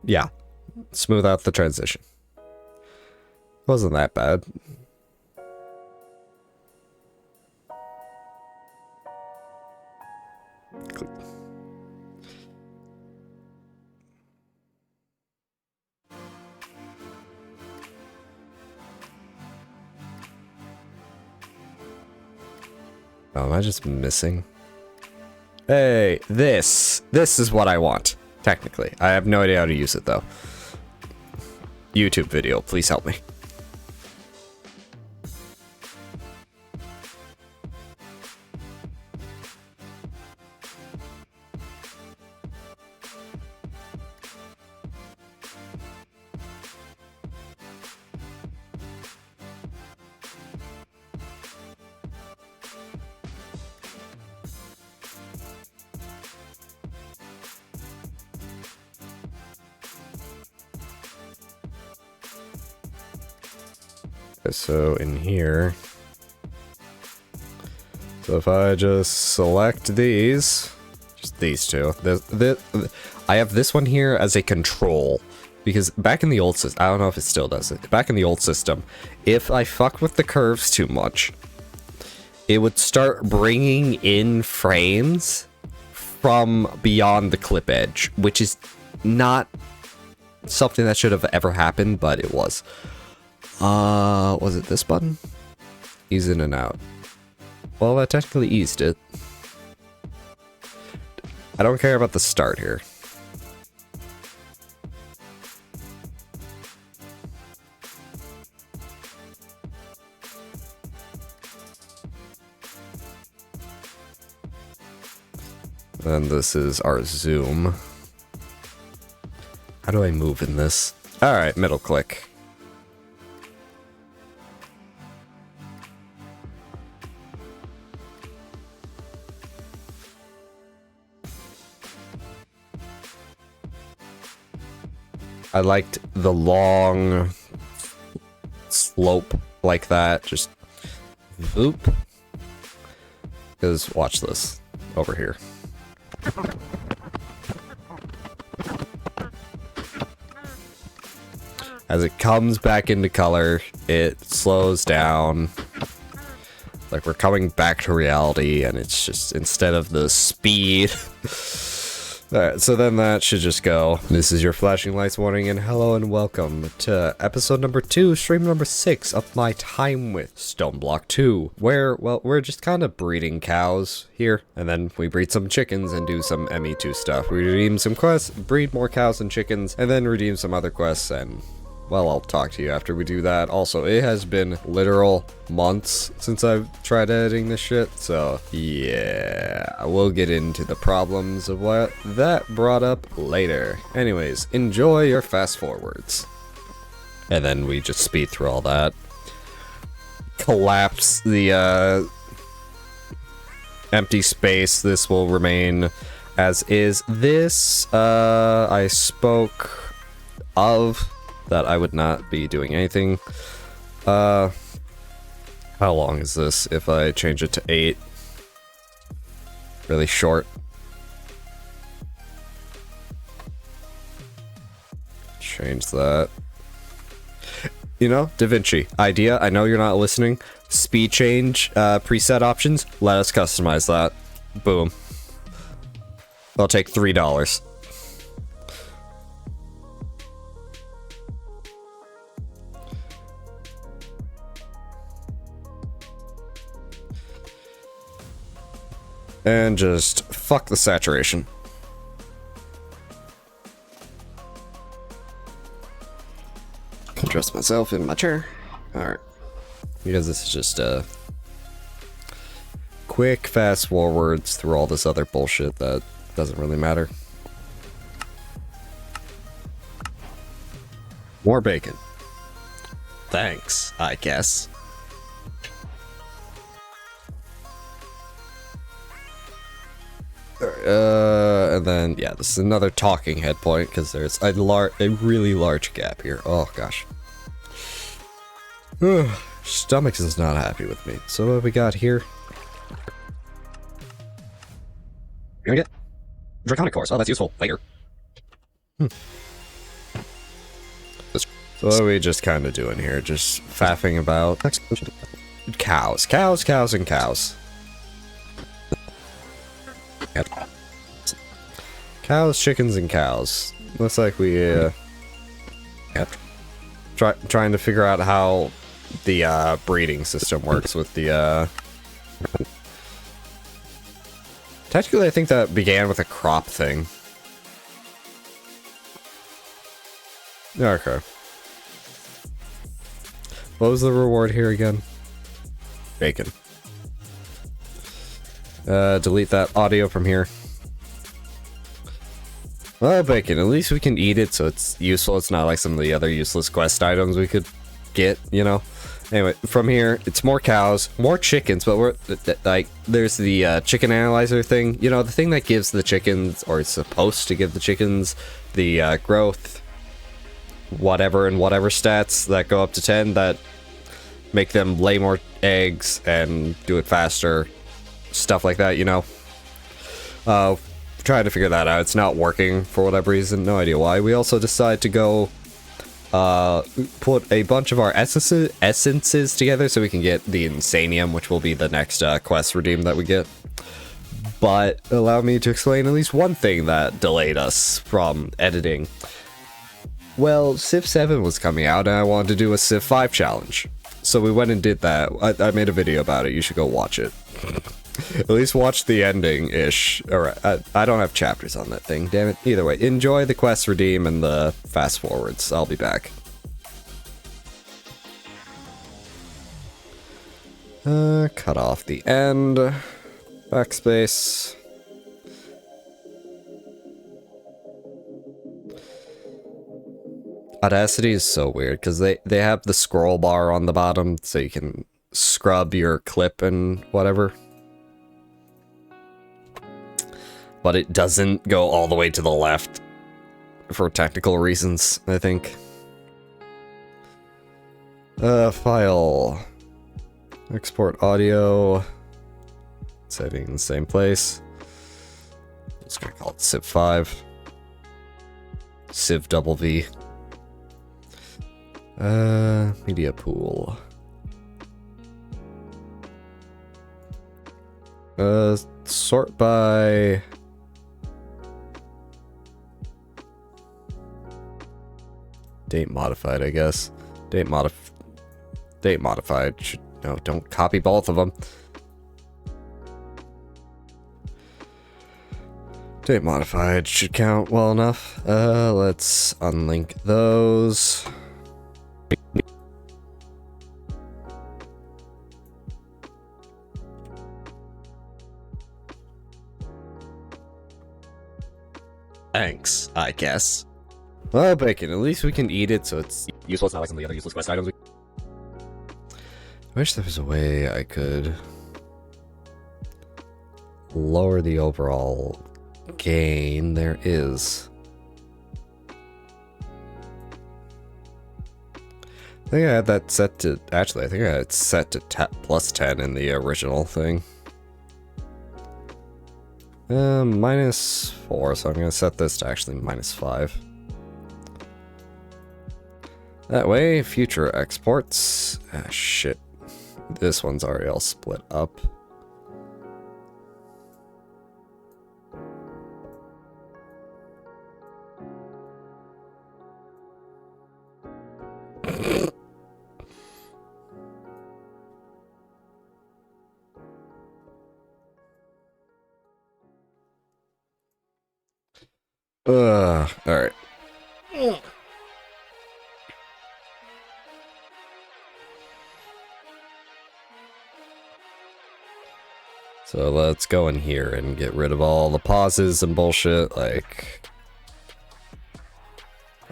yeah, smooth out the transition. Wasn't that bad. Oh, am I just missing? Hey, this is what I want, technically. I have no idea how to use it, though. YouTube video, please help me. So in here, so if I just select these, just these two, I have this one here as a control, because back in the old system, I don't know if it still does it, back in the old system, if I fuck with the curves too much, it would start bringing in frames from beyond the clip edge, which is not something that should have ever happened, but it was. Was it this button? Ease in and out. Well, that technically eased it. I don't care about the start here. Then this is our zoom. How do I move in this? Alright, middle click. I liked the long slope like that, just oop. Because watch this over here. As it comes back into color, it slows down. Like we're coming back to reality, and it's just, instead of the speed. Alright, so then that should just go. This is your flashing lights warning, and hello and welcome to episode number 2, stream number 6 of my time with Stoneblock 2, where, well, we're just kind of breeding cows here, and then we breed some chickens and do some ME2 stuff. We redeem some quests, breed more cows and chickens, and then redeem some other quests, and well, I'll talk to you after we do that. Also, it has been literal months since I've tried editing this shit, so yeah, we'll get into the problems of what that brought up later. Anyways, enjoy your fast forwards. And then we just speed through all that. Collapse the empty space. This will remain as is. This, I spoke of that I would not be doing anything. How long is this if I change it to 8? Really short. Change that. You know, DaVinci, idea, I know you're not listening. Speed change, preset options, let us customize that. Boom. I'll take $3. And just fuck the saturation. Adjust myself in my chair. Alright. Because this is just quick fast forwards through all this other bullshit that doesn't really matter. More bacon. Thanks, I guess. And then, yeah, this is another talking head point, because there's a really large gap here. Oh, gosh. Stomach is not happy with me. So what have we got here? You're gonna get Draconic Course. Oh, that's useful. Later. So what are we just kind of doing here? Just faffing about cows, cows, cows, and cows. Cows, chickens, and cows. Looks like we trying to figure out how the breeding system works with the technically, I think that began with a crop thing. Okay. What was the reward here again? Bacon. Delete that audio from here. Well, bacon. At least we can eat it, so it's useful. It's not like some of the other useless quest items we could get, you know? Anyway, from here, it's more cows, more chickens, but we're, like, there's the chicken analyzer thing. You know, the thing that gives the chickens, or is supposed to give the chickens, the growth, whatever and whatever stats that go up to 10 that make them lay more eggs and do it faster. Stuff like that, you know? Trying to figure that out. It's not working for whatever reason. No idea why. We also decided to go put a bunch of our essences together so we can get the Insanium, which will be the next quest redeem that we get. But allow me to explain at least one thing that delayed us from editing. Well, Civ 7 was coming out and I wanted to do a Civ 5 challenge. So we went and did that. I made a video about it. You should go watch it. At least watch the ending-ish. Alright, I don't have chapters on that thing, damn it. Either way, enjoy the quest redeem and the fast forwards. I'll be back. Cut off the end. Backspace. Audacity is so weird, because they have the scroll bar on the bottom, so you can scrub your clip and whatever. But it doesn't go all the way to the left for technical reasons, I think. File. Export audio. Saving in the same place. Just gonna call it Civ 5. Civ double V. Media pool. Sort by... date modified, I guess. Date modified. No, don't copy both of them. Date modified should count well enough. Let's unlink those. Thanks, I guess. Well, bacon, at least we can eat it, so it's useful. It's not like some of the other useless quest items. I wish there was a way I could lower the overall gain. There is. I think I had that set to... Actually, I think I had it set to plus 10 in the original thing. -4, so I'm going to set this to actually -5. That way, future exports... Ah, shit. This one's already all split up. Alright. So let's go in here and get rid of all the pauses and bullshit, like...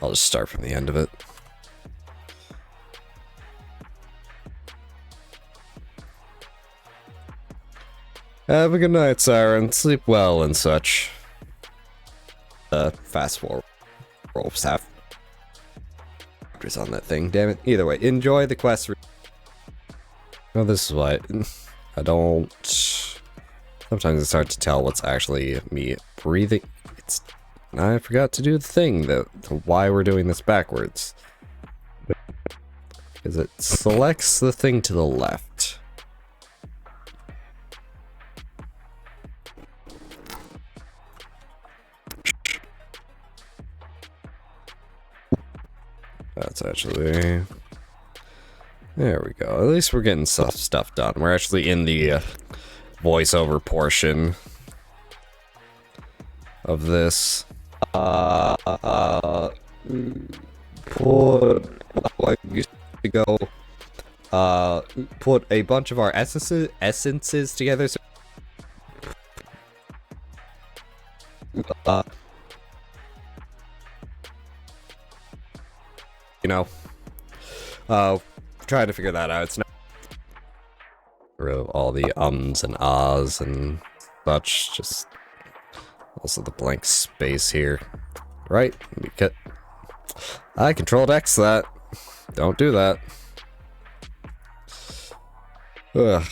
I'll just start from the end of it. Have a good night, Siren. Sleep well and such. Fast forward. Rolls have on that thing, damn it. Either way, enjoy the quest. Well, this is why I don't... Sometimes it's hard to tell what's actually me breathing. I forgot to do the thing, why we're doing this backwards. Because it selects the thing to the left. That's actually... There we go. At least we're getting stuff done. We're actually in the voiceover portion of this. Like used to go put a bunch of our essences together. So, you know, trying to figure that out. It's not rid of all the ums and ahs and such. Just also the blank space here, right? I controlled X that. Don't do that. Ugh.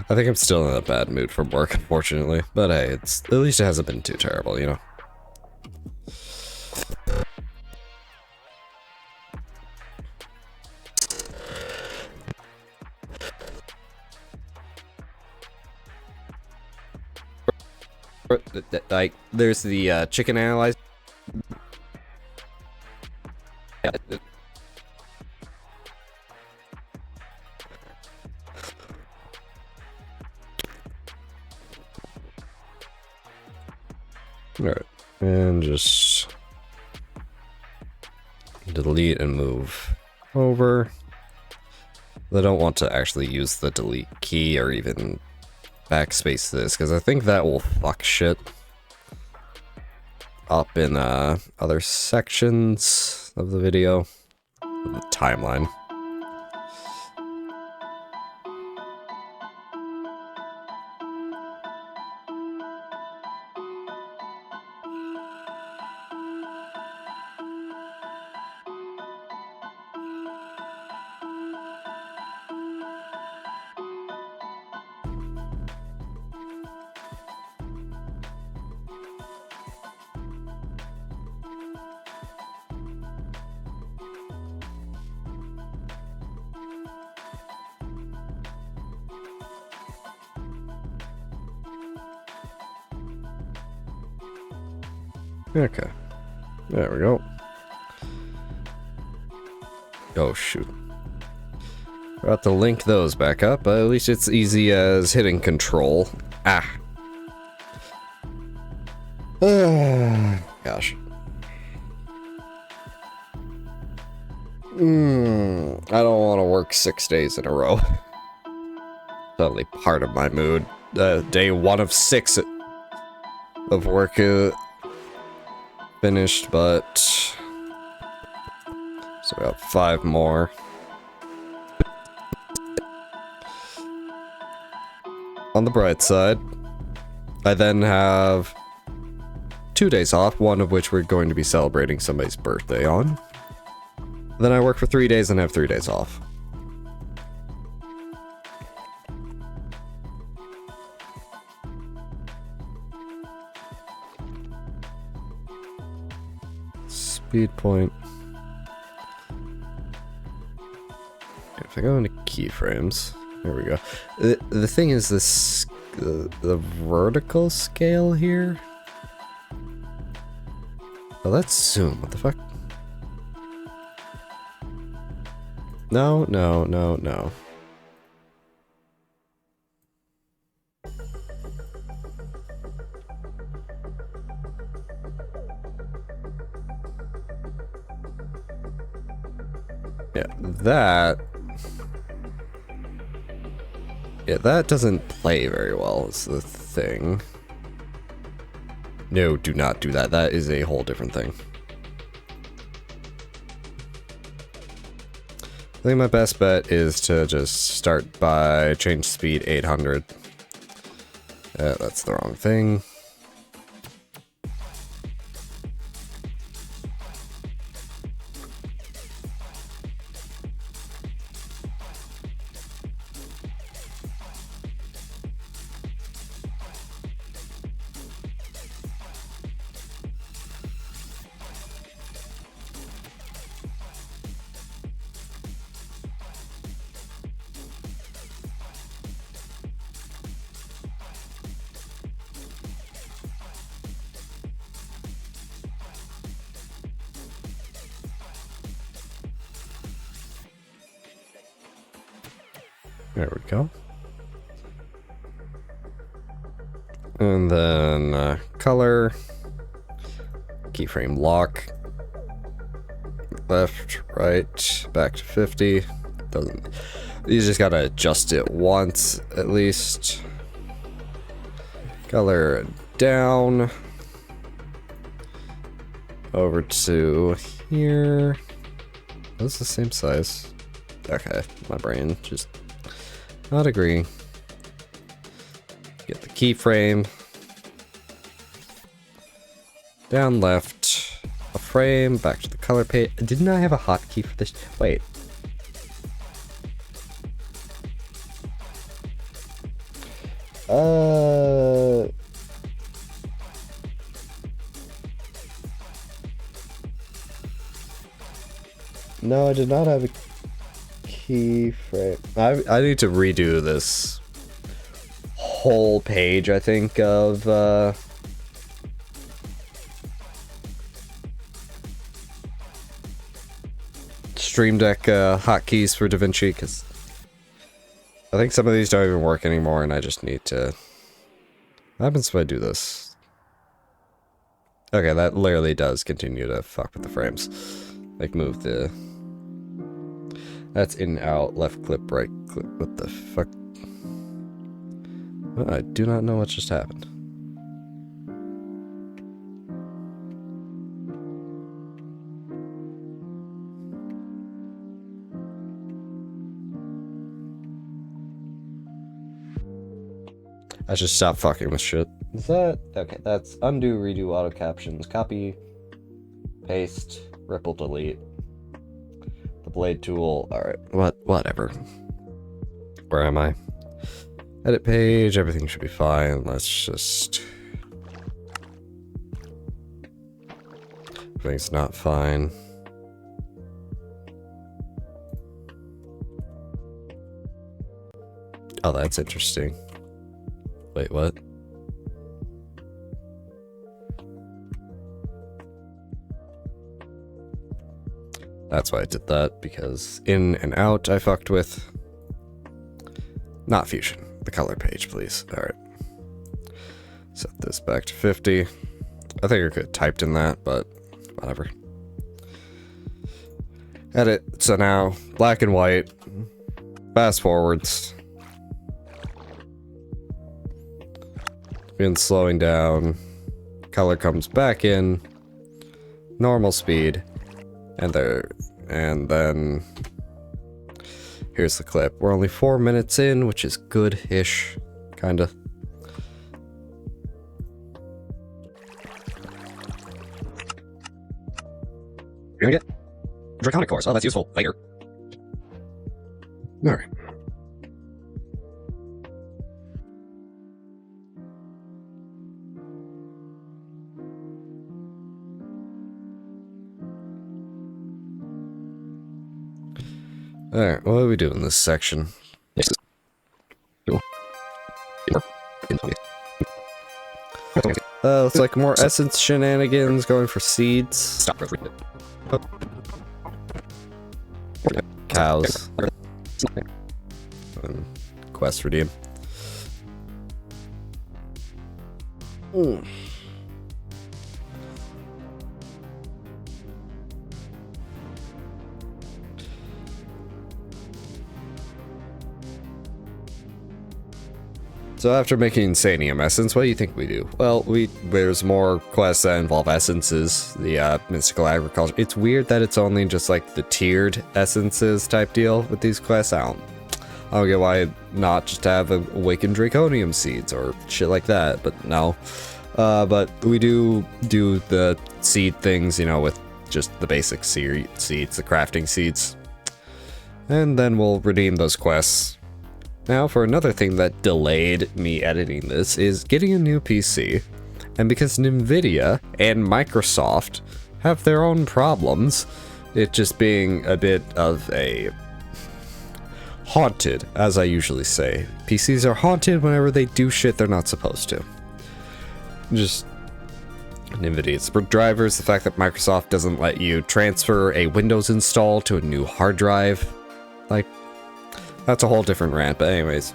I think I'm still in a bad mood from work, unfortunately. But hey, at least it hasn't been too terrible, you know? Like, there's the chicken analyzer. Alright, and just delete and move over. I don't want to actually use the delete key or even backspace this, because I think that will fuck shit up in other sections of the video, of the timeline. Okay, there we go. Oh shoot. Forgot to link those back up, but at least it's easy as hitting control. Ah. Gosh. I don't want to work 6 days in a row. Totally part of my mood. Day 1 of 6 of work finished, but so we got 5 more. On the bright side, I then have 2 days off, one of which we're going to be celebrating somebody's birthday on. Then I work for 3 days and have 3 days off. Speed point. If I go into keyframes, there we go. The thing is this, the vertical scale here. Oh, that's zoom. What the fuck? No, no, no, no. Yeah, that doesn't play very well, is the thing. No, do not do that. That is a whole different thing. I think my best bet is to just start by change speed 800. That's the wrong thing. There we go. And then color, keyframe lock, left, right, back to 50. Doesn't. You just gotta adjust it once at least. Color down. Over to here. That's the same size. Okay, my brain just not agreeing. Get the keyframe. Down left. A frame. Back to the color page. Didn't I have a hotkey for this? Wait. No, I did not have a keyframe. I need to redo this whole page, I think, of Stream Deck hotkeys for DaVinci, because I think some of these don't even work anymore, and I just need to... What happens if I do this? Okay, that literally does continue to fuck with the frames. Like, move the... That's in, out, left clip, right clip. What the fuck? I do not know what just happened. I should stop fucking with shit. Is that... Okay, that's undo, redo, auto captions, copy, paste, ripple, delete. The blade tool, alright, whatever. Where am I? Edit page, everything should be fine. Let's just... Everything's not fine. Oh, that's interesting. Wait, what? That's why I did that, because in and out I fucked with. Not Fusion. The color page, please. Alright. Set this back to 50. I think I could have typed in that, but whatever. Edit. So now, black and white. Fast forwards. Been slowing down. Color comes back in. Normal speed. And then here's the clip. We're only 4 minutes in, which is good-ish, kinda. You're gonna get Draconic Course. Oh, that's useful. Later. Alright. Alright, what do we do in this section? Looks like more essence shenanigans going for seeds. Stop. Cows. Quest redeem. So after making Sanium Essence, what do you think we do? Well, there's more quests that involve essences, the mystical agriculture. It's weird that it's only just like the tiered essences type deal with these quests. I don't get why not just have awakened draconium seeds or shit like that, but no. But we do the seed things, you know, with just the basic seeds, the crafting seeds. And then we'll redeem those quests. Now, for another thing that delayed me editing this is getting a new PC. And because Nvidia and Microsoft have their own problems, it just being a bit of a haunted, as I usually say. PCs are haunted whenever they do shit they're not supposed to. Just Nvidia's drivers, the fact that Microsoft doesn't let you transfer a Windows install to a new hard drive. Like, That's a whole different rant, but anyways.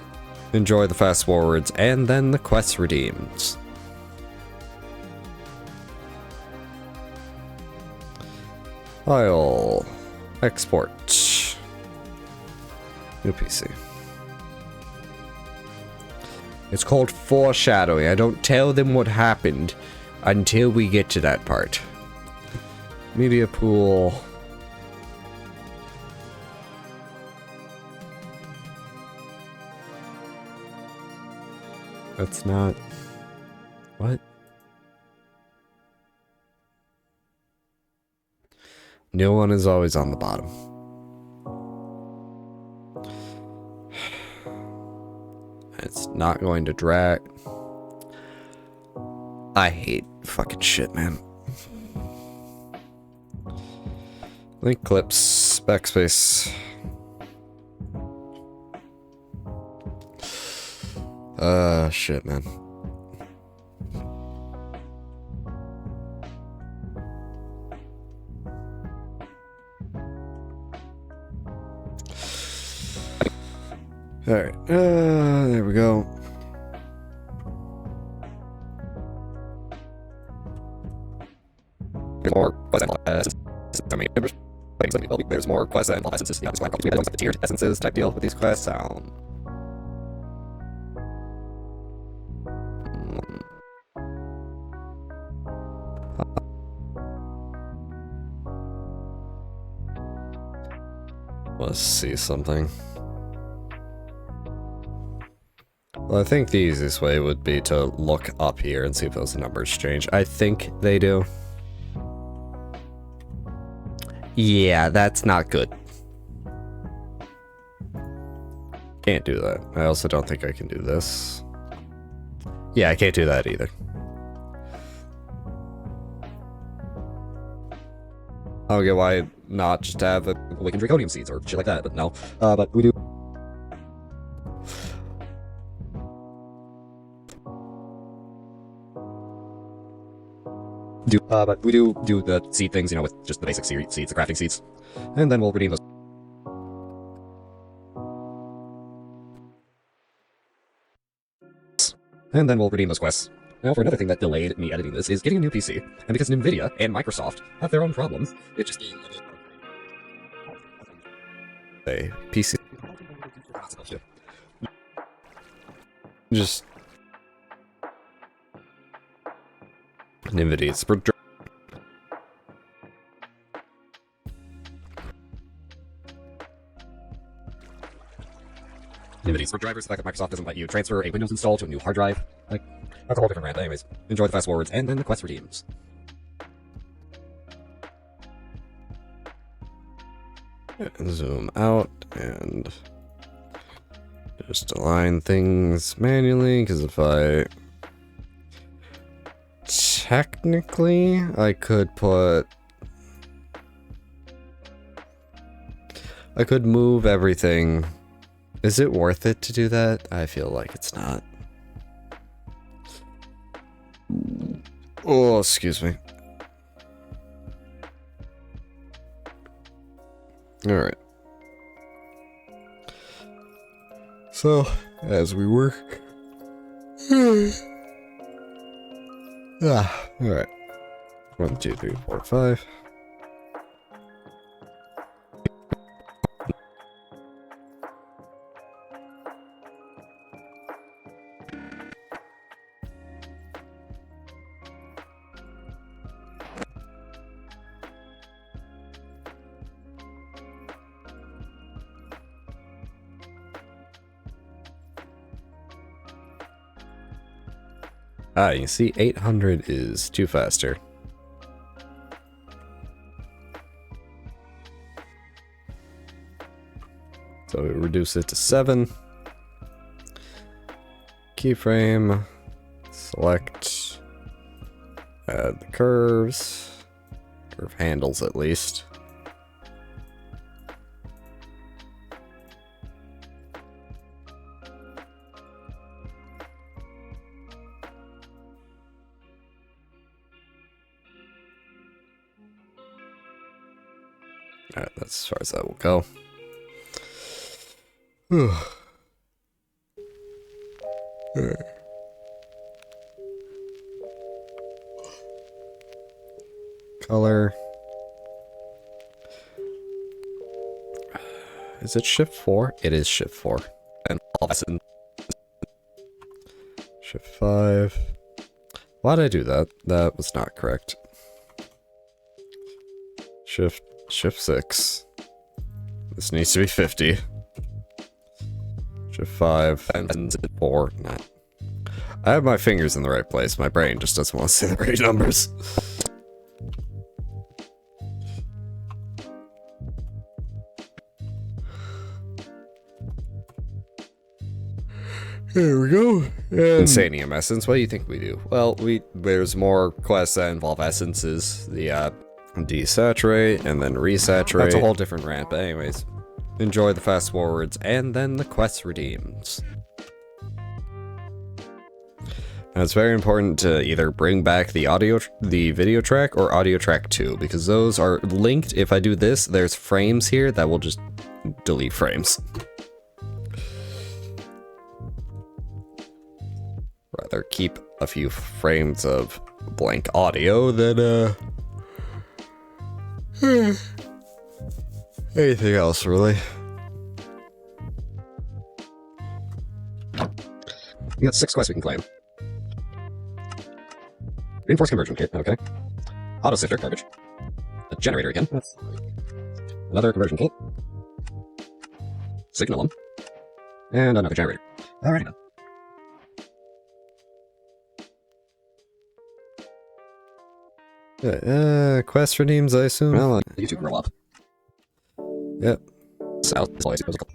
Enjoy the fast forwards and then the quest redeems. File. Export. New PC. It's called foreshadowing. I don't tell them what happened until we get to that part. Media pool. That's not... What? No one is always on the bottom. It's not going to drag. I hate fucking shit, man. Link clips, backspace. Shit, man. Alright, there we go. There's more quests and there's more quests and essences. Yeah, we have the tiered essences type deal with these quests. Let's see something. Well, I think the easiest way would be to look up here and see if those numbers change. I think they do. Yeah, that's not good. Can't do that. I also don't think I can do this. Yeah, I can't do that either. I don't get why not just have awakened draconium seeds or shit like that, but no. But we do. But we do the seed things, you know, with just the basic seeds, the crafting seeds. And then we'll redeem those. And then we'll redeem those quests. Now, for another thing that delayed me editing this is getting a new PC. And because Nvidia and Microsoft have their own problems, it just... A PC. Just... Nvidia's... Nvidia's for drivers, the fact that Microsoft doesn't let you transfer a Windows install to a new hard drive. Like, that's a whole different rant. Anyways, enjoy the fast forwards and then the quest redeems. Zoom out and just align things manually, because if I... Technically, I could put... I could move everything. Is it worth it to do that? I feel like it's not. Oh, excuse me. Alright. So, as we work... alright. 1, 2, 3, 4, 5. You see 800 is too faster. So we reduce it to 7. Keyframe. Select. Add the curves. Curve handles at least. Alright, that's as far as that will go. Color. Is it shift 4? It is shift 4. And shift 5. Why did I do that? That was not correct. Shift 6. This needs to be 50. Shift 5 and 4. 9. I have my fingers in the right place. My brain just doesn't want to say the right numbers. There we go. Insanium essence. What do you think we do? Well, there's more quests that involve essences. The desaturate and then resaturate. That's a whole different rant. But anyways, enjoy the fast forwards and then the quest redeems. Now it's very important to either bring back the video track or audio track 2 because those are linked. If I do this, there's frames here that will just delete frames. Rather keep a few frames of blank audio than anything else, really. We got 6 quests we can claim. Reinforced conversion kit, okay. Auto sifter, garbage. A generator again. Another conversion kit. Signalum. And another generator. Alrighty then. Quest redeems, I assume? Well, you two grow up. Yep. South is always supposed to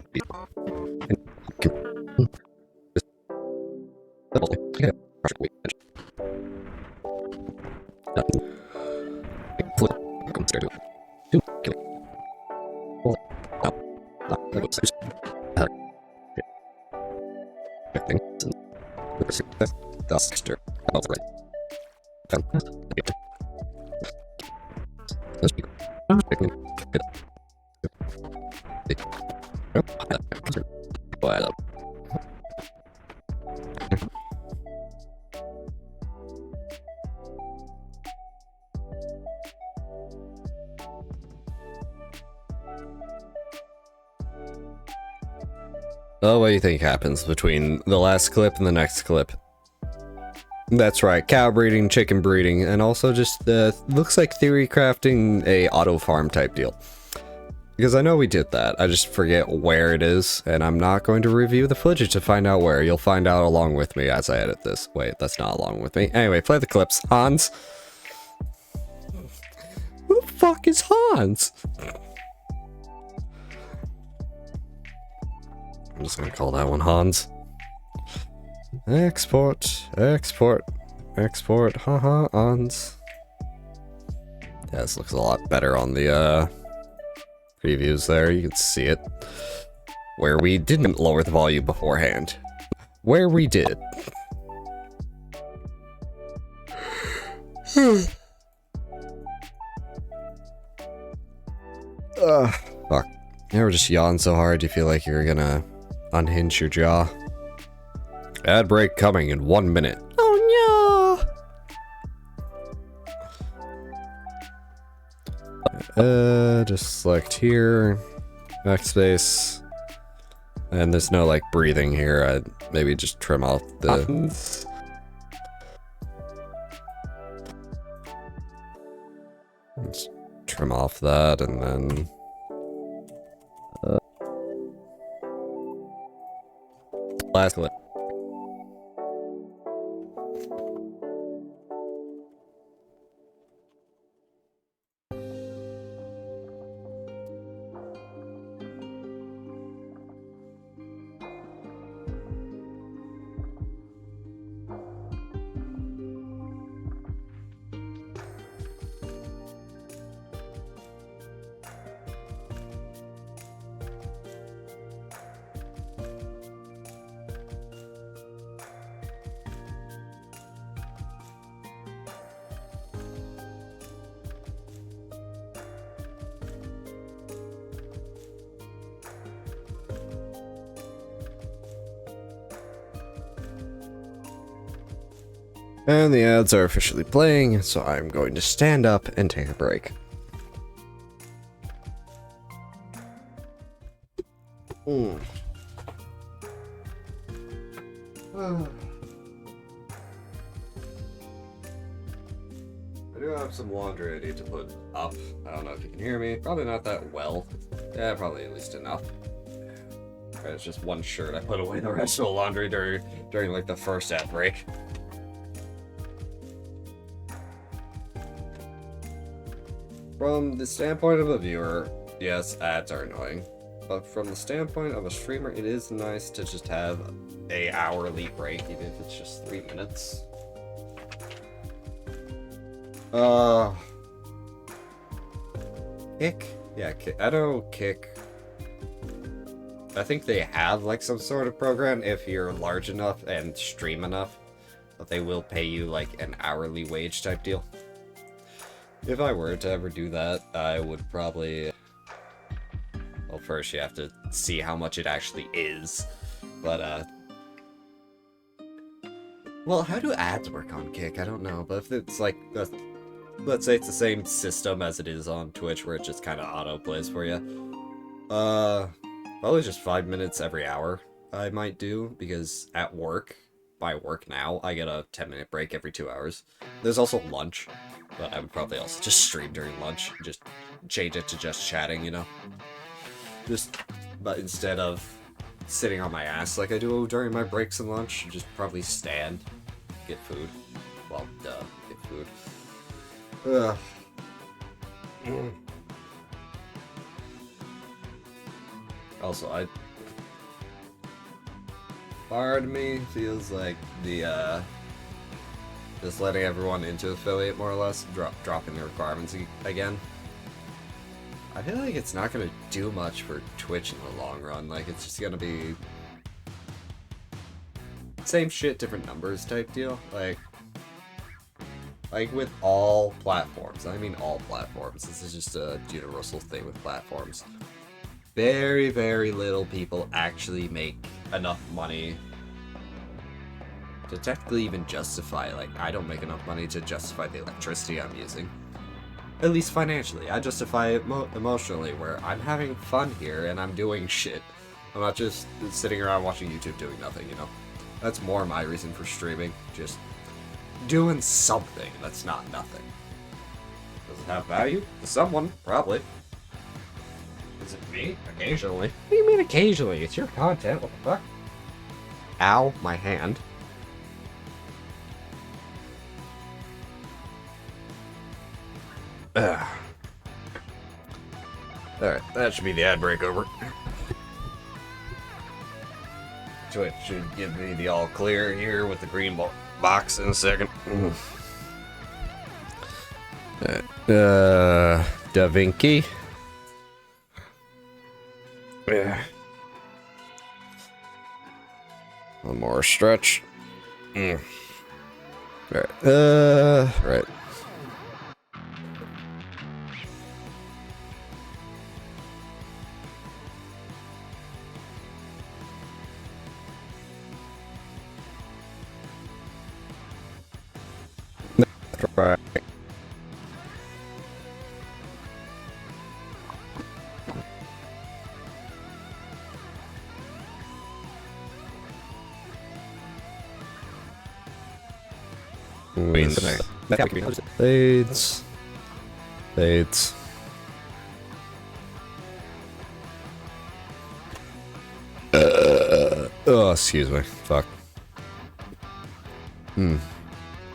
Oh, what do you think happens between the last clip and the next clip? That's right, cow breeding, chicken breeding, and also just looks like theory crafting a auto farm type deal. Because I know we did that, I just forget where it is, and I'm not going to review the footage to find out where. You'll find out along with me as I edit this. Wait, that's not along with me. Anyway, play the clips. Hans? Who the fuck is Hans? I'm just gonna call that one Hans. Export, export, export, haha, Hans. Yeah, this looks a lot better on the previews there. You can see it. Where we didn't lower the volume beforehand. Where we did. Fuck. You ever just yawn so hard you feel like you're gonna unhinge your jaw? Ad break coming in 1 minute. Oh no! Just select here, backspace, and there's no like breathing here. I'd maybe just trim off the. Let's trim off that and then. Last clip. And the ads are officially playing, so I'm going to stand up and take a break. I do have some laundry I need to put up. I don't know if you can hear me. Probably not that well. Yeah, probably at least enough. Right, it's just one shirt. I put away the rest of the laundry during like the first ad break. From the standpoint of a viewer, yes, ads are annoying. But from the standpoint of a streamer, it is nice to just have a hourly break, even if it's just 3 minutes. Kick? Yeah, Kick. I know Kick. I think they have like some sort of program if you're large enough and stream enough, but they will pay you like an hourly wage type deal. If I were to ever do that, I would probably... Well, first you have to see how much it actually is, but well, how do ads work on Kick? I don't know, but if it's like, let's say it's the same system as it is on Twitch, where it just kind of auto-plays for you. Probably just 5 minutes every hour I might do, because at work, by work now, I get a 10-minute break every 2 hours. There's also lunch, but I would probably also just stream during lunch, just change it to just chatting, you know? But instead of sitting on my ass like I do during my breaks and lunch, just probably stand, get food. Well, get food. Also, part of me feels like the, just letting everyone into affiliate more or less, dropping the requirements again. I feel like it's not gonna do much for Twitch in the long run. Like, it's just gonna be same shit, different numbers type deal. Like with all platforms. I mean all platforms. This is just a universal thing with platforms. Very, very little people actually make enough money to technically even justify, like, I don't make enough money to justify the electricity I'm using. At least financially. I justify it emotionally, where I'm having fun here and I'm doing shit. I'm not just sitting around watching YouTube doing nothing, you know? That's more my reason for streaming. Just doing something that's not nothing. Does it have value? To someone, probably. Is it me? Occasionally. What do you mean occasionally? It's your content, what the fuck? Ow, my hand. Alright, that should be the ad break over. Twitch should give me the all clear here with the green box in a second. Da Vinci. Yeah. One more stretch. Alright. Right. Right. Fades. Fades. Oh, excuse me. Fuck.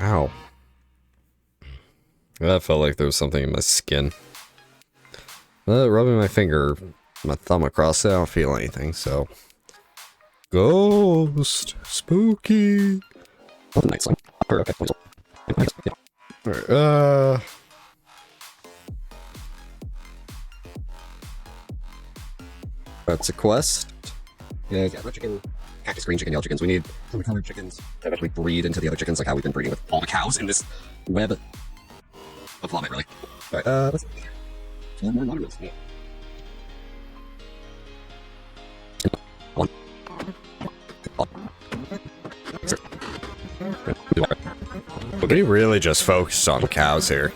Ow. That felt like there was something in my skin. Rubbing my finger, my thumb across it, I don't feel anything, so. Ghost! Spooky! Alright, that's a quest. Yeah, red chicken, cactus green chicken, yellow chickens. We need some colored chickens that eventually breed into the other chickens, like how we've been breeding with all the cows in this web of vomit, really. Alright, let's see. More anonymous. Yeah. One. We really just focused on cows here.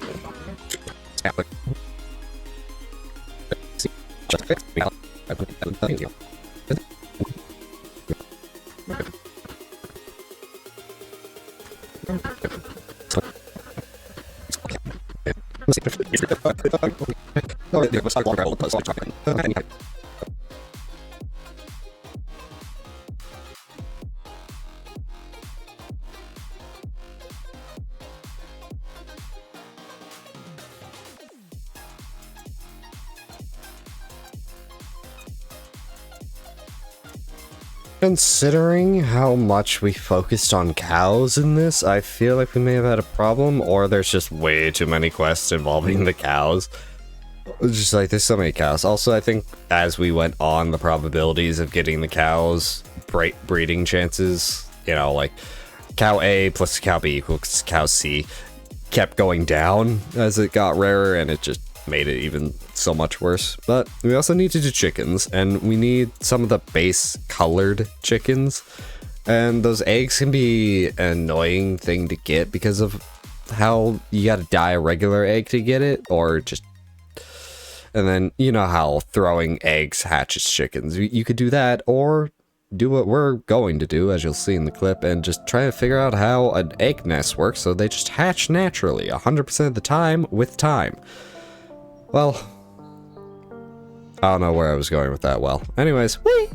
Considering how much we focused on cows in this, I feel like we may have had a problem, or there's just way too many quests involving the cows. It's just like, there's so many cows. Also, I think as we went on, the probabilities of getting the cows, breeding chances, you know, like cow A plus cow B equals cow C, kept going down as it got rarer, and it just made it even so much worse. But we also need to do chickens, and we need some of the base colored chickens, and those eggs can be an annoying thing to get because of how you gotta dye a regular egg to get it, or just, and then you know how throwing eggs hatches chickens. You could do that, or do what we're going to do, as you'll see in the clip, and just try to figure out how an egg nest works so they just hatch naturally 100% of the time with time. Well, I don't know where I was going with that. Well, anyways, whee!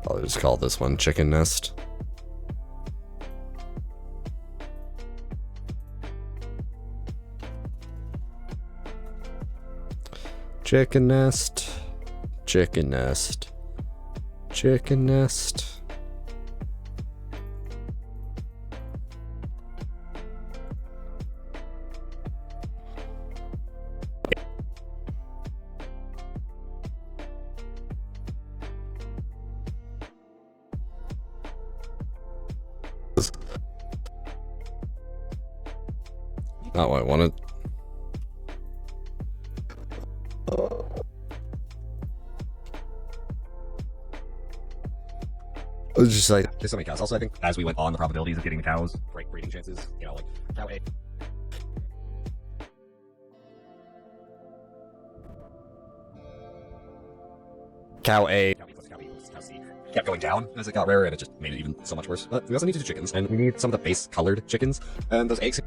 I'll just call this one Chicken Nest. Chicken Nest. Chicken Nest. Chicken Nest. Not what I wanted. It was just like, There's so many cows. Also, I think as we went on, the probabilities of getting the cows, breeding chances, you know, like cow A. cow A. Cow B plus cow B plus cow C kept going down as it got rarer, and it just made it even so much worse. But we also need to do chickens, and we need some of the base colored chickens, and those eggs.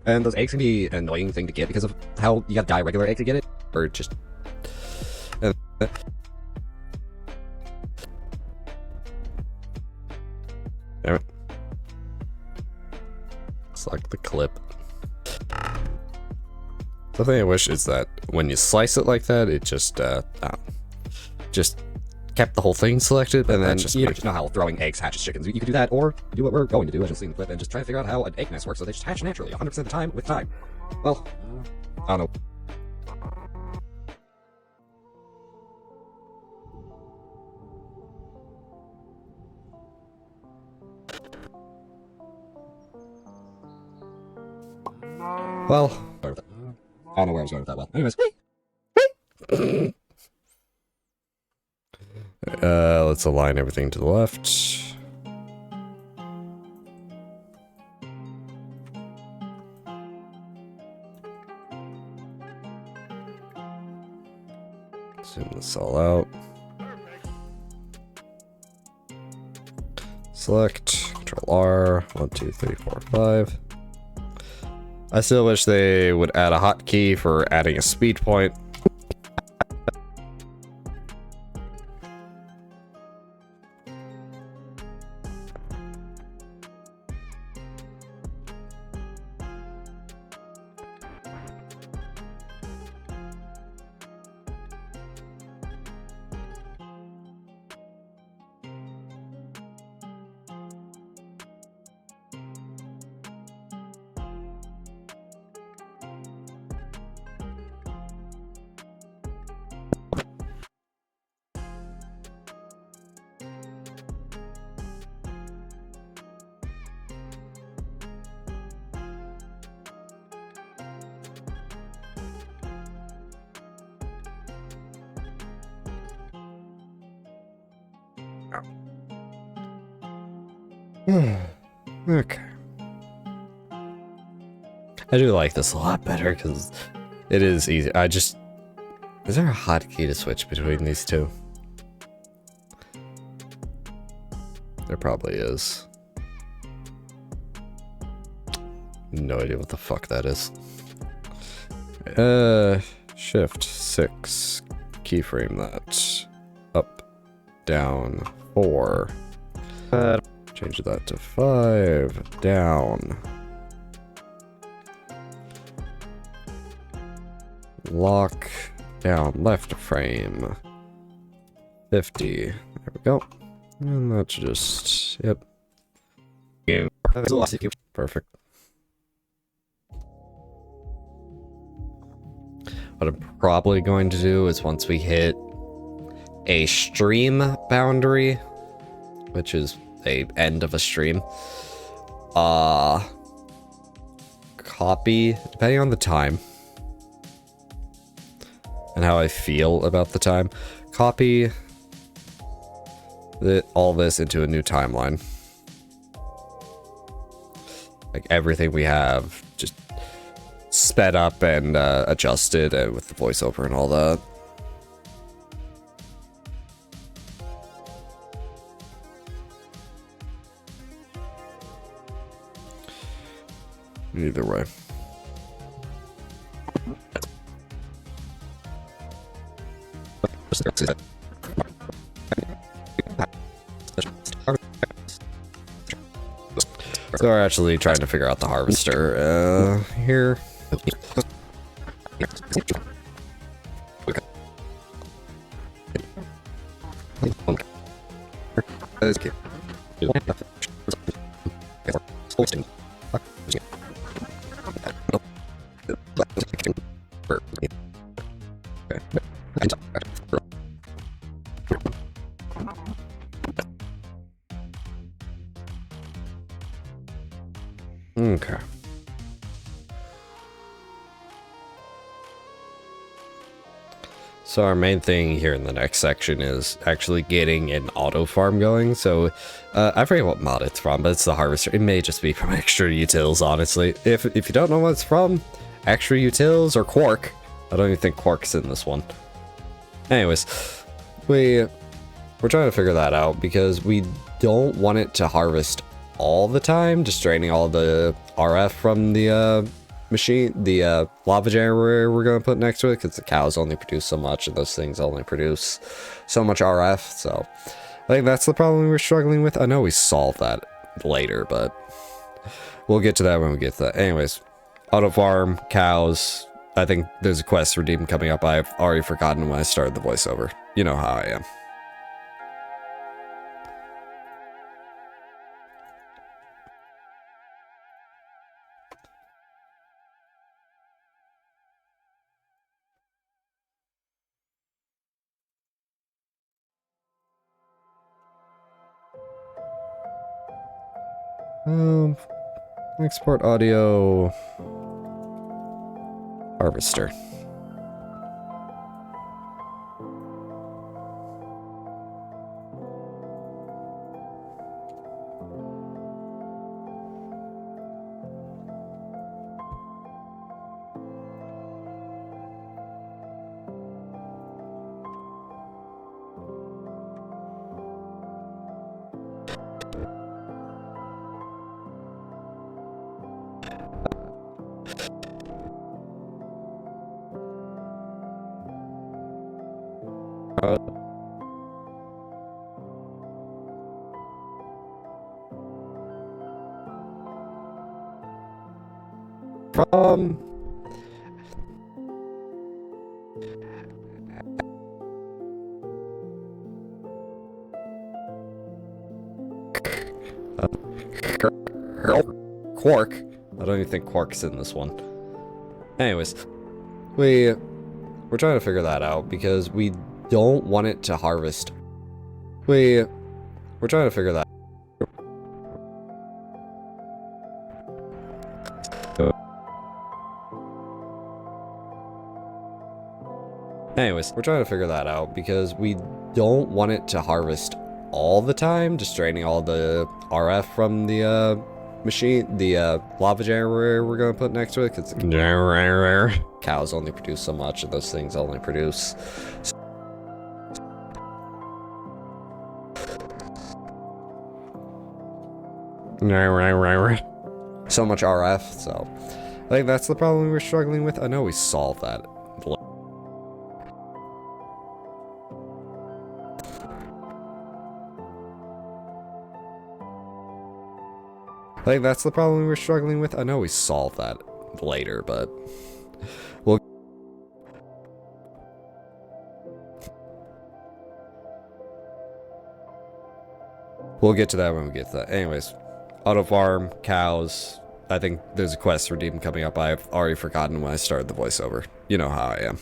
And those eggs can be an annoying thing to get because of how you gotta dye a regular egg to get it, or just. Damn it. Select the clip. The thing I wish is that when you slice it like that, it just kept the whole thing selected, and then just, you know how throwing eggs hatches chickens. You could do that, or do what we're going to do, as you'll see in the clip, and just try to figure out how an egg nest works so they just hatch naturally 100% of the time with time. Well, I don't know. Well, I don't know where I was going with that. Well, anyways. let's align everything to the left. Zoom this all out. Select, Control R, 1, 2, 3, 4, 5. I still wish they would add a hotkey for adding a speed point. Okay. I do like this a lot better because it is easy. Is there a hotkey to switch between these two? There probably is. No idea what the fuck that is. Shift 6. Keyframe that. Up, down, 4. Change that to 5. Down. Lock. Down, left frame. 50. There we go. And that's just... Yep. Perfect. What I'm probably going to do is once we hit a stream boundary, which is a end of a stream, copy, depending on the time and how I feel about the time, copy all this into a new timeline. Like everything we have just sped up and adjusted with the voiceover and all that. Either way. So we're actually trying to figure out the harvester here. Okay. So our main thing here in the next section is actually getting an auto farm going. So I forget what mod it's from, but it's the harvester. It may just be from Extra Utils, honestly. If you don't know what it's from, Extra Utils or Quark. I don't even think Quark's in this one. Anyways, we're trying to figure that out because we don't want it to harvest all the time, just draining all the RF from the machine, the lava generator we're going to put next to it, because the cows only produce so much and those things only produce so much RF. So I think that's the problem we were struggling with. I know we solved that later, but we'll get to that when we get to that. Anyways, auto farm, cows. I think there's a quest redeem coming up. I've already forgotten when I started the voiceover. You know how I am. Export audio harvester. Quark. I don't even think Quark's in this one. Anyways, we're trying to figure that out because we don't want it to harvest. We're trying to figure that. Anyways, we're trying to figure that out because we don't want it to harvest all the time, just draining all the RF from the machine, the lava generator we're gonna put next to it, because cows only produce so much, and those things only produce so much RF. So I think that's the problem we were struggling with. I know we solved that. I think that's the problem we were struggling with. I know we solved that later, but we'll get to that when we get to that. Anyways, auto farm, cows. I think there's a quest redeem coming up. I've already forgotten when I started the voiceover. You know how I am.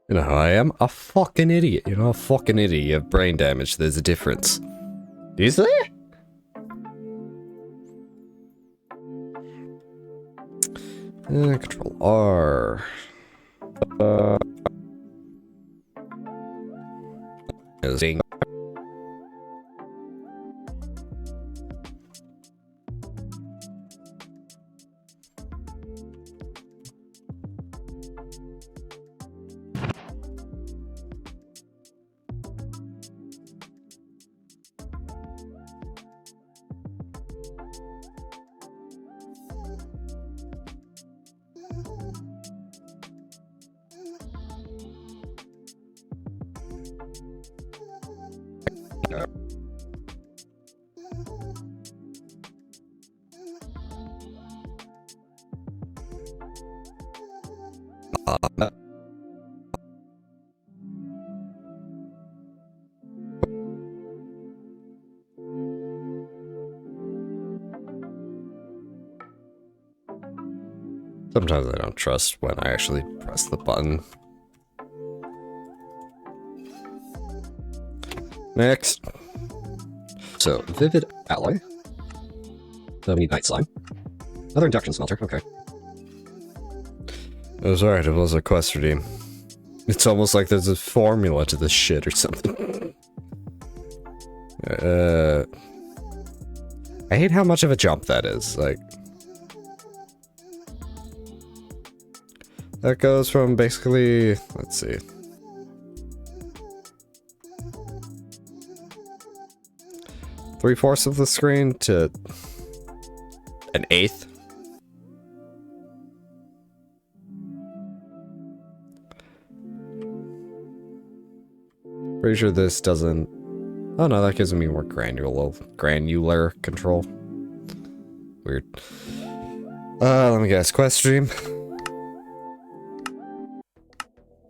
You know how I am? A fucking idiot. You know, a fucking idiot. You have brain damage. There's a difference. Is there? Control R. Zing. Sometimes I don't trust when I actually press the button. Next. So, Vivid Alloy. So we need Night Slime. Another induction smelter, okay. I was right, it was a quest redeem. It's almost like there's a formula to this shit or something. I hate how much of a jump that is, like... That goes from basically, let's see. Three-fourths of the screen to an eighth. Pretty sure this doesn't. Oh no, that gives me more granular control. Weird. Let me guess. Quest stream.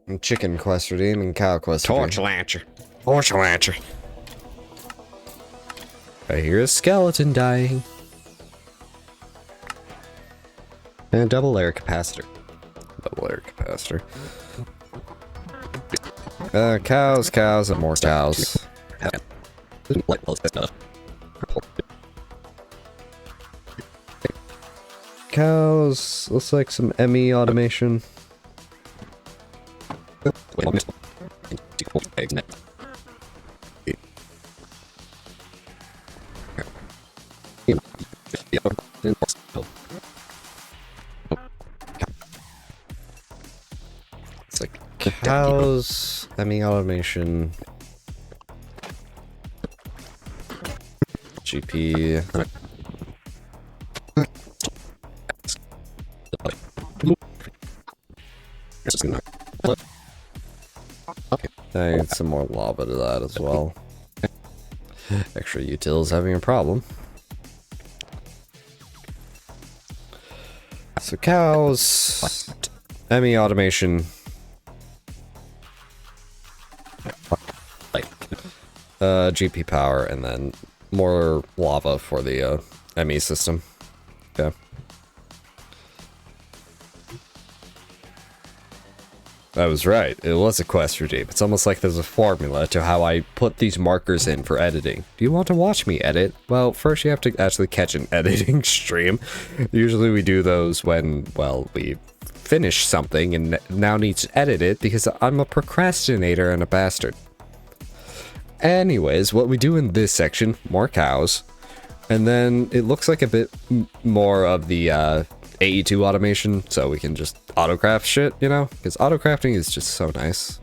And chicken quest redeem and cow quest redeem. Torch Lancer. Torch Lancer. I hear a skeleton dying. And a double layer capacitor. Double layer capacitor. Cows, and more cows. Cows, looks like some ME automation. It's like cows, ME automation, GP. I need some more lava to that as well. Extra utils having a problem. So cows, ME automation, GP power, and then more lava for the ME system. Okay. I was right. It was a quest redeem. It's almost like there's a formula to how I put these markers in for editing. Do you want to watch me edit? Well, first you have to actually catch an editing stream. Usually we do those when, well, we finish something and now need to edit it because I'm a procrastinator and a bastard. Anyways, what we do in this section, more cows. And then it looks like a bit more of the AE2 automation, so we can just autocraft shit, you know? Because autocrafting is just so nice.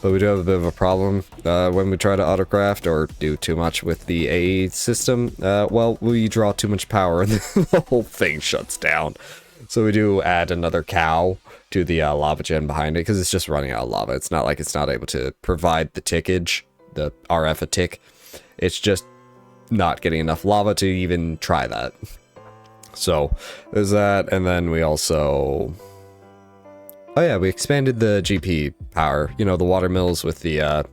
But we do have a bit of a problem when we try to autocraft or do too much with the AE system. Well, we draw too much power and the whole thing shuts down. So we do add another cow to the lava gen behind it, because it's just running out of lava. It's not like it's not able to provide the tickage, the RF a tick. It's just not getting enough lava to even try that. So there's that, and then we also, oh yeah, we expanded the GP power, you know, the water mills with the I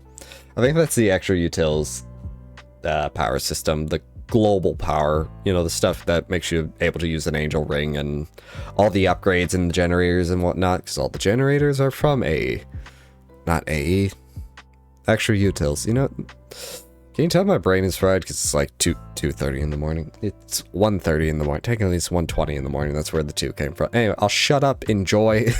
think that's the extra utils power system, the global power, you know, the stuff that makes you able to use an angel ring and all the upgrades and the generators and whatnot, because all the generators are from AE, not AE. Extra utils, you know. Can you tell my brain is fried? Because it's like 2:30 in the morning. It's 1:30 in the morning. Technically, it's 1:20 in the morning. That's where the 2 came from. Anyway, I'll shut up. Enjoy.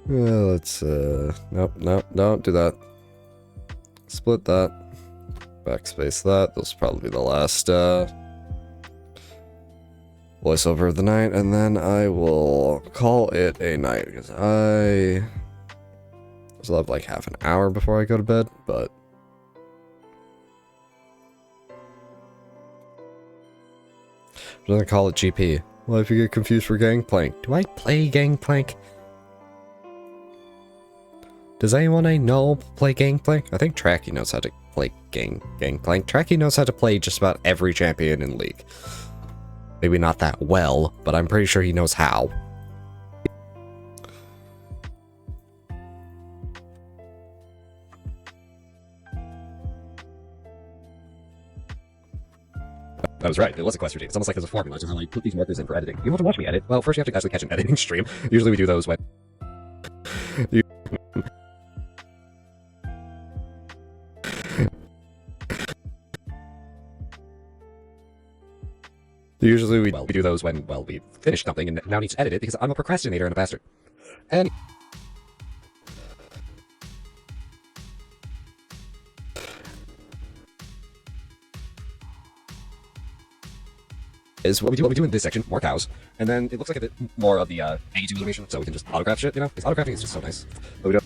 Well, let's, nope, don't do that. Split that. Backspace that. Those will probably be the last, voiceover of the night, and then I will call it a night, because I still have like half an hour before I go to bed, but I'm gonna call it GP. Well, if you get confused for Gangplank, do I play Gangplank? Does anyone I know play Gangplank? I think Tracky knows how to play Gangplank. Tracky knows how to play just about every champion in League. Maybe not that well, but I'm pretty sure he knows how. I was right, it was a quest routine. It's almost like there's a formula to how I put these markers in for editing. You want to watch me edit? Well, first you have to actually catch an editing stream. Usually we do those when... Usually we do those when, well, we finish something and now need to edit it because I'm a procrastinator and a bastard. And... is what we do in this section, more cows, and then it looks like a bit more of the AE2 animation, so we can just autograph shit, you know? Because autographing is just so nice. But we don't...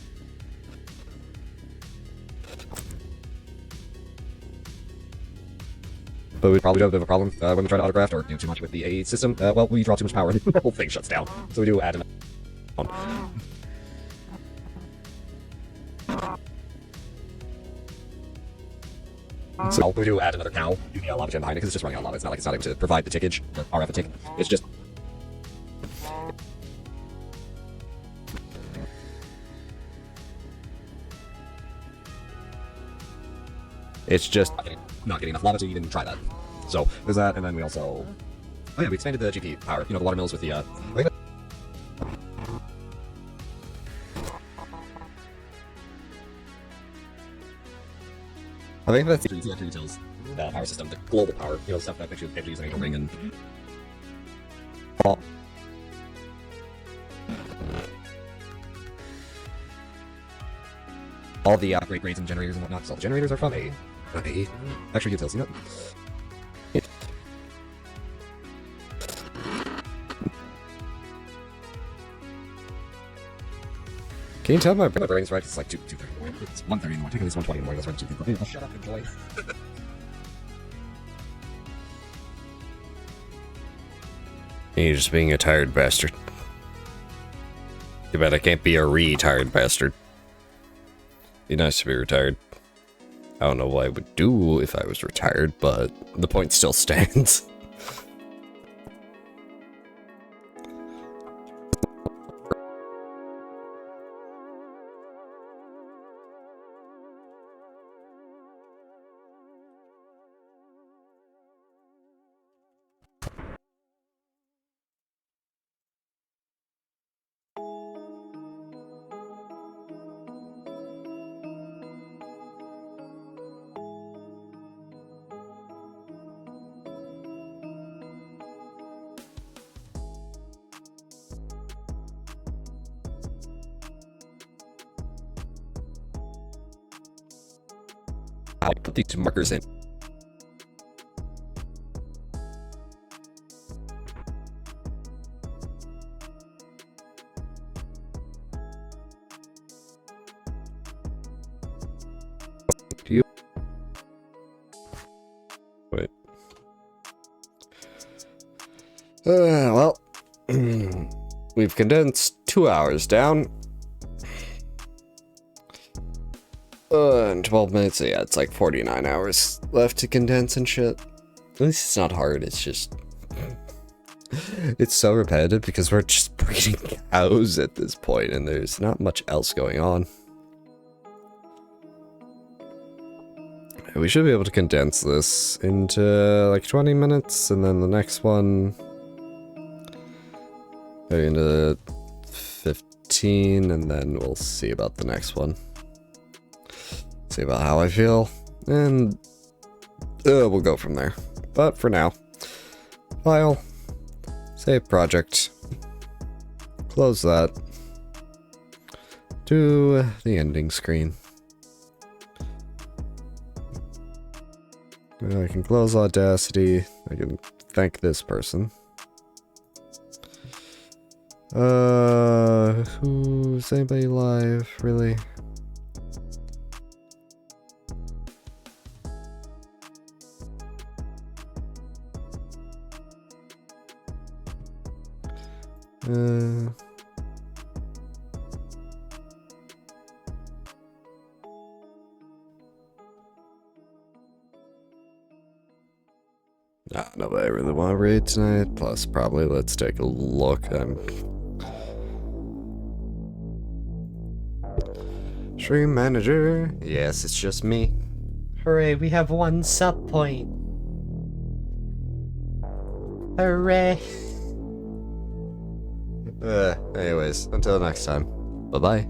But we probably do have a bit of a problem when we try to autograph or do too much with the AE system. Well, we draw too much power and the whole thing shuts down. So we do add an... So we do add another cow, do the lava gen behind it, because it's just running out of lava. It's not like it's not able to provide the tickage, the RF a tick. It's just... It's just not getting enough lava to even try that. So there's that, and then we also... Oh yeah, we expanded the GP power, you know, the water mills with the... I think that's the utils power system, the global power, you know, stuff that makes you able to use an angel ring and... all the upgrades and generators and whatnot, because all the generators are from AE. Not AE. Extra utils, you know? Can you tell my brain's right? It's like 2:30 in the morning. It's 1:30 in the morning. Technically it's 1:20 in the morning. That's why I'm 2:30. Shut up, enjoy. You're just being a tired bastard. Too bad I can't be a retired bastard. Be nice to be retired. I don't know what I would do if I was retired, but the point still stands. how to put these markers in. Do you wait? Well, we've condensed 2 hours down. In 12 minutes, yeah, it's like 49 hours left to condense and shit. At least it's not hard, it's just... it's so repetitive because we're just breeding cows at this point and there's not much else going on. We should be able to condense this into like 20 minutes and then the next one... maybe into 15 and then we'll see about the next one. See about how I feel, and we'll go from there. But for now, file, save project, close that, to the ending screen. I can close Audacity, I can thank this person. Who's anybody live, really? Nobody really want to raid tonight. Plus, probably let's take a look. Stream manager. Yes, it's just me. Hooray, we have 1 sub point. Hooray. Anyways, until next time. Bye-bye.